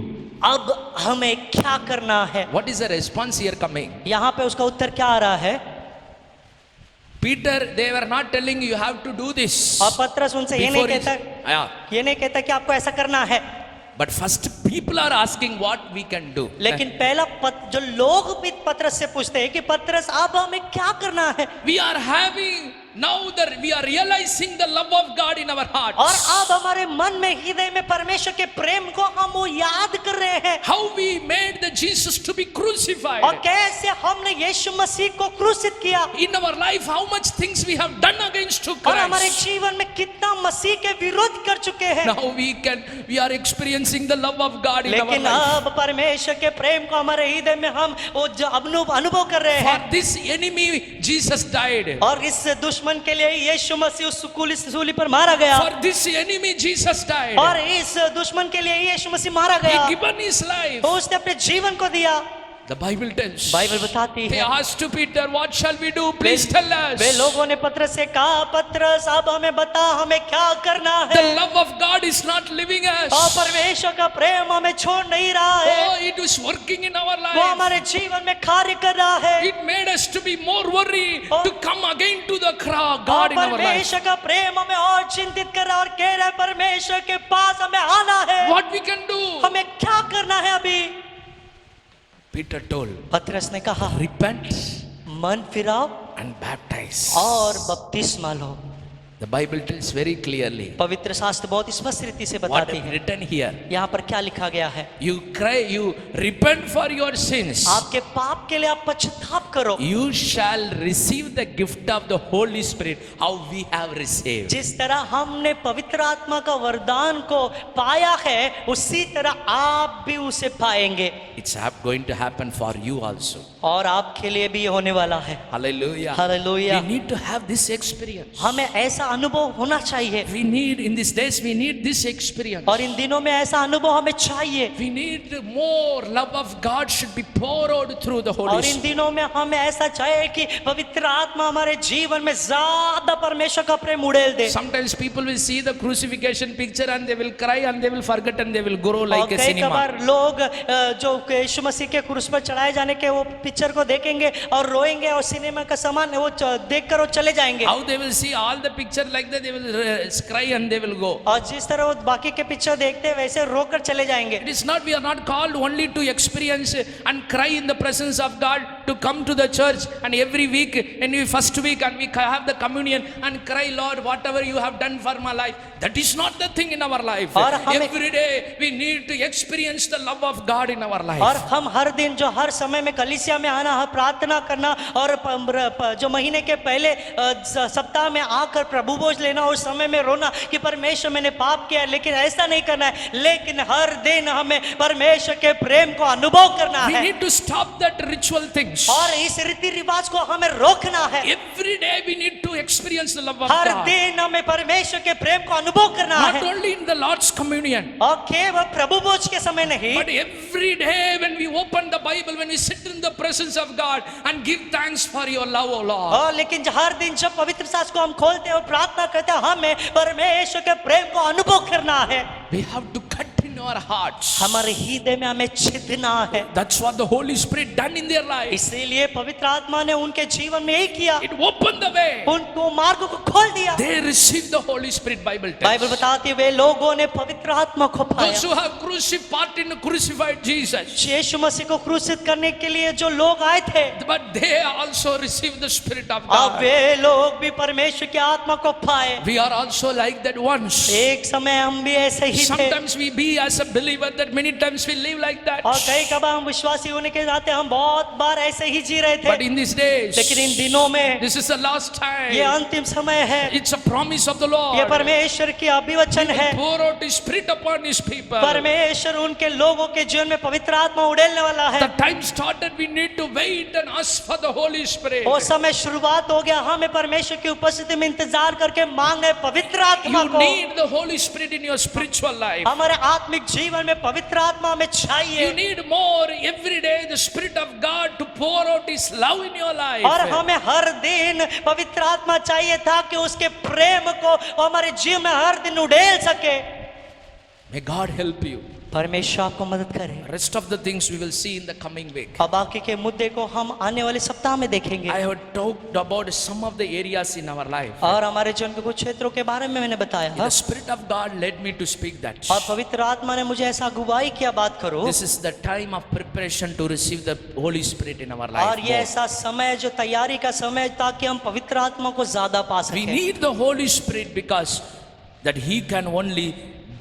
अब हमें क्या करना है। What is the response here coming? यहाँ पे उसका उत्तर क्या आ रहा है। Peter, they were not telling you have to do this. और पतरस उनसे ये नहीं Before कहता, yeah. ये नहीं कहता कि आपको ऐसा करना है। But first people are asking what we can do. लेकिन पहला जो लोग भी पतरस से पूछते हैं कि पतरस अब हमें क्या करना है। We are having now that we are realizing the love of God in our hearts. और अब हमारे मन में हृदय में परमेश्वर के प्रेम को हम वो याद कर रहे हैं। How we made the Jesus to be crucified. और कैसे हमने यीशु मसीह को क्रूसित किया। In our life, how much things we have done against to और हमारे Christ. जीवन में कितना मसीह के विरोध कर चुके हैं। Now we are experiencing the love of God in our लेकिन life. अब परमेश्वर के प्रेम को हमारे हृदय में हम वो अनुभव कर रहे हैं। For this enemy, Jesus died. और इस दुश्मन के लिए यीशु मसीह उस सूली पर मारा गया। For this enemy, Jesus died. और इस दुश्मन के लिए यीशु मसीह मारा गया। He given his life. तो उसने अपने जीवन को दिया। The Bible tells. बाइबल बताती They है, asked to Peter, what shall we do? Please tell us. वे लोगों ने पतरस से कहा, पतरस अब हमें बता हमें क्या करना है। The love of God is not leaving us. और परमेश्वर का प्रेम हमें छोड़ नहीं रहा है। Oh, it is working in our वो life. हमारे जीवन में कार्य कर रहा है। It made us to be more worried और- to come again to the और God in our life. परमेश्वर का प्रेम हमें और चिंतित कर रहा है और कह रहा है परमेश्वर के पास हमें आना है। What we can do? हमें क्या करना है अभी। Peter told, पतरस ने कहा, repent मन फिराओ and baptize. और बपतिस्मा लो। The Bible tells very clearly पवित्र शास्त्र बहुत स्पष्ट रीति से what बताते is हैं। written here. यहाँ पर क्या लिखा गया है? You cry, you repent for your sins. आपके पाप के लिए आप पश्चाताप करो। You shall receive the gift of the Holy Spirit, how we have received. जिस तरह हमने पवित्र आत्मा का वरदान को पाया है, उसी तरह आप भी उसे पाएंगे। It's going to happen for you also. और आपके लिए भी ये होने वाला है। Hallelujah. Hallelujah. We need to have this experience. हमें ऐसा अनुभव होना चाहिए। We need, in these days, we need this experience. और इन दिनों में ऐसा अनुभव हमें चाहिए। We need more love of God should be poured out through the Holy और इन Spirit. दिनों में हमें ऐसा चाहिए कि पवित्र आत्मा हमारे जीवन में ज्यादा परमेश्वर का प्रेम उड़ेल दे। Sometimes people will see the crucifixion picture and they will cry and they will forget and they will grow और like a कई cinema. बार लोग जो यीशु मसीह के क्रूस पर चढ़ाए जाने के वो पिक्चर को देखेंगे और रोएंगे और सिनेमा का सामान वो देखकर वो चले जाएंगे। How they will see all the picture like that, they will cry and they will go. और जिस तरह वो बाकी के पिक्चर देखते हैं वैसे रोकर चले जाएंगे। It is not, we are not called only to experience and cry in the presence of God, to come to the church and every week, in the first week, and we have the communion and cry, Lord, whatever you have done for my life. That is not the thing in our life. और हमें- Every day we need to experience the love of God in our life. और हम हर दिन जो हर समय में कलीसिया में आना, प्रार्थना करना और जो महीने के पहले सप्ताह में आकर प्रभु भोज लेना, उस समय में रोना कि परमेश्वर मैंने पाप किया, लेकिन ऐसा नहीं करना है। लेकिन हर दिन हमें परमेश्वर के प्रेम को अनुभव करना We है need to stop that ritual things. और इस रीति रिवाज को हमें रोकना है। Every day we need to experience the love of her God. दिन हमें परमेश्वर के प्रेम को अनुभव करना Not है only in the Lord's communion, और केवल प्रभु भोज के समय नहीं, but every day when we open the Bible, when we sit in the presence of God and give thanks for your love, O Lord. और लेकिन हर दिन जब पवित्र शास्त्र को हम खोलते हैं और प्रार्थना करते हैं, हमें परमेश्वर के प्रेम को अनुभव करना है। We have to cut in our hearts. हमारे हृदय में हमें छिदना है। That's what the Holy Spirit done in their life. इसीलिए पवित्र आत्मा ने उनके जीवन में यही किया, It opened the way. उनको मार्ग को खोल दिया। They received the Holy Spirit, Bible tells. Bible बताती है वे लोगों ने पवित्र आत्मा को Those पाया। who have part in crucified Jesus, यीशु मसीह को क्रूसित करने के लिए जो लोग आए थे, but they also received the Spirit of अब God. वे लोग भी परमेश्वर की आत्मा को पाए। We are also like that once. एक समय हम भी ऐसे ही थे Sometimes we be as a believer that many times we live like that. और कई कबार हम विश्वासी होने के नाते हम बहुत बार ऐसे ही जी रहे But थे, in these days, लेकिन इन दिनों में this is the last ये time. अंतिम समय है। It's a promise of the ये Lord. परमेश्वर की अभिवचन है। Pour out His Spirit upon His people. परमेश्वर उनके लोगों के जीवन में पवित्र आत्मा उड़ेलने वाला है। The time started, we need to wait and ask for the Holy Spirit. वो समय शुरुआत हो गया, हमें परमेश्वर की उपस्थिति में इंतजार करके मांगे पवित्र आत्मा You को। need the Holy Spirit in your spiritual life. हमारे आत्मिक जीवन में पवित्र आत्मा हमें You चाहिए need more every day the Spirit of God to pour out His love in your life. और हमें हर दिन पवित्र आत्मा चाहिए ताकि उसके प्रेम को वो हमारे जीवन में हर दिन उड़ेल सके। May God help you. परमेश्वर आपको मदद करे। Rest of the things we will see in the coming week. अब बाकी के मुद्दे को हम आने वाले सप्ताह में देखेंगे I have talked about some of the areas in our life. और हमारे जीवन के कुछ क्षेत्रों के बारे में मैंने बताया। The Spirit of God led me to speak that. और पवित्र आत्मा ने मुझे ऐसा अगुवाई किया, बात करो। This is the time of preparation to receive the Holy Spirit in our और life. ये ऐसा समय जो तैयारी का समय ताकि हम पवित्र आत्मा को ज्यादा पा We सकें। need the Holy Spirit because that He can only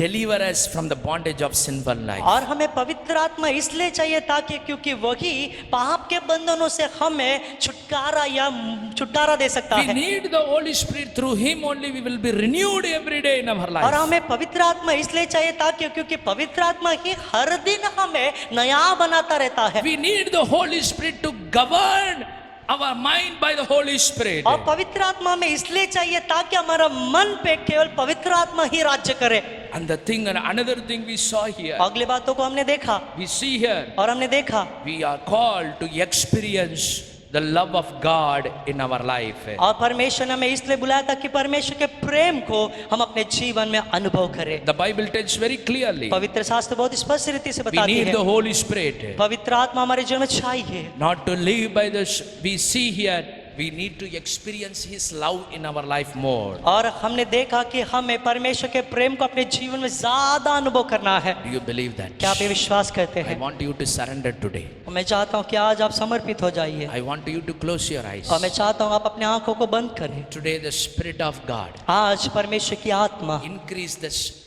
deliver us from the bondage of sinful life. और हमें पवित्र आत्मा इसलिए चाहिए ताकि क्योंकि वही पाप के बंधनों से हमें छुटकारा दे सकता We है। need the Holy Spirit. Through Him only we will be renewed every day in our और life. हमें पवित्र आत्मा इसलिए चाहिए ताकि क्योंकि पवित्र आत्मा ही हर दिन हमें नया बनाता रहता है। We need the Holy Spirit to govern our mind by the Holy Spirit. और पवित्र आत्मा हमें इसलिए चाहिए ताकि हमारा मन पे केवल पवित्र आत्मा ही राज्य करे। And the thing, and another thing we saw here, अगले बातों को हमने देखा we see here, और हमने देखा we are called to experience the love of God in our life. और परमेश्वर ने हमें इसलिए बुलाया था कि परमेश्वर के प्रेम को हम अपने जीवन में अनुभव करें। The Bible tells very clearly, पवित्र शास्त्र बहुत स्पष्ट रीति से we बताती need है the Holy Spirit. पवित्र आत्मा हमारे जीवन में चाहिए। Not to live by the, we see here, we need to experience His love in our life more. और हमने देखा कि हमें परमेश्वर के प्रेम को अपने जीवन में ज्यादा अनुभव करना है। Do you believe that? क्या आप ये विश्वास करते I हैं? want you to surrender today. मैं चाहता हूँ कि आज आप समर्पित हो जाइए I want you to close your eyes. और मैं चाहता हूँ आप अपने आंखों को बंद करें। Today the Spirit of God आज परमेश्वर की आत्मा increase this.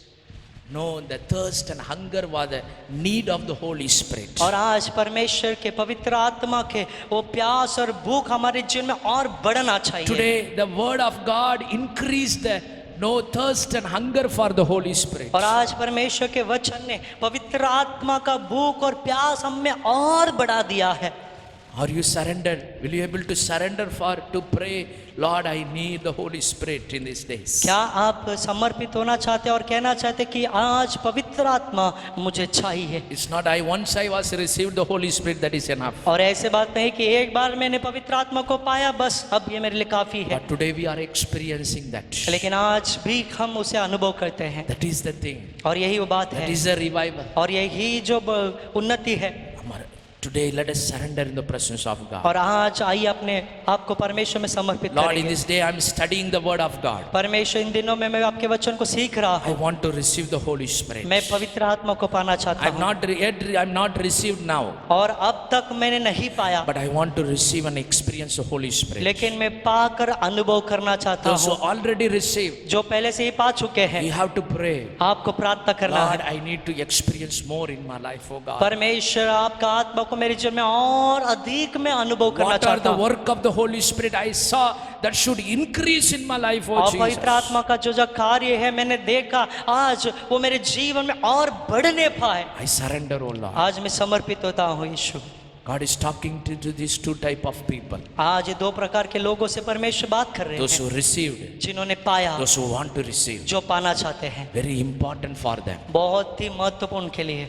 No, the thirst and hunger was the need of the Holy Spirit. और आज परमेश्वर के पवित्र आत्मा के वो प्यास और भूख हमारे जीवन में और बढ़ना चाहिए। Today the Word of God increased the no thirst and hunger for the Holy Spirit. और आज परमेश्वर के वचन ने पवित्र आत्मा का भूख और प्यास हम में और बढ़ा दिया है। Are you surrendered? Will you able to surrender for to pray, Lord, I need the Holy Spirit in these days? क्या आप समर्पित होना चाहते हैं और कहना चाहते हैं कि आज पवित्र आत्मा मुझे चाहिए? It's not I once I was received the Holy Spirit, that is enough. और ऐसे बात नहीं कि एक बार मैंने पवित्र आत्मा को पाया बस अब ये मेरे लिए काफी है। But today we are experiencing that. लेकिन आज भी हम उसे अनुभव करते हैं That is the thing. और यही वो बात That है is the revival. और यही जो उन्नति है। Today let us surrender in the presence of God. और आज आइए अपने आप को परमेश्वर में समर्पित Lord, in करेंगे। this day I am studying the Word of God. परमेश्वर इन दिनों में मैं आपके वचन को सीख रहा I हूँ। want to receive the Holy Spirit. मैं पवित्र आत्मा को पाना चाहता I'm हूँ not received now, और अब तक मैंने नहीं पाया, but I want to receive and experience the Holy Spirit. लेकिन मैं पाकर अनुभव करना चाहता Those who हूँ। already received, जो पहले से ही पा चुके हैं we have to pray. आपको प्रार्थना करना Lord, है। I need to experience more in my life, oh God. परमेश्वर आपका आत्मा को मेरे जीवन में और अधिक में अनुभव करना What are चाहता the हूँ। work of the Holy Spirit I saw that should increase in my life, oh और Jesus. पवित्र आत्मा का जो कार्य है मैंने देखा आज वो मेरे जीवन में और बढ़ने पाए। I surrender, oh Lord. आज मैं समर्पित होता हूँ यीशु। God is talking to these two type of people. आज ये दो प्रकार के लोगों से परमेश्वर बात कर रहे Those हैं, who received, जिन्होंने पाया, those who want to receive. जो पाना चाहते हैं। Very important for them बहुत ही महत्वपूर्ण के लिए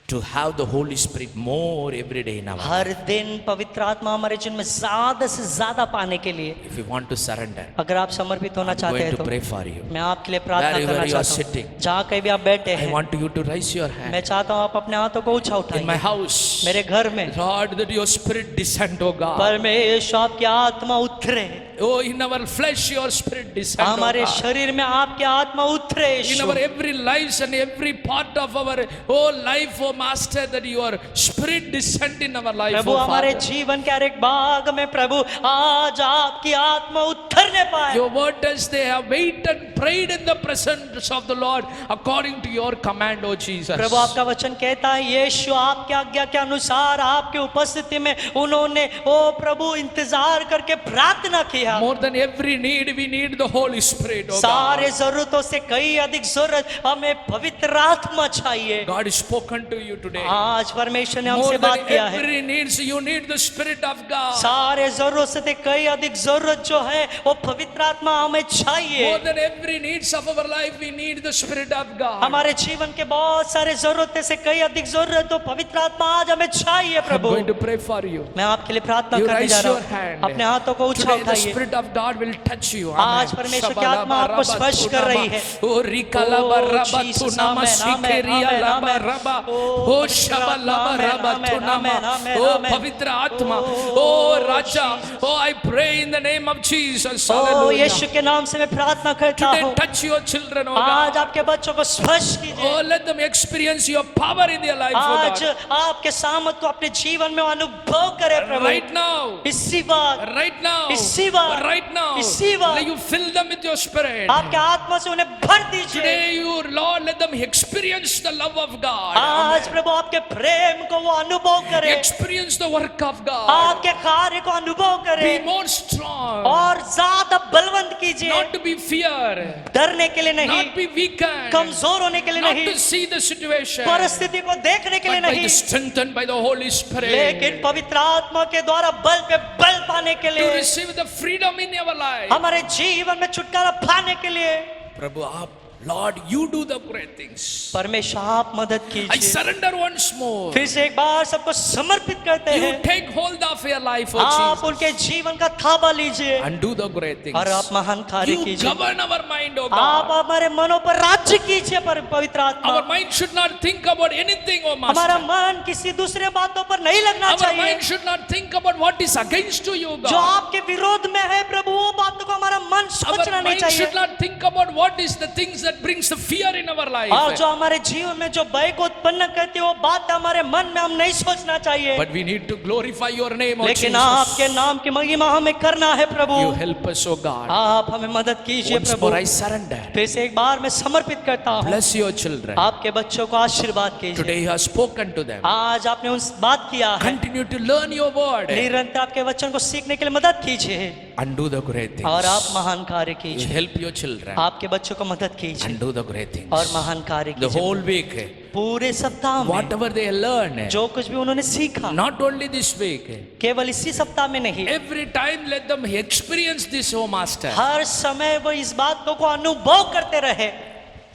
to have the Holy Spirit more every day in our life. हर दिन पवित्र आत्मा हमारे जीवन में ज्यादा से ज्यादा पाने के लिए If you want to surrender, अगर आप समर्पित होना I'm चाहते going हैं to तो pray for you. मैं आपके लिए प्रार्थना Wherever करना you are चाहता sitting, हूँ। जहाँ कहीं भी आप बैठे I हैं want you to raise your मैं hand. चाहता हूँ आप अपने हाथों को ऊंचा In my उठाइए। house, मेरे घर में Lord, that your Spirit descend, oh God. परमेश्वर आपकी आत्मा उतरे, Oh, in our flesh, your Spirit descend, oh हमारे God. शरीर में आपकी आत्मा उतरे In Yeshu. our every lives and every part of our whole life, oh Master, that your Spirit descend in our life, Prabhu oh हमारे Father. जीवन के हर एक भाग में प्रभु आज आपकी आत्मा उतरने पाए। Your word tells they have waited and prayed in the presence of the Lord according to your command, oh Jesus. प्रभु आपका वचन कहता है यीशु आपकी आज्ञा के अनुसार आपकी उपस्थिति में उन्होंने ओ प्रभु इंतजार करके प्रार्थना किया। More than every need, we need the Holy Spirit, oh सारे God. जरूरतों से कई अधिक जरूरत हमें पवित्र आत्मा चाहिए। God has spoken to you today. आज परमेश्वर ने More हमसे than बात किया है। every needs, you need the Spirit of God. सारे जरूरत से कई अधिक जरूरत जो है वो पवित्र आत्मा हमें चाहिए। More than every needs of our life, we need the Spirit of God. हमारे जीवन के बहुत सारे जरूरत से कई अधिक जरूरत तो पवित्र आत्मा आज हमें चाहिए I'm Prabhu. going to pray for you. मैं आपके लिए प्रार्थना You करने raise जा रहा your हूँ। hand. अपने हाथों को ऊंचा Today the उठाइए। Spirit of God will touch you. आज परमेश्वर की आत्मा आपको स्पर्श कर रही है। ओ रिकालाबा Oh, रबा Jesus, तुनामा amen, सिकेरिया amen, लाबा amen. रबा Oh, ओ पवित्र शबा आत्मा, लाबा amen, रबा amen, तुनामा amen, amen, ओ amen. पवित्र आत्मा Oh, O Raja O I pray in the name of Jesus. O Hallelujah. यीशु के नाम से मैं प्रार्थना करता Today हूँ। touch your children, oh आज God. आपके बच्चों को स्पर्श कीजिए। Oh, let them experience your power in their life, oh आज God. आपके सामर्थ को अपने जीवन में अनुभव करे प्रभु। Right now. इसी बात Right now, इसी बार, right now, इसी बार, let you fill them with your Spirit. आपके आत्मा से उन्हें भर दीजिए। Today, you Lord, let them experience the love of God. आज प्रभु आपके प्रेम को वो अनुभव करे, Experience the work of God. आपके कार्य को अनुभव करे Be more strong. और ज्यादा बलवंत कीजिए। Not to be fear. डरने के लिए नहीं, Not be weakened. कमजोर होने के लिए Not नहीं, to see the situation. परिस्थिति को देखने के लिए But by नहीं, the strengthened by the Holy Spirit. लेकिन पवित्र आत्मा के द्वारा बल पे बल पाने के To लिए, receive the freedom in our life. हमारे जीवन में छुटकारा पाने के लिए। प्रभु आप Lord, you do the great things. परमेश्वर आप मदद I कीजिए। surrender once more. फिर से एक बार सबको समर्पित करते You हैं। take hold of your life, oh आप Jesus, उनके जीवन का थाबा लीजिए and do the great things. और आप महान कार्य You कीजिए। govern our mind, oh आप God. हमारे मनों पर राज्य कीजिए पवित्र आत्मा। Our mind should not think about anything, oh हमारा Master. मन किसी दूसरे बातों पर नहीं लगना Our चाहिए। mind should not think about what is against you, जो God. आपके विरोध में है प्रभु, वो बातों को हमारा मन सोचना Our नहीं mind चाहिए। should not think about what is the things that brings the fear in our life. और जो हमारे जीवन में जो भय को उत्पन्न करती है, वो बात हमारे मन में हम नहीं सोचना चाहिए। But we need to glorify your name, oh लेकिन Jesus. आपके नाम की महिमा हमें करना है प्रभु। You help us, oh God. आप हमें मदद कीजिए Once Prabhu. more I surrender. फिर से एक बार मैं समर्पित करता हूँ। Bless your children. आपके बच्चों को आशीर्वाद कीजिए। Today you have spoken to them. आज आपने उस बात किया है, Continue to learn your word निरंतर आपके वचन को सीखने के लिए मदद कीजिए and do the great things. और आप महान कार्य You कीजिए। help your children आपके बच्चों को मदद कीजिए and do the great things. और महान कार्य The कीजिए। whole week, पूरे सप्ताह में whatever they learn, जो कुछ भी उन्होंने सीखा, not only this week, केवल इसी सप्ताह में नहीं, every time let them experience this, oh Master. हर समय वो इस बात को अनुभव करते रहे।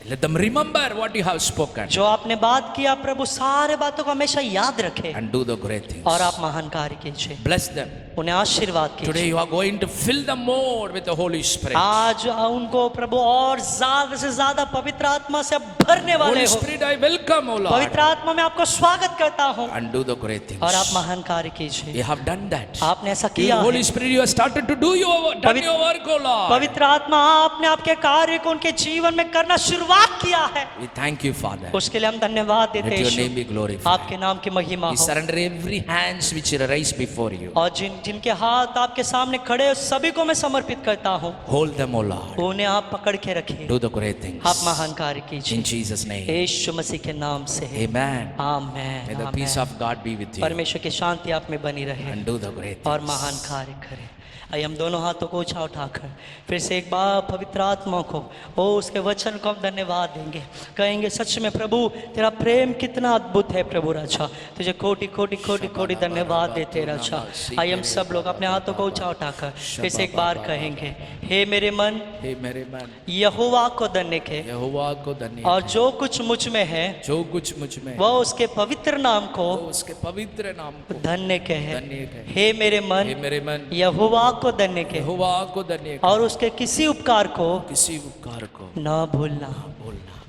Let them remember what you have spoken जो आपने बात किया प्रभु, सारे बातों को हमेशा याद रखे and do the great things. और आप महान कार्य कीजिए। Bless them. उन्हें आशीर्वाद Today कीजिए। you are going to fill them more with the Holy Spirit. आज उनको प्रभु और ज्यादा से ज्यादा पवित्र आत्मा से भरने वाले Holy हो। Spirit, I welcome, oh Lord, पवित्र आत्मा में आपको स्वागत करता हूँ and do the great things. और आप महान कार्य कीजिए। You have done that. आपने ऐसा You, किया Holy है। Spirit, you have started to do done your work, oh Lord. पवित्र आत्मा आपने आपके कार्य को उनके जीवन में करना शुरुआत किया है। We thank you, Father. उसके लिए हम धन्यवाद देते Let हैं your Yeshu. name be glorified. आपके नाम की महिमा We हो। surrender every hands which are raised before you. और जिनके हाथ आपके सामने खड़े हैं, सभी को मैं समर्पित करता हूँ। Hold them, oh Lord. उन्हें आप पकड़ के रखिए। Do the great things. आप महान कार्य In कीजिए Jesus' name. यीशु मसीह के नाम से। Amen. Amen. May the amen. peace of God be with you परमेश्वर की शांति आप में बनी रहे and do the great और things. महान कार्य करें। आइए हम दोनों हाथों को ऊंचा उठाकर फिर से एक बार पवित्र आत्मा को उसके वचन को हम धन्यवाद देंगे। कहेंगे सच में प्रभु तेरा प्रेम कितना अद्भुत है प्रभु राजा, तुझे कोटि कोटि कोटि कोटि धन्यवाद देते राजा। आइए हम सब लोग अपने हाथों को ऊंचा उठाकर फिर से एक बार कहेंगे, हे मेरे मन हे मेरे मन यहोवा को धन्य के यहोवा को धन्य और जो कुछ मुझ में है जो कुछ मुझ में वह उसके पवित्र नाम को वो उसके पवित्र नाम को धन्य कहे। धन्य कहे। हे मेरे हे मन मेरे मन यहोवा को धन्य के यहोवा को धन्य और उसके किसी उपकार को किसी उपकार को न भूलना। बोलना।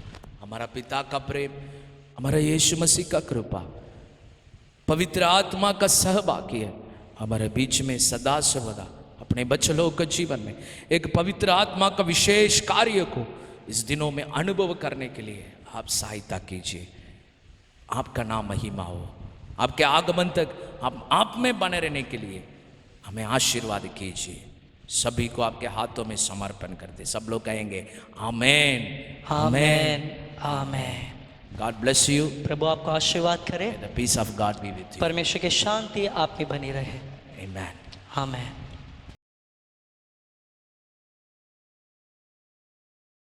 हमारा पिता का प्रेम, हमारा यीशु मसीह का कृपा, पवित्र आत्मा का सहभागी हमारे बीच में सदा सर्वदा अपने बच्चों के जीवन में एक पवित्र आत्मा का विशेष कार्य को इस दिनों में अनुभव करने के लिए आप सहायता कीजिए। आपका नाम महिमा हो। आपके आगमन तक आप में बने रहने के लिए हमें आशीर्वाद कीजिए। सभी को आपके हाथों में समर्पण करते सब लोग कहेंगे amen amen amen. God bless you. प्रभु आपको आशीर्वाद करे। The peace of God be with you. परमेश्वर की शांति आप में बनी रहे। आमेन। आमेन।